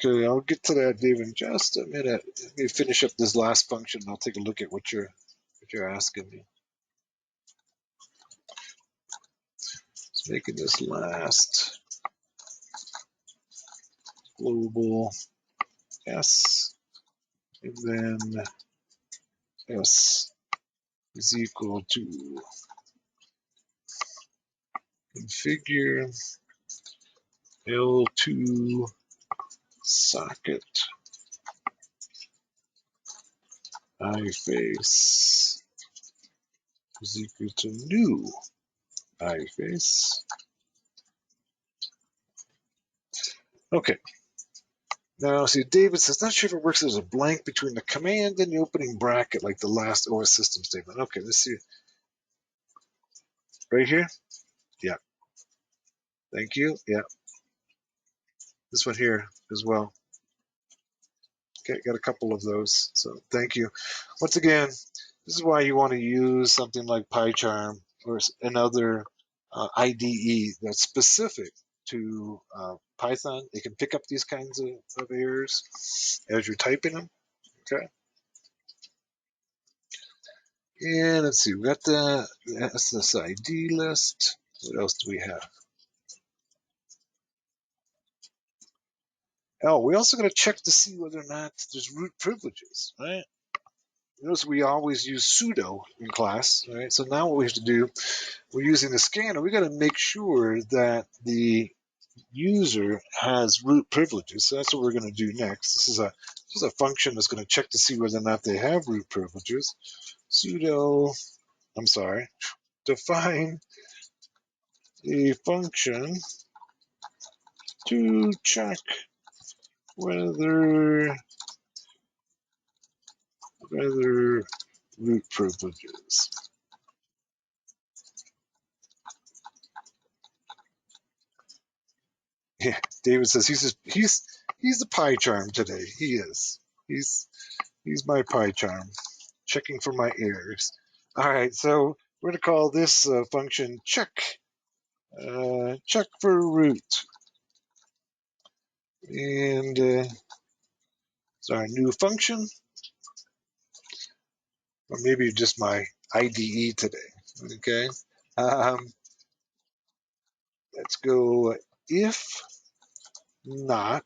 Okay, I'll get to that, Dave, in just a minute. Let me finish up this last function. And I'll take a look at what you're asking me. Just making this last global S, and then S is equal to configure L2 socket iFace is equal to new iFace. Okay. Now, see, David says, not sure if it works as a blank between the command and the opening bracket, like the last OS system statement. Okay, let's see. Right here? Yeah. Thank you. Yeah. This one here as well. Okay, got a couple of those. So thank you. Once again, this is why you want to use something like PyCharm or another IDE that's specific to Python. It can pick up these kinds of errors as you're typing them. Okay. And let's see, we got the SSID list. What else do we have? Oh, we also got to check to see whether or not there's root privileges, right? Notice we always use sudo in class, right? So now what we have to do, we're using the scanner. We got to make sure that the user has root privileges. So that's what we're going to do next. This is a function that's going to check to see whether or not they have root privileges. Sudo, I'm sorry, define a function to check whether root privileges. Yeah, David says he's the PyCharm today. He is. He's my PyCharm, checking for my errors. All right, so we're going to call this function check. Check for root. And it's our new function, or maybe just my IDE today. Okay. Um, let's go if not.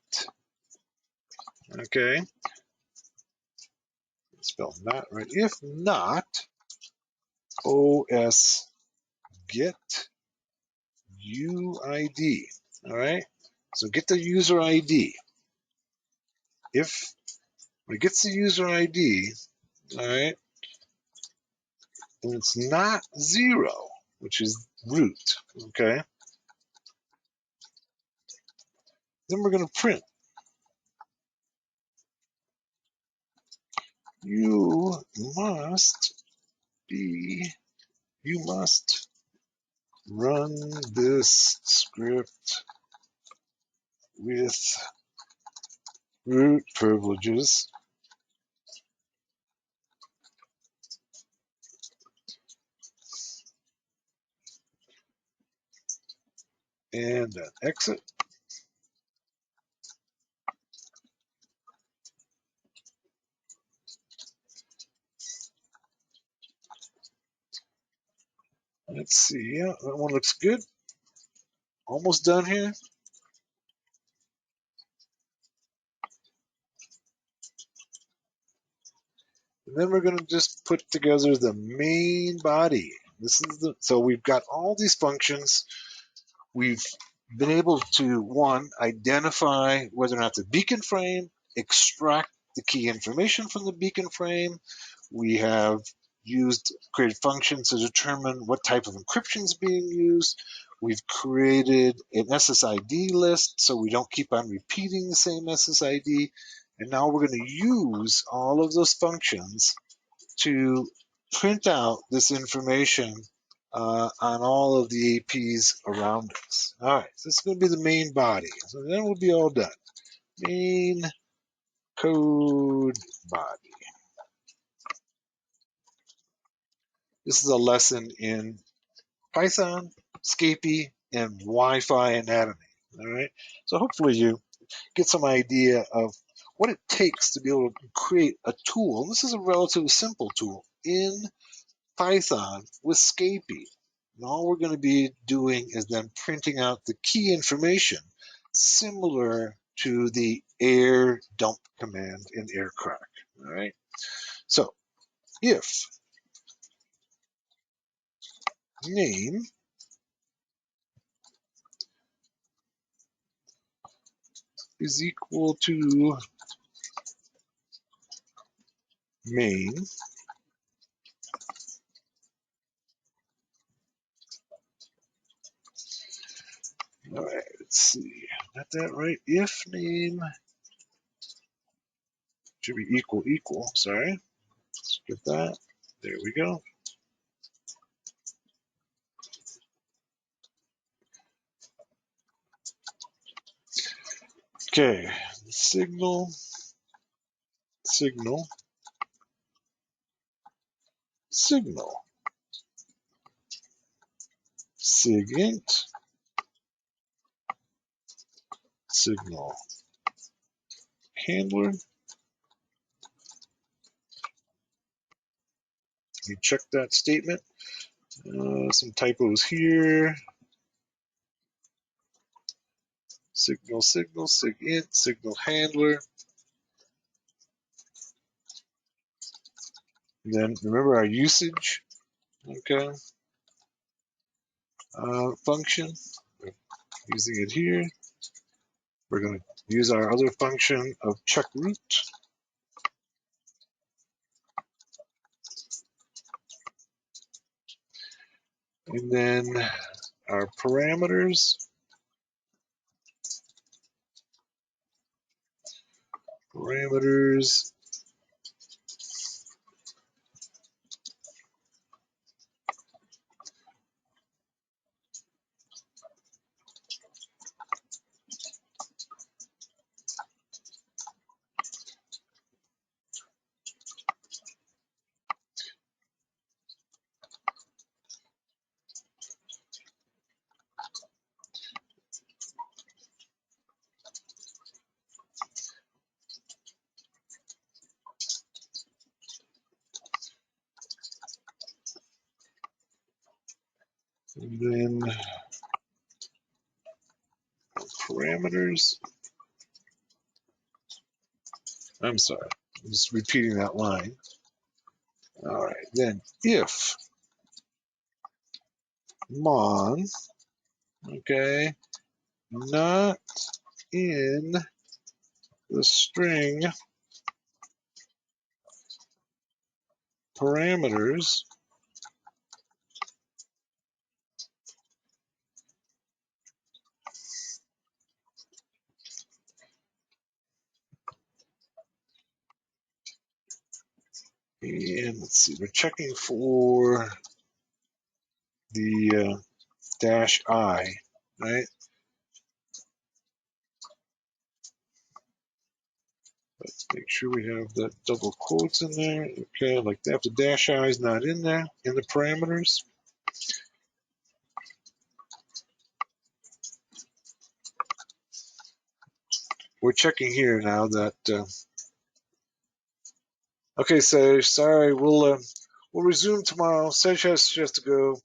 Okay. Spell not right. If not, OS get UID. All right. So get the user ID. If when it gets the user ID, all right, and it's not 0, which is root, okay, then we're going to print you must run this script with root privileges and then exit. Let's see. Yeah, that one looks good. Almost done here. And then we're going to just put together the main body. So we've got all these functions. We've been able to, one, identify whether or not the beacon frame, extract the key information from the beacon frame. We have created functions to determine what type of encryption is being used. We've created an SSID list so we don't keep on repeating the same SSID. And now we're going to use all of those functions to print out this information on all of the APs around us. All right, so this is going to be the main body. So then we'll be all done. Main code body. This is a lesson in Python, Scapy, and Wi-Fi anatomy. All right, so hopefully you get some idea of what it takes to be able to create a tool. This is a relatively simple tool in Python with Scapy. And all we're going to be doing is then printing out the key information similar to the air dump command in aircrack. All right. So if name is equal to main, all right, let's see, got that right. If name should be equal, sorry, let's get that. There we go. Okay, signal, signal, signal, SIGINT, signal handler. You check that statement. Some typos here. Signal, signal, SIGINT, signal handler. And then remember our usage, okay, function. We're using it here. We're going to use our other function of check root. And then our parameters. Parameters. And then parameters. I'm sorry, I'm just repeating that line. All right, then if mon, okay, not in the string parameters, and let's see, we're checking for the dash I, right? Let's make sure we have that double quotes in there. Okay, like that. If the dash I is not in there, in the parameters, we're checking here now that, okay, so sorry, we'll resume tomorrow. Serge has to go.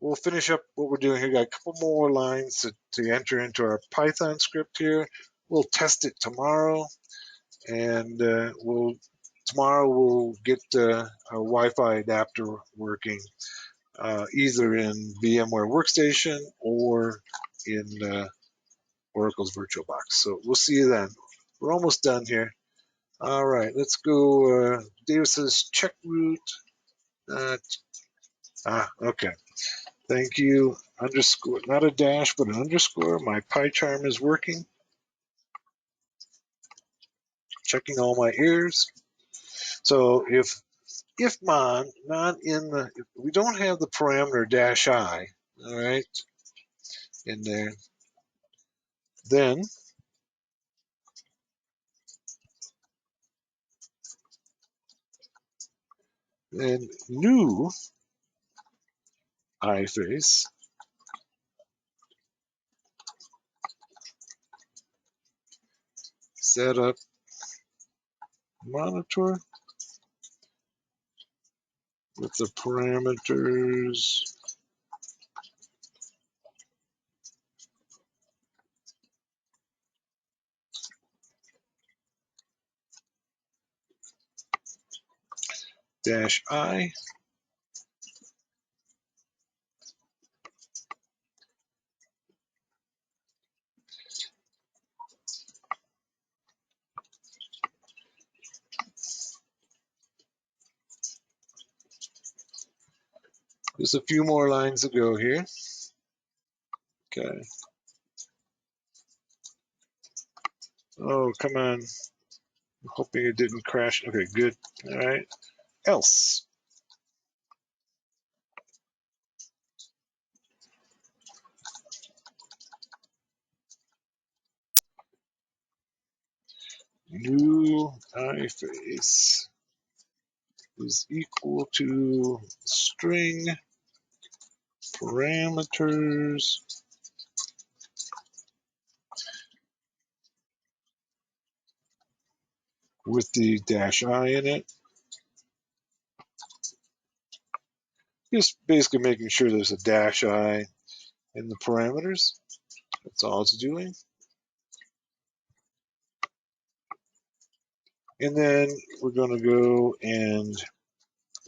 We'll finish up what we're doing here. Got a couple more lines to enter into our Python script here. We'll test it tomorrow, and tomorrow we'll get our Wi-Fi adapter working, either in VMware Workstation or in Oracle's VirtualBox. So we'll see you then. We're almost done here. All right, let's go. David says check root. Okay. Thank you. Underscore, not a dash, but an underscore. My PyCharm is working. Checking all my errors. So if mon not in the, if we don't have the parameter dash I, all right, in there, then new iFace setup monitor with the parameters dash I. Just a few more lines to go here. Okay. Oh, come on. I'm hoping it didn't crash. Okay, good. All right. Else. New iFace is equal to string parameters with the dash I in it. Just basically making sure there's a dash I in the parameters. That's all it's doing. And then we're going to go and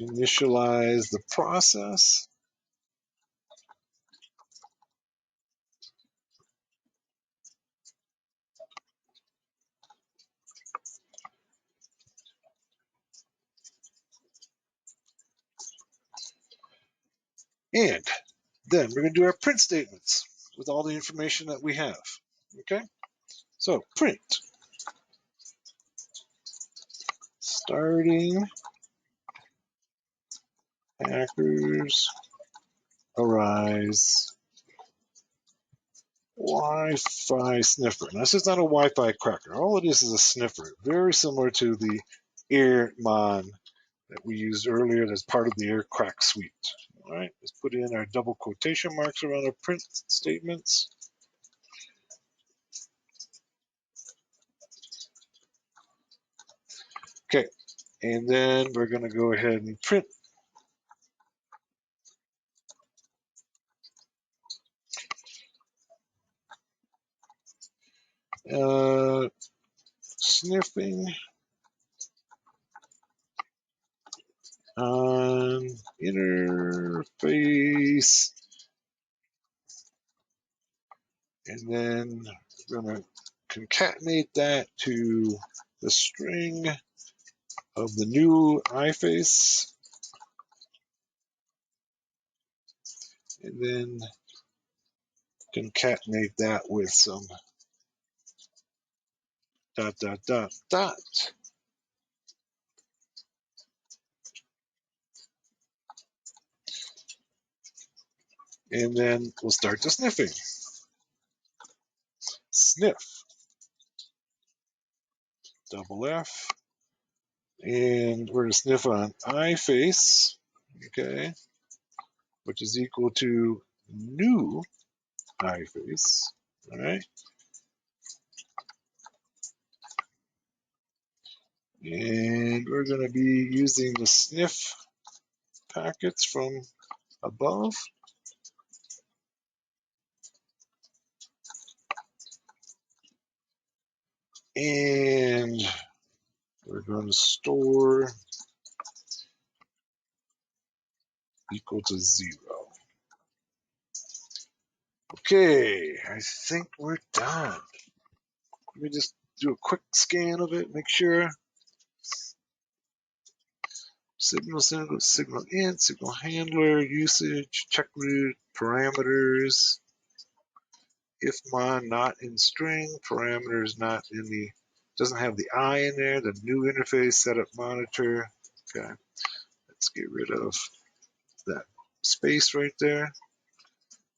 initialize the process. And then we're going to do our print statements with all the information that we have. Okay, so print starting hackers arise Wi-Fi sniffer. Now, this is not a Wi-Fi cracker. All it is a sniffer, very similar to the AirMon that we used earlier as part of the AirCrack suite. All right, let's put in our double quotation marks around our print statements. Okay, and then we're going to go ahead and print sniffing on interface, and then we're going to concatenate that to the string of the new iFace, and then concatenate that with some dot, dot, dot, dot. And then we'll start the sniffing. Sniff, double F, and we're going to sniff on iFace, okay, which is equal to new iFace, all right? And we're going to be using the sniff packets from above. And we're going to store equal to 0. Okay, I think we're done. Let me just do a quick scan of it, make sure. Signal, signal in, signal handler, usage, check root, parameters. If mon not in string, parameters not in the, doesn't have the I in there, the new interface setup monitor. Okay, let's get rid of that space right there.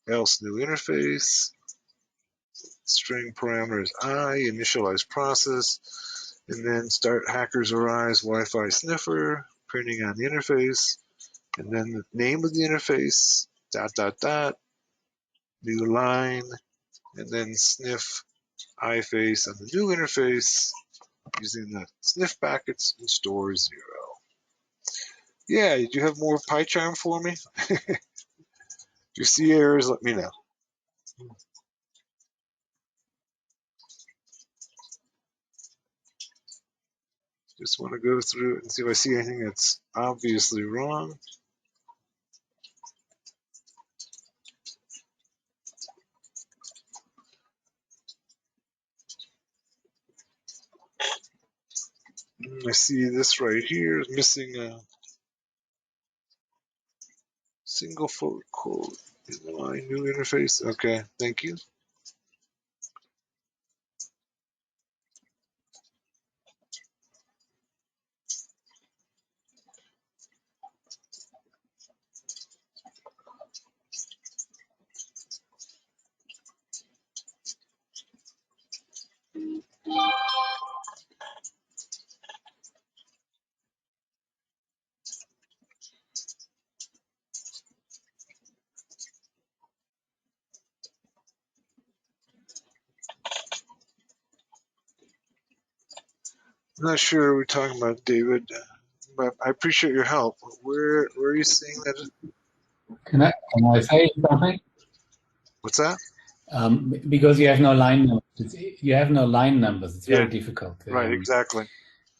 Else new interface, string parameters I, initialize process, and then start hackers arise Wi-Fi sniffer, printing on the interface, and then the name of the interface, dot, dot, dot, new line, and then sniff iFace on the new interface using the sniff packets and store 0. Yeah, did you have more PyCharm for me? If you see errors, let me know. Just want to go through it and see if I see anything that's obviously wrong. I see this right here is missing a single photo code. Inline new interface. Okay, thank you. I'm not sure what we're talking about, David, but I appreciate your help. Where are you seeing that? Can I say something? What's that? Because you have no line numbers. You have no line numbers. It's Yeah, very difficult. right, exactly.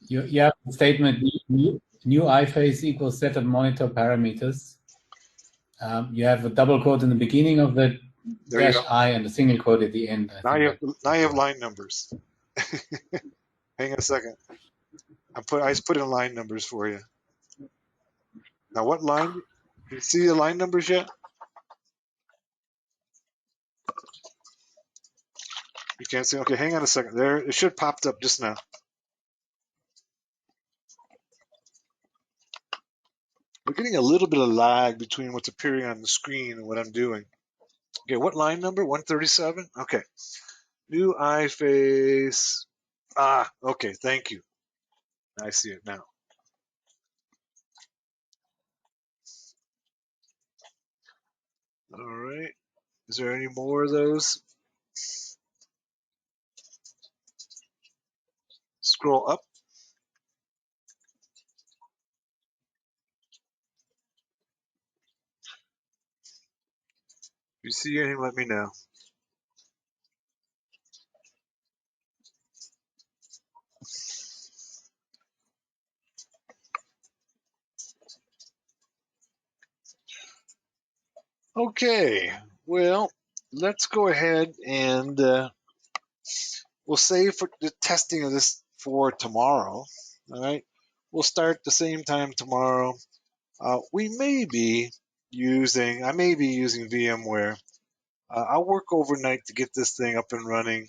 You have the statement new iFace equals set of monitor parameters. You have a double quote in the beginning of the There you go. -I and a single quote at the end. I Now think you have line numbers. Hang on a second. I just put in line numbers for you. Now, what line? You see the line numbers yet? You can't see. Okay, hang on a second. There, it should popped up just now. We're getting a little bit of lag between what's appearing on the screen and what I'm doing. Okay, what line number? 137? Okay. New iFace. Ah, okay, thank you. I see it now. All right. Is there any more of those? Scroll up. If you see anything, let me know. Okay, well, let's go ahead and we'll save for the testing of this for tomorrow. All right, we'll start the same time tomorrow. I may be using VMware. I'll work overnight to get this thing up and running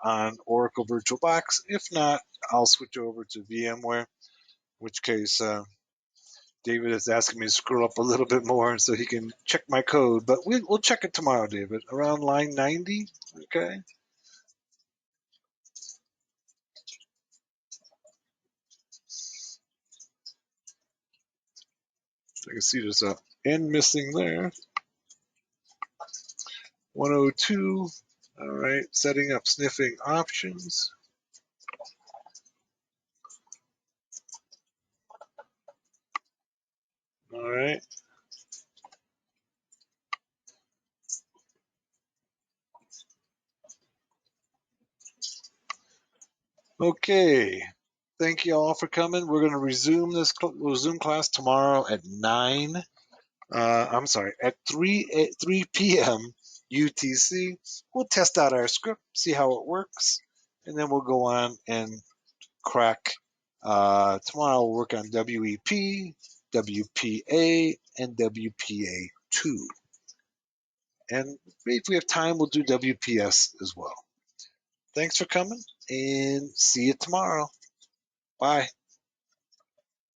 on Oracle VirtualBox. If not, I'll switch over to VMware, in which case David is asking me to scroll up a little bit more so he can check my code. But we'll check it tomorrow, David, around line 90. Okay. I can see there's a N missing there. 102. All right. Setting up sniffing options. All right. Okay. Thank you all for coming. We're going to resume this Zoom class tomorrow at 9. I'm sorry, at 3 p.m. UTC. We'll test out our script, see how it works, and then we'll go on and crack. Tomorrow we'll work on WEP, WPA, and WPA2. And if we have time, we'll do WPS as well. Thanks for coming, and see you tomorrow. Bye.